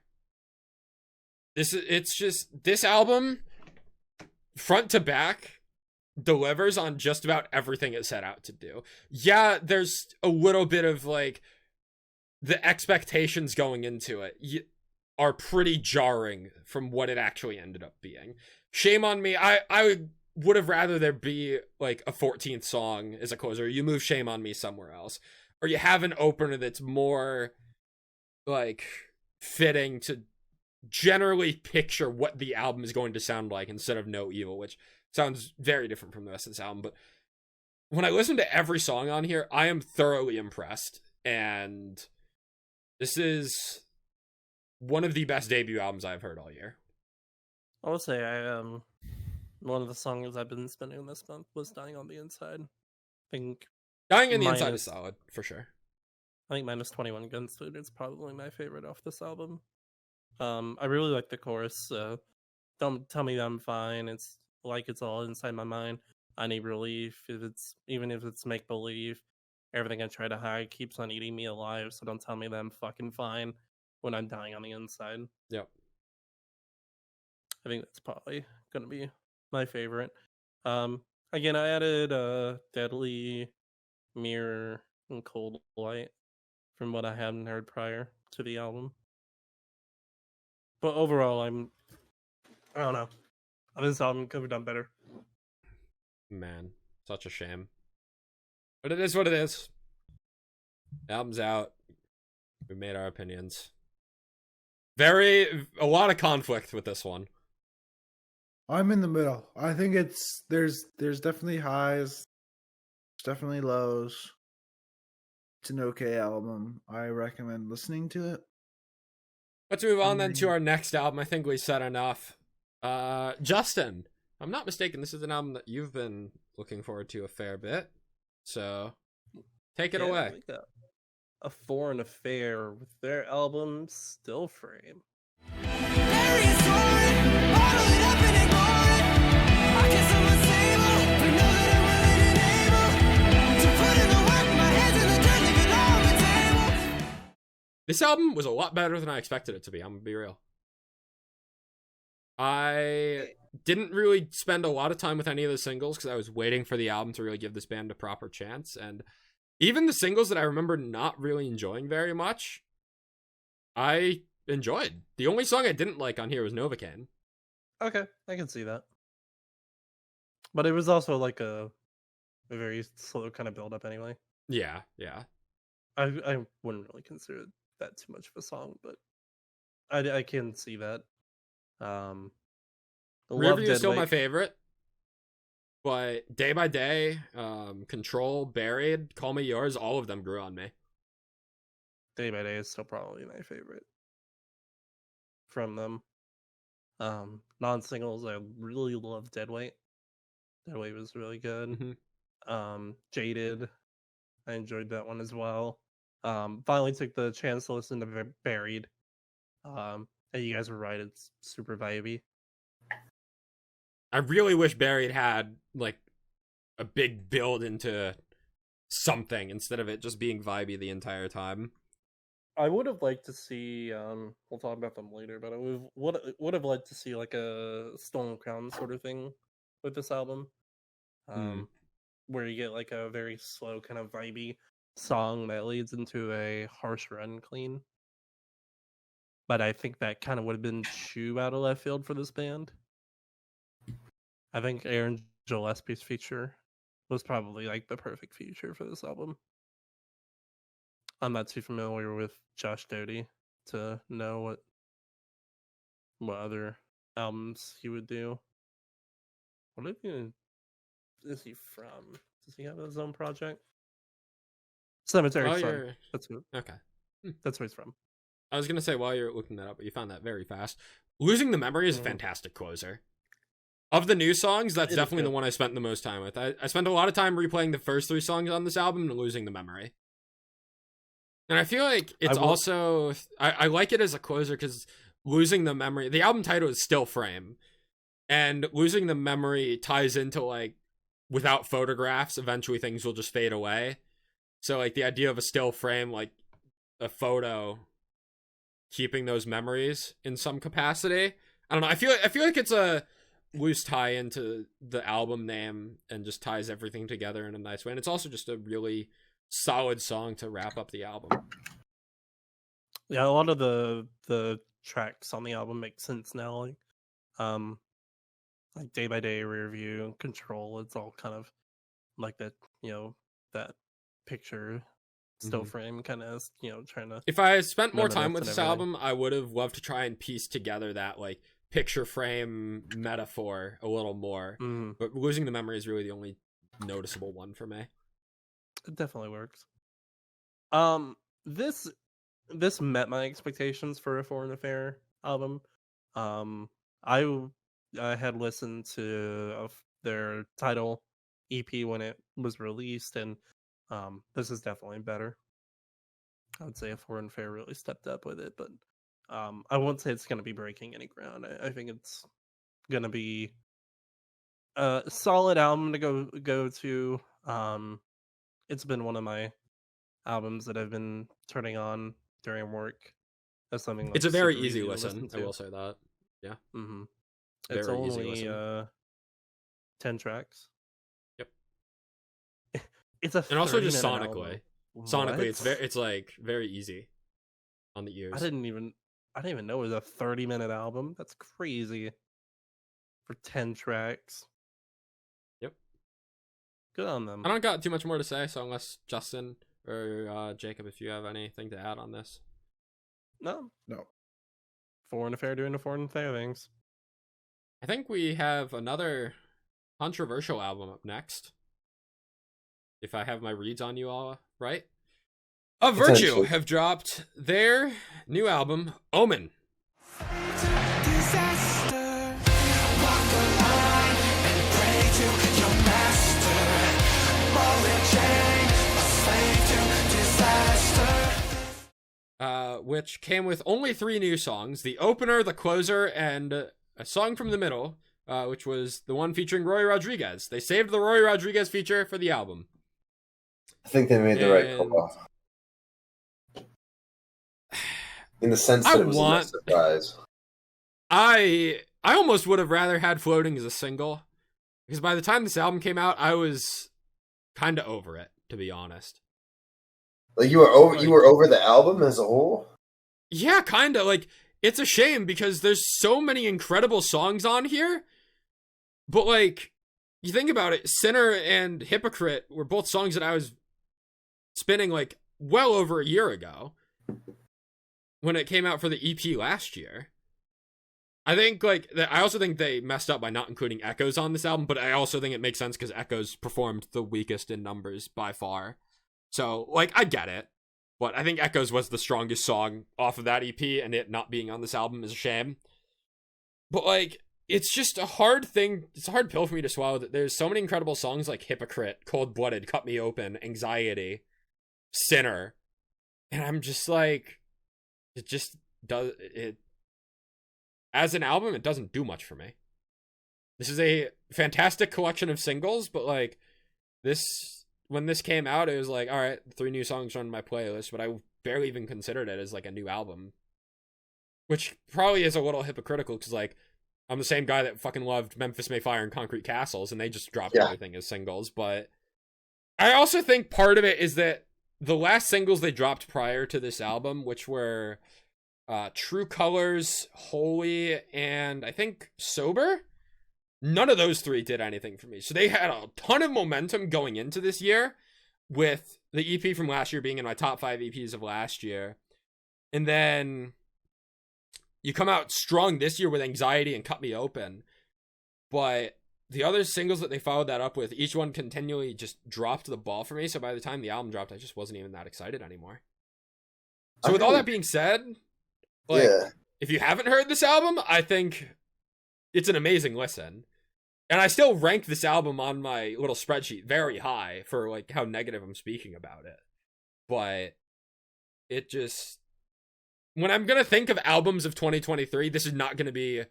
This album, front to back, delivers on just about everything it set out to do. Yeah, there's a little bit of like, the expectations going into it are pretty jarring from what it actually ended up being. Shame on Me. I would have rather there be like a 14th song as a closer. You move Shame on Me somewhere else, or you have an opener that's more like fitting to generally picture what the album is going to sound like instead of No Evil, which sounds very different from the rest of this album. But when I listen to every song on here, I am thoroughly impressed. And this is one of the best debut albums I've heard all year. I would say one of the songs I've been spending this month was Dying on the Inside. I think Dying on the Inside is solid, for sure. I think Minus 21 Guns Food is probably my favorite off this album. I really like the chorus. Don't tell me that I'm fine. It's like it's all inside my mind. I need relief. Even if it's make believe, everything I try to hide keeps on eating me alive. So don't tell me that I'm fucking fine when I'm dying on the inside. Yep. I think that's probably gonna be my favorite. Again, I added Deadly, Mirror, and Cold Light from what I hadn't heard prior to the album. But overall, I don't know. This album could have done better. Man, such a shame. But it is what it is. The album's out. We made our opinions. A lot of conflict with this one. I'm in the middle. I think there's definitely highs, there's definitely lows. It's an okay album. I recommend listening to it. Let's move on then to our next album. I think we said enough. Justin, if I'm not mistaken, this is an album that you've been looking forward to a fair bit. So, take it away. We got A Foreign Affair with their album Still Frame. This album was a lot better than I expected it to be, I'm gonna be real. I didn't really spend a lot of time with any of the singles because I was waiting for the album to really give this band a proper chance. And even the singles that I remember not really enjoying very much, I enjoyed. The only song I didn't like on here was Novocaine. Okay, I can see that. But it was also like a very slow kind of build up anyway. Yeah. I wouldn't really consider that too much of a song, but I can see that. Rearview is still my favorite, but Day by Day, Control, Buried, Call Me Yours, all of them grew on me. Day by Day is still probably my favorite from them. Non-singles, I really love Deadweight. Deadweight was really good. Mm-hmm. Jaded, I enjoyed that one as well. Finally took the chance to listen to Buried. And you guys were right, it's super vibey. I really wish Buried had like a big build into something instead of it just being vibey the entire time. I would have liked to see, we'll talk about them later, but I would have liked to see like a Stolen Crown sort of thing with this album. Where you get like a very slow kind of vibey song that leads into a harsh run clean. But I think that kind of would have been too out of left field for this band. I think Aaron Gillespie's feature was probably like the perfect feature for this album. I'm not too familiar with Josh Doty to know what other albums he would do. What is he from? Does he have his own project? Cemetery Sun. That's who. Okay. That's where he's from. I was gonna say while you're looking that up, but you found that very fast. Losing the Memory is a fantastic closer. Of the new songs, that's definitely the one I spent the most time with. I spent a lot of time replaying the first 3 songs on this album and Losing the Memory. And I feel like it's also... I like it as a closer because Losing the Memory... The album title is Still Frame. And Losing the Memory ties into, like, without photographs, eventually things will just fade away. So, like, the idea of a still frame, like, a photo... keeping those memories in some capacity. I don't know. I feel like it's a loose tie into the album name and just ties everything together in a nice way. And it's also just a really solid song to wrap up the album. Yeah, a lot of the tracks on the album make sense now. Like Day by Day, Rearview, Control. It's all kind of like that, that picture still frame, kind of, trying to. If I had spent more time reminisce with and this everything. album, I would have loved to try and piece together that like picture frame metaphor a little more. Mhm. But losing the memory is really the only noticeable one for me. It definitely works. This met my expectations for a Foreign Affair album. I had listened to their title EP when it was released, and this is definitely better. I would say a Foreign Affair really stepped up with it, but I won't say it's going to be breaking any ground. I think it's going to be a solid album to go to. It's been one of my albums that I've been turning on during work. That's something like It's a very super easy to listen. I to. will say that. Yeah. Mm-hmm. It's Very easy only listen. 10 tracks. Yep. It's a And also just 30-minute sonically. album. Sonically, it's What? it's like very easy on the ears. I didn't even know it was a 30-minute album. That's crazy. For 10 tracks. Yep. Good on them. I don't got too much more to say, so unless Justin or Jacob, if you have anything to add on this. No. No. Foreign Affair doing the Foreign Affair things. I think we have another controversial album up next. If I have my reads on you all right. A Virtue Potentially. have dropped their new album, Omen. Which came with only 3 new songs: the opener, the closer, and a song from the middle, which was the one featuring Roy Rodriguez. They saved the Roy Rodriguez feature for the album. I think they made the right And- call. In the sense that it was a nice surprise. I almost would have rather had Floating as a single, because by the time this album came out, I was kind of over it, to be honest. Like you were over the album as a whole? Yeah, kind of. Like, it's a shame because there's so many incredible songs on here, but like, you think about it, Sinner and Hypocrite were both songs that I was spinning like well over a year ago when it came out for the EP last year. I think like I also think they messed up by not including Echoes on this album, but I also think it makes sense because Echoes performed the weakest in numbers by far. So like I get it, but I think Echoes was the strongest song off of that EP, and it not being on this album is a shame. But like it's just a hard thing. It's a hard pill for me to swallow that there's so many incredible songs like Hypocrite, Cold Blooded, Cut Me Open, Anxiety, Sinner, and I'm just like, it just does it. As an album, it doesn't do much for me. This is a fantastic collection of singles, but like this, when this came out, it was like, all right, 3 new songs on my playlist, but I barely even considered it as like a new album, which probably is a little hypocritical because like I'm the same guy that fucking loved Memphis May Fire and Concrete Castles, and they just dropped everything as singles. But I also think part of it is that the last singles they dropped prior to this album, which were True Colors, Holy, and I think Sober, none of those 3 did anything for me. So they had a ton of momentum going into this year, with the EP from last year being in my top 5 EPs of last year. And then you come out strong this year with Anxiety and Cut Me Open. But the other singles that they followed that up with, each one continually just dropped the ball for me. So by the time the album dropped, I just wasn't even that excited anymore. So with all that being said, like, if you haven't heard this album, I think it's an amazing listen. And I still rank this album on my little spreadsheet very high for like how negative I'm speaking about it. But it just, when I'm going to think of albums of 2023, this is not going to be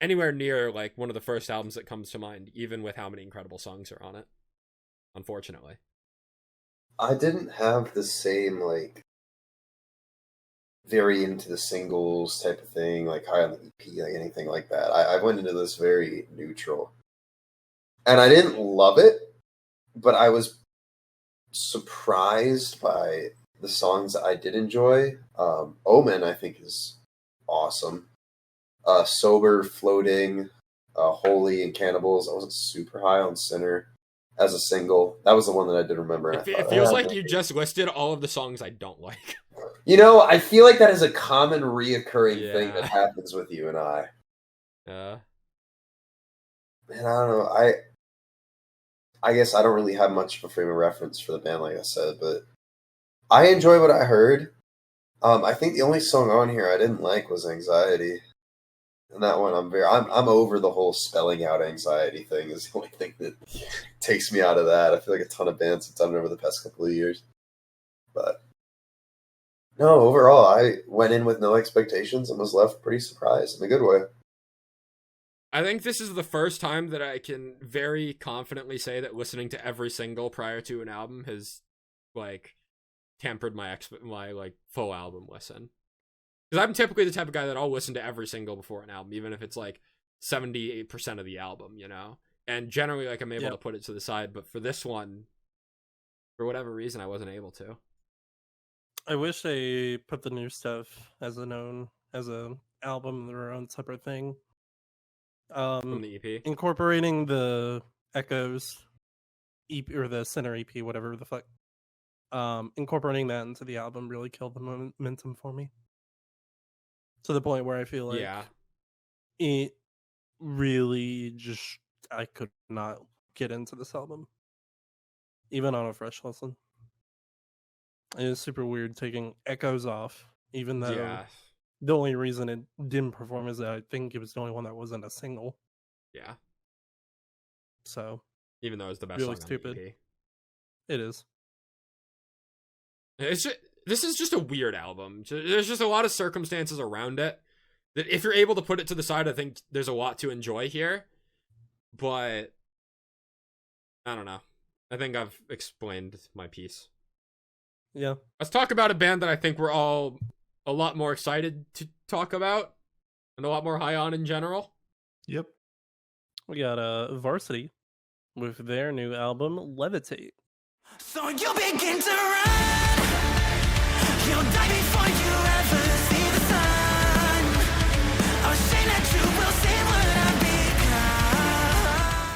anywhere near like one of the first albums that comes to mind, even with how many incredible songs are on it. Unfortunately. I didn't have the same like very into the singles type of thing, like high on the EP, like anything like that. I went into this very neutral. And I didn't love it, but I was surprised by the songs that I did enjoy. Omen, I think, is awesome. Sober, Floating, Holy, and Cannibals. I wasn't super high on Sinner. as a single. That was the one that I did remember. And It feels like you just listed all of the songs I don't like. I feel like that is a common reoccurring thing that happens with you and I. Yeah. Man, I don't know. I guess I don't really have much of a frame of reference for the band, like I said, but I enjoy what I heard. I think the only song on here I didn't like was Anxiety. And that one I'm over the whole spelling out anxiety thing is the only thing that takes me out of that. I feel like a ton of bands have done it over the past couple of years. But no, overall I went in with no expectations and was left pretty surprised in a good way. I think this is the first time that I can very confidently say that listening to every single prior to an album has like tempered my like full album listen. Because I'm typically the type of guy that I'll listen to every single before an album, even if it's like 78% of the album, you know? And generally, like, I'm able to put it to the side, but for this one, for whatever reason, I wasn't able to. I wish they put the new stuff as an album, their own separate thing. From the EP. Incorporating the Echoes EP, or the Center EP, whatever the fuck. Incorporating that into the album really killed the momentum for me. To the point where I feel like it really just, I could not get into this album. Even on a fresh listen. It is super weird taking Echoes off, even though the only reason it didn't perform is that I think it was the only one that wasn't a single. Yeah. So. Even though it's the best really song stupid. on the EP. It is. This is just a weird album. There's just a lot of circumstances around it that if you're able to put it to the side, I think there's a lot to enjoy here. But I don't know. I think I've explained my piece. Yeah. Let's talk about a band that I think we're all a lot more excited to talk about and a lot more high on in general. Yep. We got VRSTY with their new album, Levitate. So you begin to run. You'll die before you ever see the sun. Ashamed that you will see what I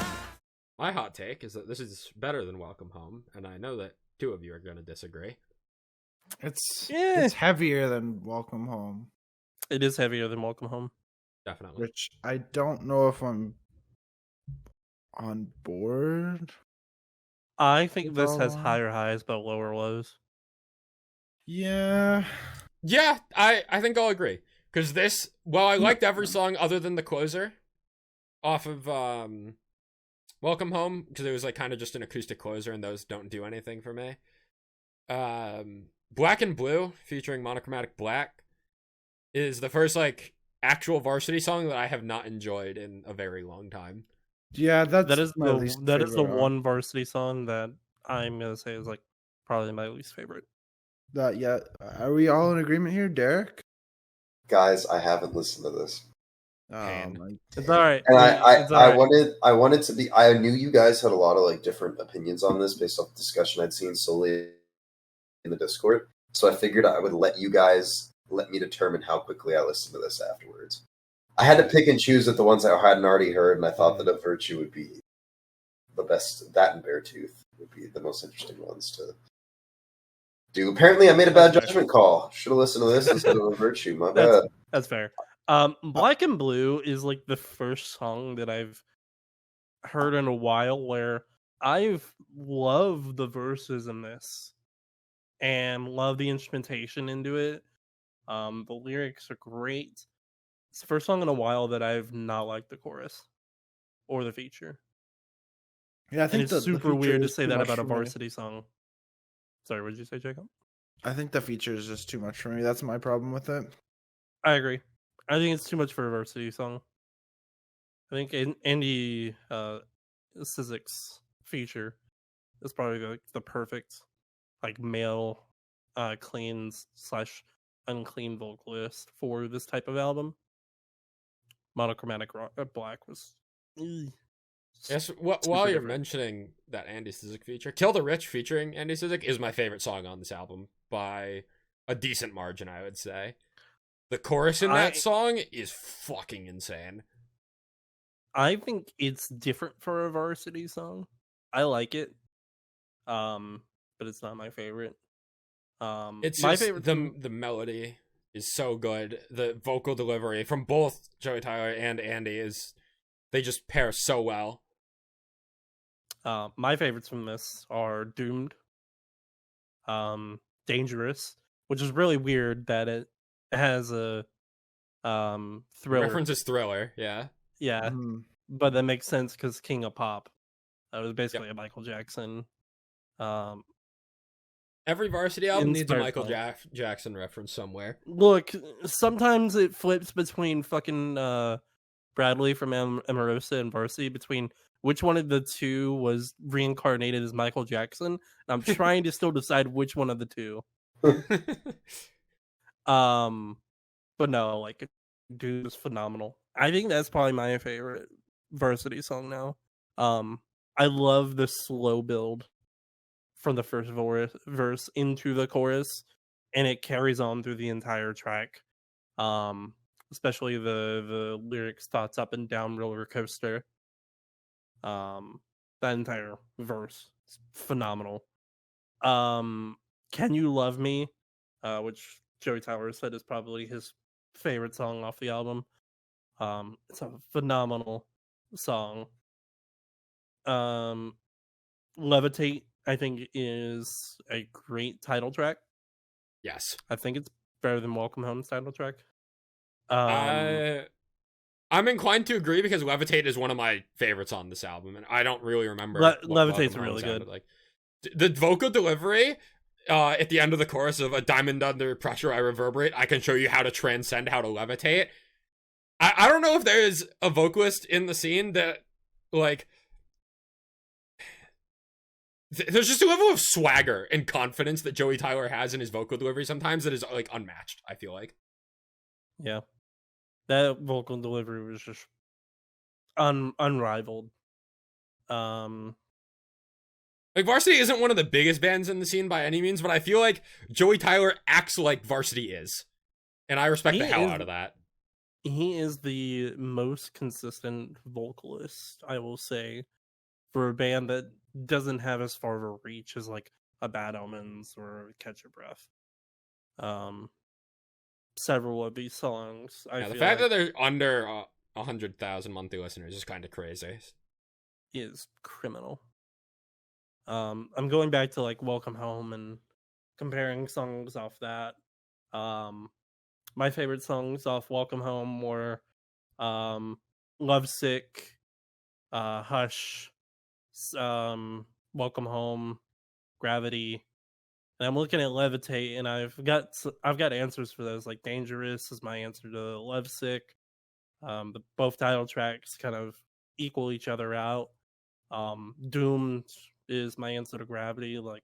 become. My hot take is that this is better than Welcome Home, and I know that two of you are going to disagree. It's heavier than Welcome Home. It is heavier than Welcome Home. Definitely. Which I don't know if I'm on board. I think this has higher highs but lower lows. Yeah. Yeah, I think I'll agree. Because this, well, I liked every song other than the closer off of Welcome Home, because it was like kind of just an acoustic closer, and those don't do anything for me. Black and Blue, featuring Monochromatic Black, is the first like actual VRSTY song that I have not enjoyed in a very long time. Yeah, that is the one VRSTY song that I'm gonna say is like probably my least favorite. Yeah, are we all in agreement here, Derek? Guys, I haven't listened to this. It's all right. And I wanted to be. I knew you guys had a lot of like different opinions on this based off the discussion I'd seen solely in the Discord. So I figured I would let me determine how quickly I listened to this afterwards. I had to pick and choose at the ones I hadn't already heard, and I thought that A Virtue would be the best. That and Beartooth would be the most interesting ones to do. Apparently, I made a bad judgment call. Should have listened to this instead of A Virtue. My bad. That's fair. Black and Blue is like the first song that I've heard in a while where I've loved the verses in this and love the instrumentation into it. The lyrics are great. It's the first song in a while that I've not liked the chorus or the feature. Yeah, I think it's super weird to say that about a VRSTY song. Sorry, what did you say, Jacob? I think the feature is just too much for me. That's my problem with it. I agree. I think it's too much for a VRSTY song. I think Andy Sizek's feature is probably the perfect like male clean / unclean vocalist for this type of album. Monochromatic Black was. Yes, while you're mentioning that Andy Sizek feature, Kill the Rich featuring Andy Sizek is my favorite song on this album by a decent margin, I would say. The chorus in that song is fucking insane. I think it's different for a VRSTY song. I like it, but it's not my favorite. It's my just favorite. the melody is so good. The vocal delivery from both Joey Tyler and Andy they just pair so well. My favorites from this are Doomed, Dangerous, which is really weird that it has a Thriller. References Thriller, yeah. Yeah, but that makes sense because King of Pop. That was basically a Michael Jackson. Every Varsity album needs a Inspired Michael song. Jackson reference somewhere. Look, sometimes it flips between fucking Bradley from Omarosa and Varsity, between which one of the two was reincarnated as Michael Jackson. I'm trying to still decide which one of the two. But no, like, dude is phenomenal. I think that's probably my favorite Varsity song now. I love the slow build from the first verse into the chorus, and it carries on through the entire track. Especially the lyrics, thoughts up and down roller coaster. That entire verse is phenomenal. Can You Love Me, which Joey Tyler said is probably his favorite song off the album. It's a phenomenal song. Levitate, I think, is a great title track. Yes. I think it's better than Welcome Home's title track. I'm inclined to agree because Levitate is one of my favorites on this album, and I don't really remember. Levitate's really good. Like the vocal delivery at the end of the chorus of "A diamond under pressure, I reverberate. I can show you how to transcend, how to levitate." I don't know if there is a vocalist in the scene that like. There's just a level of swagger and confidence that Joey Tyler has in his vocal delivery sometimes that is like unmatched, I feel like. Yeah. That vocal delivery was just unrivaled. Like Varsity isn't one of the biggest bands in the scene by any means, but I feel like Joey Tyler acts like Varsity is. And I respect the hell out of that. He is the most consistent vocalist, I will say, for a band that doesn't have as far of a reach as like a Bad Omens or Catch Your Breath. Several of these songs, I feel the fact that they're under 100,000 monthly listeners is kind of crazy. Is criminal. I'm going back to like Welcome Home and comparing songs off that. My favorite songs off Welcome Home were Lovesick, Hush, Welcome Home, Gravity, and I'm looking at Levitate, and I've got answers for those. Like Dangerous is my answer to Lovesick. Both title tracks kind of equal each other out. Doomed is my answer to Gravity. Like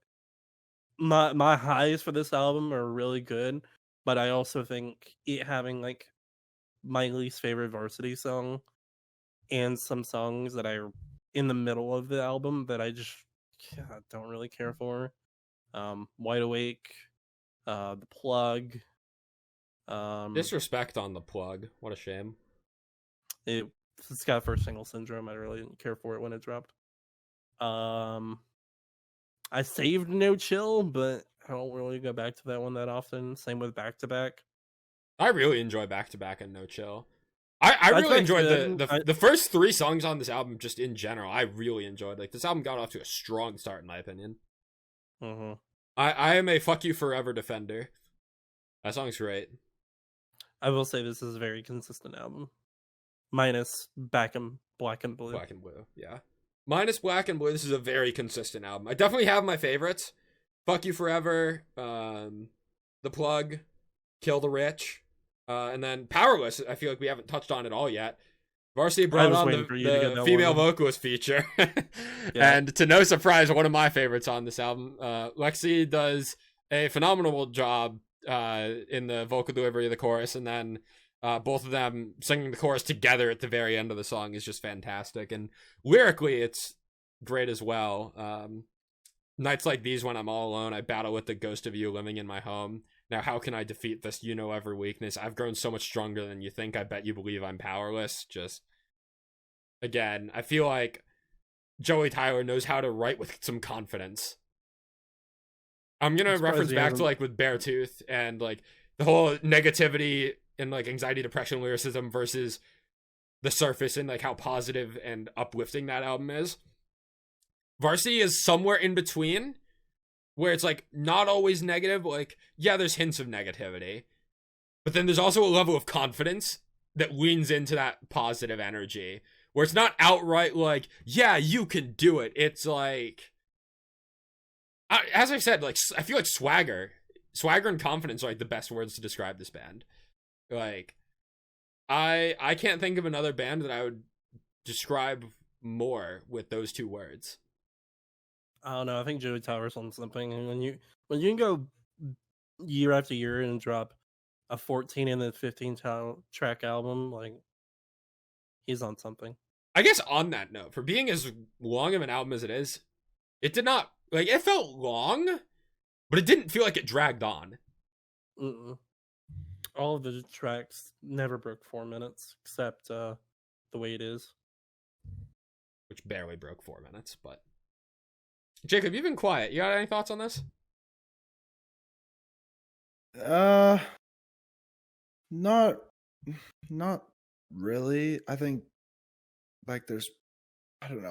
my highs for this album are really good, but I also think it having like my least favorite Varsity song and some songs that are in the middle of the album that I just don't really care for. Wide Awake, The Plug. Disrespect on The Plug. What a shame. It's got first single syndrome. I really didn't care for it when it dropped. I saved No Chill, but I don't really go back to that one that often. Same with Back to Back. I really enjoy Back to Back and No Chill. I really enjoyed the first three songs on this album just in general. I really enjoyed. Like, this album got off to a strong start in my opinion. Mm-hmm. I am a Fuck You Forever defender. That song's great. I will say this is a very consistent album. Minus Black and Blue. Black and Blue, yeah. Minus Black and Blue, this is a very consistent album. I definitely have my favorites. Fuck You Forever, The Plug, Kill the Rich, and then Powerless. I feel like we haven't touched on it all yet. Varsity brought on the female vocalist feature. And to no surprise, one of my favorites on this album. Lexi does a phenomenal job in the vocal delivery of the chorus, and then both of them singing the chorus together at the very end of the song is just fantastic. And lyrically, it's great as well. Nights like these when I'm all alone, I battle with the ghost of you living in my home. Now how can I defeat this every weakness? I've grown so much stronger than you think. I bet you believe I'm powerless. Just, again, I feel like Joey Tyler knows how to write with some confidence. I'm gonna I'm surprised reference he back to hasn't- like with Beartooth and like the whole negativity and like anxiety, depression, lyricism versus the surface and like how positive and uplifting that album is. VRSTY is somewhere in between, where it's like not always negative. Like, yeah, there's hints of negativity, but then there's also a level of confidence that leans into that positive energy, where it's not outright like, yeah, you can do it. It's like, as I said, like I feel like swagger and confidence are like the best words to describe this band. Like, I can't think of another band that I would describe more with those two words. I don't know. I think Joey Tyler's on something. And when you can go year after year and drop a 14 and then 15 track album, like he's on something. I guess on that note, for being as long of an album as it is, it did not like it felt long, but it didn't feel like it dragged on. Mm-mm. All of the tracks never broke 4 minutes, except the way it is. Which barely broke 4 minutes, but Jacob, you've been quiet. You got any thoughts on this? Not really. I think like there's I don't know.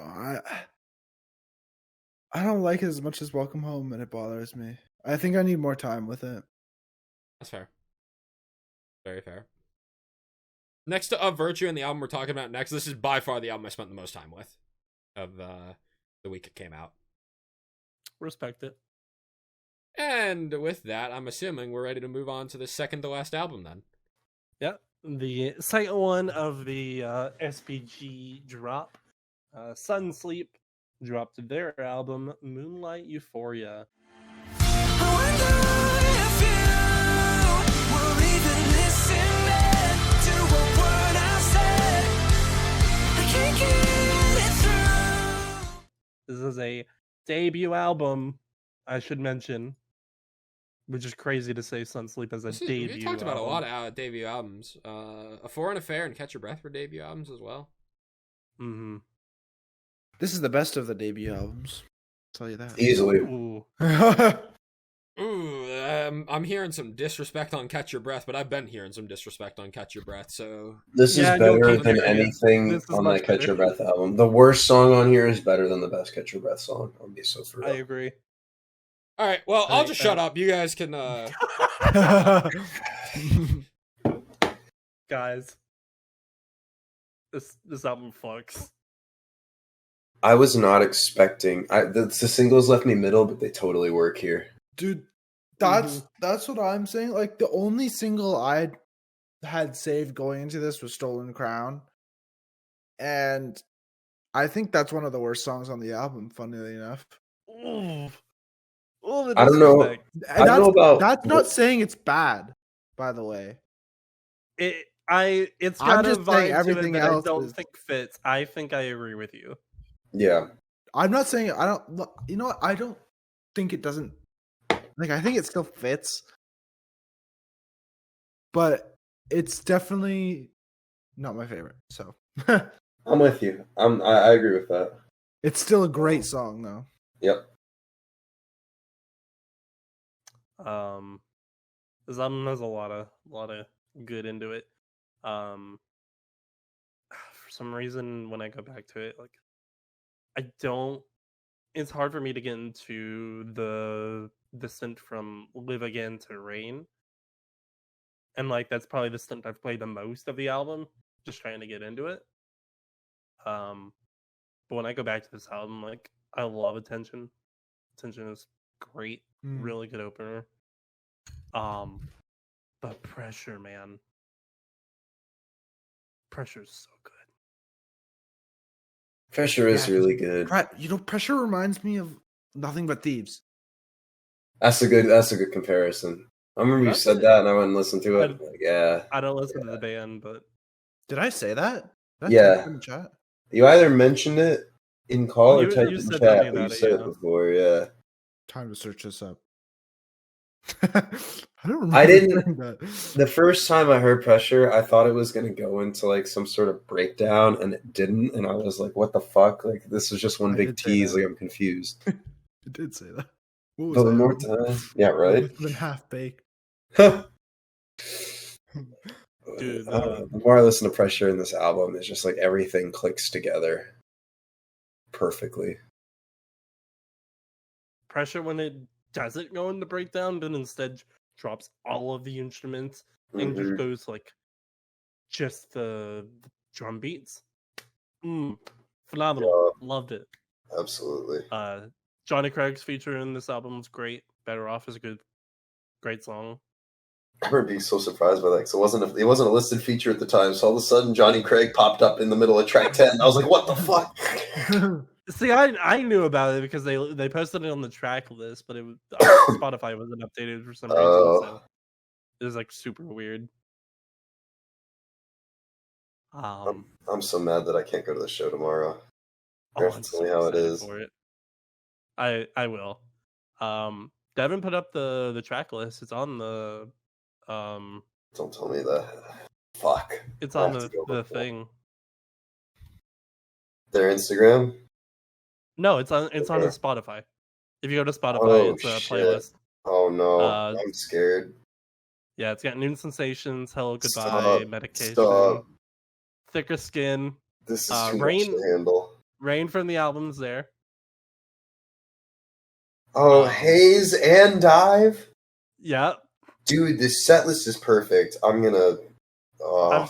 I don't like it as much as Welcome Home, and it bothers me. I think I need more time with it. That's fair. Very fair. Next to Of Virtue and the album we're talking about next, this is by far the album I spent the most time with of the week it came out. Respect it. And with that, I'm assuming we're ready to move on to the second to last album then. Yeah, the second one of the SPG drop, Sunsleep, dropped their album Moonlight Euphoria. I wonder if you were even listening to a word I said. I can't get it through. This is a debut album, I should mention, which is crazy to say Sunsleep as a debut. We talked about a lot of debut albums. A Foreign Affair and Catch Your Breath were debut albums as well. Mm-hmm. This is the best of the debut albums. I'll tell you that. Easily. Ooh. Ooh, I'm hearing some disrespect on Catch Your Breath, but I've been hearing some disrespect on Catch Your Breath, so... This Yeah, is you'll better keep than hearing it. anything This is on much that Catch Your better. Breath album. The worst song on here is better than the best Catch Your Breath song. I'll be so for I real. agree. Alright, well, I'll just shut up. You guys can, Guys, this album fucks. I was not expecting... the singles left me middle, but they totally work here. Dude, that's what I'm saying. Like the only single I had saved going into this was Stolen Crown. And I think that's one of the worst songs on the album, funnily enough. Ooh. Ooh, the I don't know. disrespect. I don't know about... That's not saying it's bad, by the way. It's I'm got a just saying vibe everything to it that I else don't is- think fits. I think I agree with you. Yeah. I'm not saying I don't. You know what? I don't think it doesn't. Like I think it still fits, but it's definitely not my favorite. So I'm with you. I agree with that. it's still a great song, though. Yep. This album has a lot of good into it. For some reason, when I go back to it, like I don't. It's hard for me to get into the descent from Live Again to Rain, and like that's probably the stint I've played the most of the album, just trying to get into it. But when I go back to this album, like I love Attention. Attention is great, really good opener. But Pressure, man. Pressure's so good. Pressure is Yeah, really good. Pressure reminds me of Nothing But Thieves. That's a good comparison. I remember you said that, and I went and listened to it. Like, yeah. I don't listen to the band, but Did I say that? Did I Yeah. type it in the chat? You either mentioned it in call or You- typed you in said chat. something But you about it, said yeah. it before, yeah. Time to search this up. I don't remember I didn't. hearing that. The first time I heard Pressure, I thought it was going to go into like some sort of breakdown, and it didn't. And I was like, "What the fuck? Like this was just one I big did say tease. that. Like I'm confused." It did say that. What was But that? more times, yeah, right. It's been half baked. Dude, I don't know. The more I listen to Pressure in this album, it's just like everything clicks together perfectly. Pressure when it doesn't go into breakdown, but instead drops all of the instruments and just Mhm. goes like just the drum beats. Phenomenal. Loved it. Absolutely. Johnny Craig's feature in this album was great. Better Off is a great song. I remember being so surprised by that because it wasn't a listed feature at the time. So all of a sudden, Johnny Craig popped up in the middle of track 10. And I was like, "What the fuck?" See, I knew about it because they posted it on the track list, but it was Spotify wasn't updated for some reason, so it was like super weird. I'm so mad that I can't go to the show tomorrow. You have I'm to tell me how it excited is. for it. I will. Devin put up the track list. It's on the Don't tell me that. Fuck. it's I on have to go the look for it. thing. Their Instagram. No, it's on the Okay. Spotify. If you go to Spotify, Oh, it's a shit. playlist. Oh no, Uh, I'm scared. Yeah, it's got Noon Sensations, Hello Goodbye, Stop. Medication, Stop. Thicker Skin, This is too Rain- much to handle. Rain from the album's there. Oh, Haze and Dive. Yeah, Dude, this set list is perfect. I'm gonna. I'm Oh.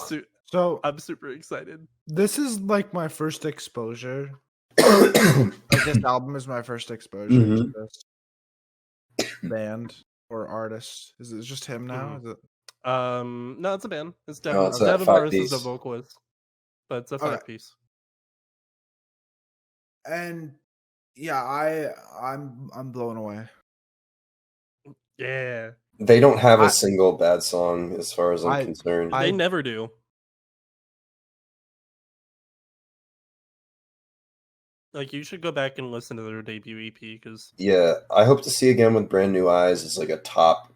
So I'm super excited. this is like my first exposure. Like this album is my first exposure to Mhm. this band or artist. Is it just him now? Is it? No, it's a band. It's No, Devin. it's a Devin Morris is the five-piece. vocalist, but it's a Okay. 5-piece. And yeah, I'm blown away. Yeah, They don't have I- a single bad song as far as I'm concerned. they never do. Like, you should go back and listen to their debut EP because Yeah, I hope to see Again with Brand New Eyes is like a top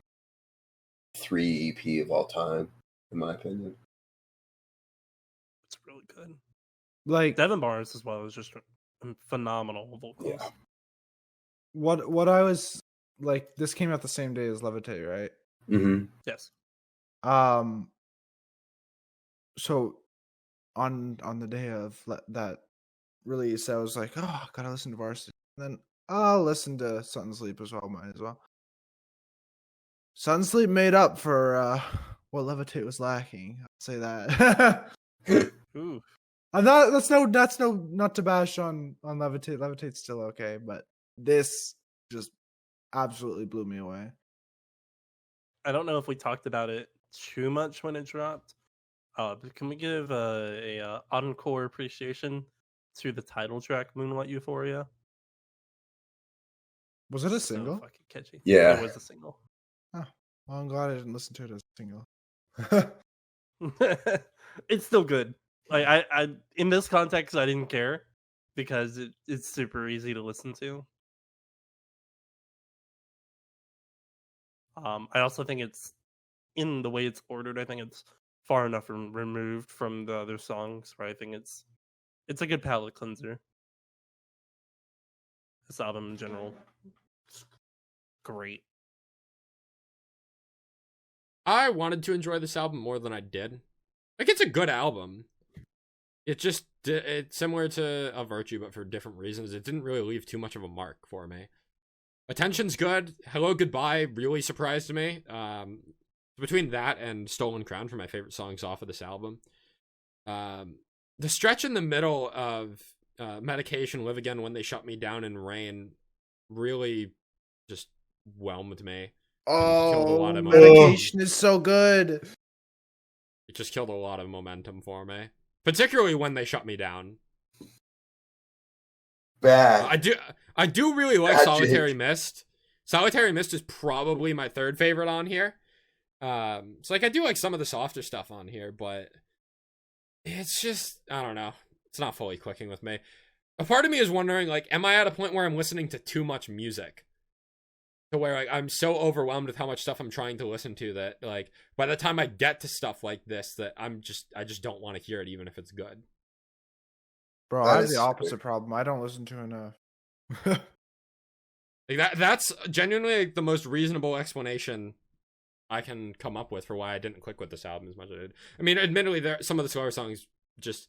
3 EP of all time, in my opinion. it's really good. Like Devin Morris as well is just a phenomenal vocalist. Yeah. what I was like. This came out the same day as Levitate, right? Mm-hmm. Yes. So on the day of that release, I was like, oh, I gotta listen to VRSTY. And then I'll listen to Sunsleep as well. Might as well. Sunsleep made up for what Levitate was lacking. I'll say that. Ooh. I'm not. That's not to bash on Levitate. Levitate's still okay, but this just absolutely blew me away. I don't know if we talked about it too much when it dropped. But can we give a encore appreciation to the title track, Moonlight Euphoria? Was it a So single? fucking catchy. Yeah. It was a single. Well, I'm glad I didn't listen to it as a single. It's still good. Like I in this context I didn't care because it's super easy to listen to. I also think it's in the way it's ordered, I think it's far enough removed from the other songs where I think it's a good palate cleanser. This album in general, it's great. I wanted to enjoy this album more than I did. Like, it's a good album. It's similar to A Virtue, but for different reasons. It didn't really leave too much of a mark for me. Attention's good. Hello Goodbye really surprised me. Between that and Stolen Crown for my favorite songs off of this album. The stretch in the middle of Medication, Live Again, When They Shut Me Down, and Rain really just whelmed me. Killed a lot Oh, of Medication is so good. It just killed a lot of momentum for me. Particularly When They Shut Me Down. Bad. I do really like Bad Solitary Jake. Mist. Solitary Mist is probably my third favorite on here. So like I do like some of the softer stuff on here, but it's just, I don't know. It's not fully clicking with me. A part of me is wondering, like, am I at a point where I'm listening to too much music? to where like I'm so overwhelmed with how much stuff I'm trying to listen to that like by the time I get to stuff like this that I just don't want to hear it even if it's good. Bro, I have the opposite problem. I don't listen to enough. Like that's genuinely like, the most reasonable explanation I can come up with for why I didn't click with this album as much as I did. I mean, admittedly, some of the slower songs just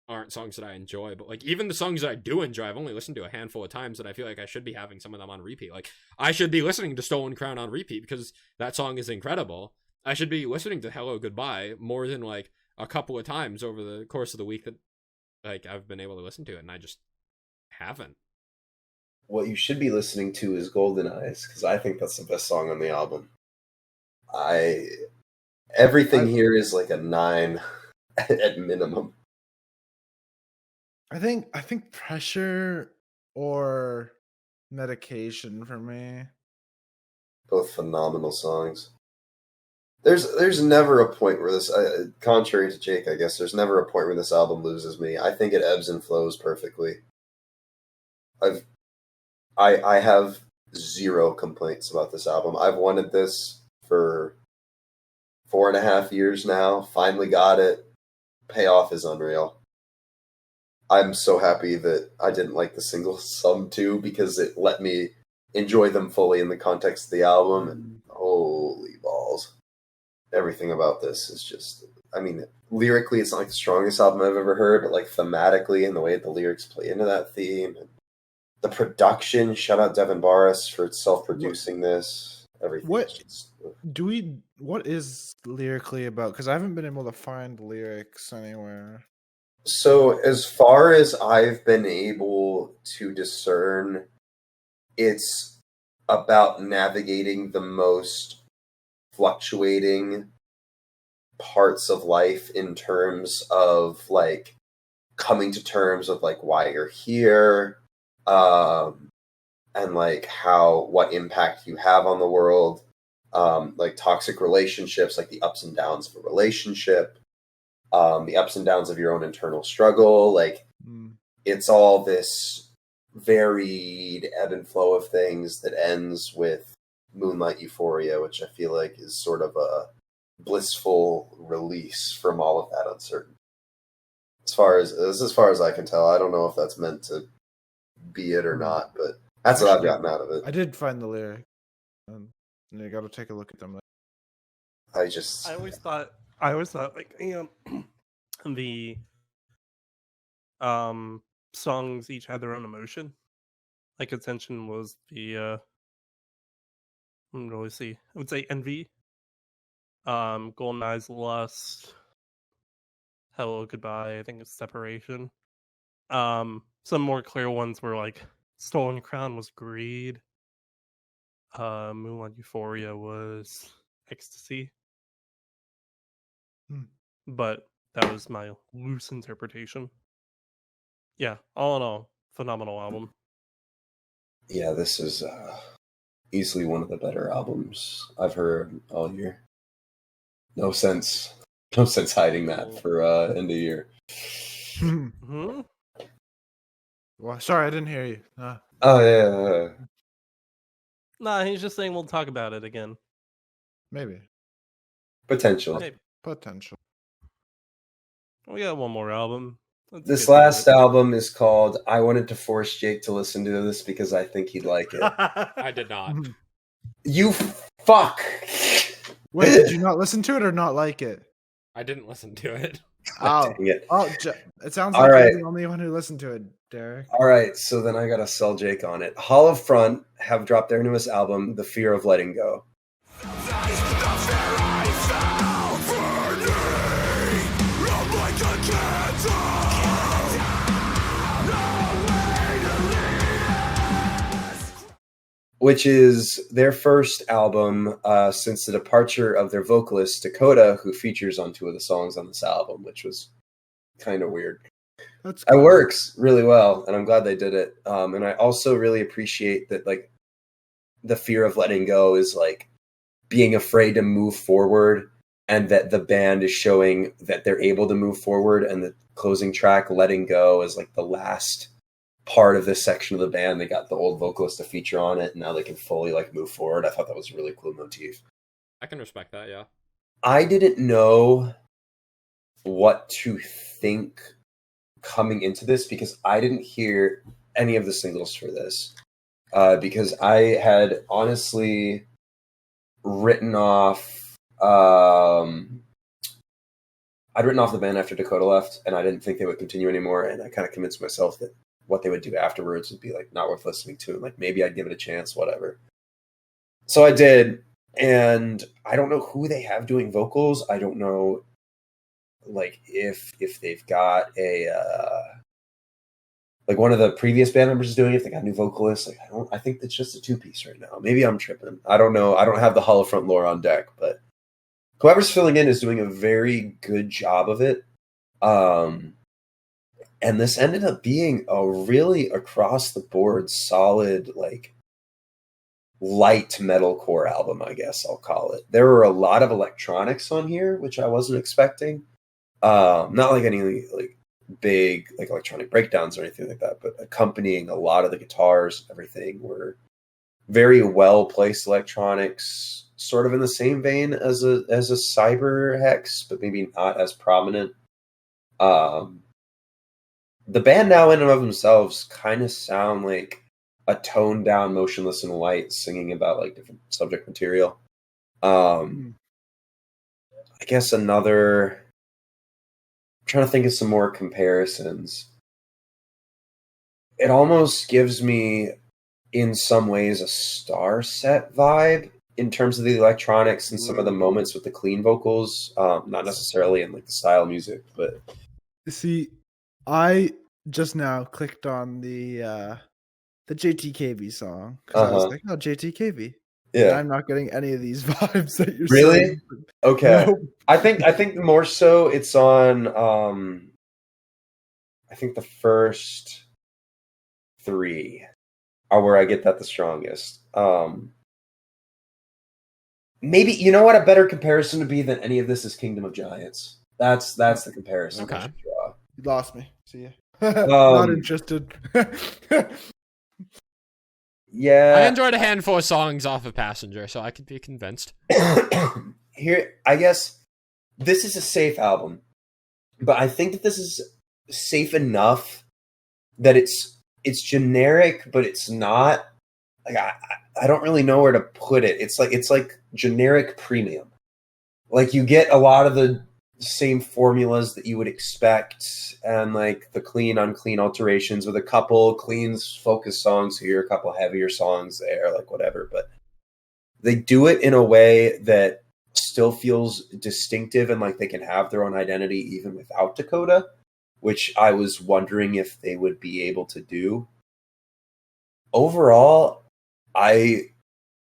aren't songs that I enjoy, but like even the songs that I do enjoy, I've only listened to a handful of times, and I feel like I should be having some of them on repeat. Like I should be listening to Stolen Crown on repeat because that song is incredible. I should be listening to Hello Goodbye more than like a couple of times over the course of the week that like I've been able to listen to it, and I just haven't. What you should be listening to is Golden Eyes, because I think that's the best song on the album. Everything here is like a 9 at minimum. I think Pressure or Medication for me. Both phenomenal songs. There's never a point where this, contrary to Jake, I guess, there's never a point where this album loses me. I think it ebbs and flows perfectly. I have zero complaints about this album. I've wanted this for 4.5 years now. Finally got it. Payoff is unreal. I'm so happy that I didn't like the single Sum 2 because it let me enjoy them fully in the context of the album, and holy balls. Everything about this is just, I mean, lyrically it's not like the strongest album I've ever heard, but like thematically and the way the lyrics play into that theme, and the production, shout out Devin Barris for self-producing this, everything. What is lyrically about? Because I haven't been able to find lyrics anywhere. So as far as I've been able to discern, it's about navigating the most fluctuating parts of life in terms of like coming to terms with like why you're here, and like what impact you have on the world, like toxic relationships, like the ups and downs of a relationship, the ups and downs of your own internal struggle. Like it's all this varied ebb and flow of things that ends with Moonlight Euphoria, which I feel like is sort of a blissful release from all of that uncertainty. As far as I can tell, I don't know if that's meant to be it or not, but that's what I've gotten out of it. I did find the lyric, and you got to take a look at them. I always thought like the songs each had their own emotion. Like Attention was the I would say Envy, Golden Eyes, Lust, Hello Goodbye, I think it's Separation. Some more clear ones were like Stolen Crown was Greed, Moonlight Euphoria was Ecstasy. But that was my loose interpretation. Yeah, all in all, phenomenal album. Yeah, this is easily one of the better albums I've heard all year. No sense hiding that for end of year. Well, sorry, I didn't hear you. Oh yeah. Nah, he's just saying we'll talk about it again. Maybe. Potential. Maybe. Potential. We got one more album. This last album is called I Wanted to Force Jake to Listen to This Because I Think He'd Like It. I did not. You fuck! Wait, did you not listen to it or not like it? I didn't listen to it. Oh, Dang it. It sounds like you're the only one who listened to it, Derek. Alright, so then I gotta sell Jake on it. Hollow Front have dropped their newest album, The Fear of Letting Go. Which is their first album since the departure of their vocalist, Dakota, who features on 2 of the songs on this album, which was kind of weird. It works really well, and I'm glad they did it. And I also really appreciate that, like, the fear of letting go is, like, being afraid to move forward, and that the band is showing that they're able to move forward, and the closing track, Letting Go, is, like, the last part of this section of the band. They got the old vocalist to feature on it, and now they can fully like move forward. I thought that was a really cool motif. I can respect that, yeah. I didn't know what to think coming into this because I didn't hear any of the singles for this. Because I had honestly written off I'd written off the band after Dakota left, and I didn't think they would continue anymore, and I kind of convinced myself that what they would do afterwards would be like not worth listening to, and like maybe I'd give it a chance, whatever. So I did, and I don't know who they have doing vocals. I don't know like if they've got a like one of the previous band members is doing it, if they got new vocalists. Like I think it's just a 2-piece right now. Maybe I'm tripping. I don't know. I don't have the Hollow Front lore on deck, but whoever's filling in is doing a very good job of it. And this ended up being a really across the board solid, like light metalcore album, I guess I'll call it. There were a lot of electronics on here, which I wasn't expecting. Not like any like big like electronic breakdowns or anything like that, but accompanying a lot of the guitars, everything were very well placed electronics, sort of in the same vein as a cyber hex, but maybe not as prominent. The band now in and of themselves kind of sound like a toned down Motionless in White singing about like different subject material. I guess I'm trying to think of some more comparisons. It almost gives me in some ways a Star Set vibe in terms of the electronics and some of the moments with the clean vocals, not necessarily in like the style of music, but see, I just now clicked on the JTKV song because I was like, oh, JTKV. yeah, and I'm not getting any of these vibes that you're really saying. okay. Nope. I think more so it's on. I think the first 3 are where I get that the strongest. Maybe you know what a better comparison to be than any of this is Kingdom of Giants. That's the comparison I should draw. You lost me. See ya. Not interested. Yeah, I enjoyed a handful of songs off of Passenger, so I could be convinced. Here, I guess this is a safe album, but I think that this is safe enough that it's generic, but it's not like I don't really know where to put it. It's like generic premium. Like you get a lot of the same formulas that you would expect, and like the clean unclean alterations with a couple clean focused songs here, a couple heavier songs there, like whatever. But they do it in a way that still feels distinctive and like they can have their own identity even without Dakota, which I was wondering if they would be able to do. Overall, I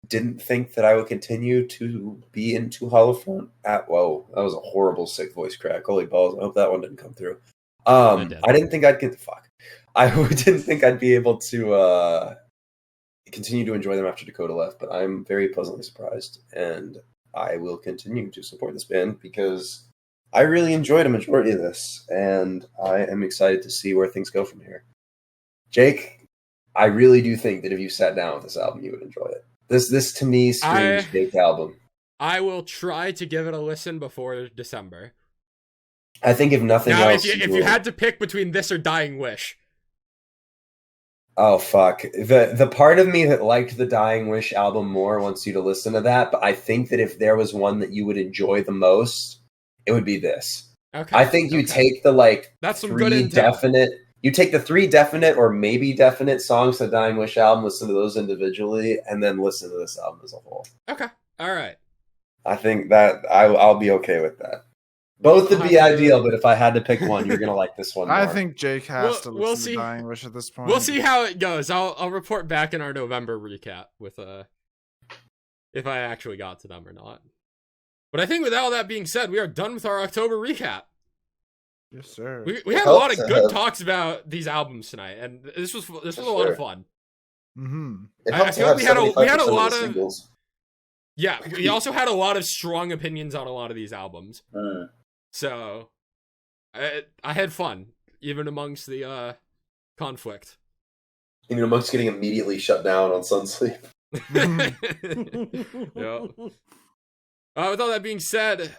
didn't think that I would continue to be into Holofront. Whoa, that was a horrible sick voice crack. Holy balls! I hope that one didn't come through. I didn't think I'd get the fuck. I didn't think I'd be able to continue to enjoy them after Dakota left, but I'm very pleasantly surprised, and I will continue to support this band because I really enjoyed a majority of this, and I am excited to see where things go from here. Jake, I really do think that if you sat down with this album, you would enjoy it. This to me screams Jake album. I will try to give it a listen before December. I think if nothing else, if you had to pick between this or Dying Wish. Oh fuck. The part of me that liked the Dying Wish album more wants you to listen to that, but I think that if there was one that you would enjoy the most, it would be this. Okay. I think you take the that's some good intel. You take the 3 definite or maybe definite songs to the Dying Wish album, listen to those individually, and then listen to this album as a whole. Okay. All right. I think that I'll be okay with that. Both would be ideal, but if I had to pick one, you're going to like this one more. I think Jake has to listen to Dying Wish at this point. We'll see how it goes. I'll report back in our November recap with if I actually got to them or not. But I think with all that being said, we are done with our October recap. Yes, sir. We had a lot of good talks about these albums tonight, and this was a lot of fun. Mm-hmm. I feel like we had a lot of singles. Yeah, we also had a lot of strong opinions on a lot of these albums. So I had fun, even amongst the conflict. amongst getting immediately shut down on Sunsleep. Yeah. With all that being said,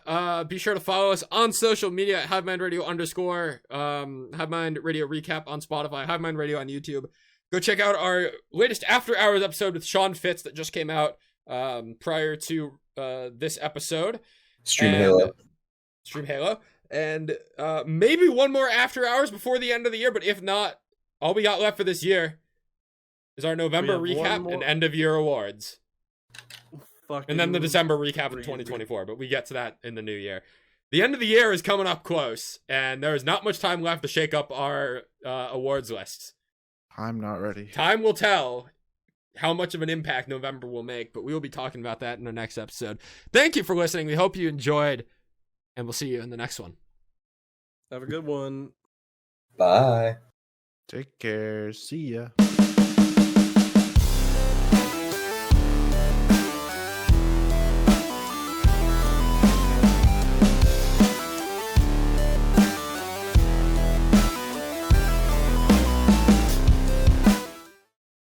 be sure to follow us on social media at Hivemind Radio _ Hivemind Radio Recap on Spotify, Hivemind Radio on YouTube. Go check out our latest After Hours episode with Sean Fitz that just came out prior to this episode. Stream Halo. And maybe one more After Hours before the end of the year, but if not, all we got left for this year is our November recap and end of year awards. And then the December recap of 2024, but we get to that in the new year. The end of the year is coming up close, and there is not much time left to shake up our awards lists. I'm not ready. Time will tell how much of an impact November will make, but we will be talking about that in the next episode. Thank you for listening. We hope you enjoyed, and we'll see you in the next one. Have a good one. Bye. Take care. See ya.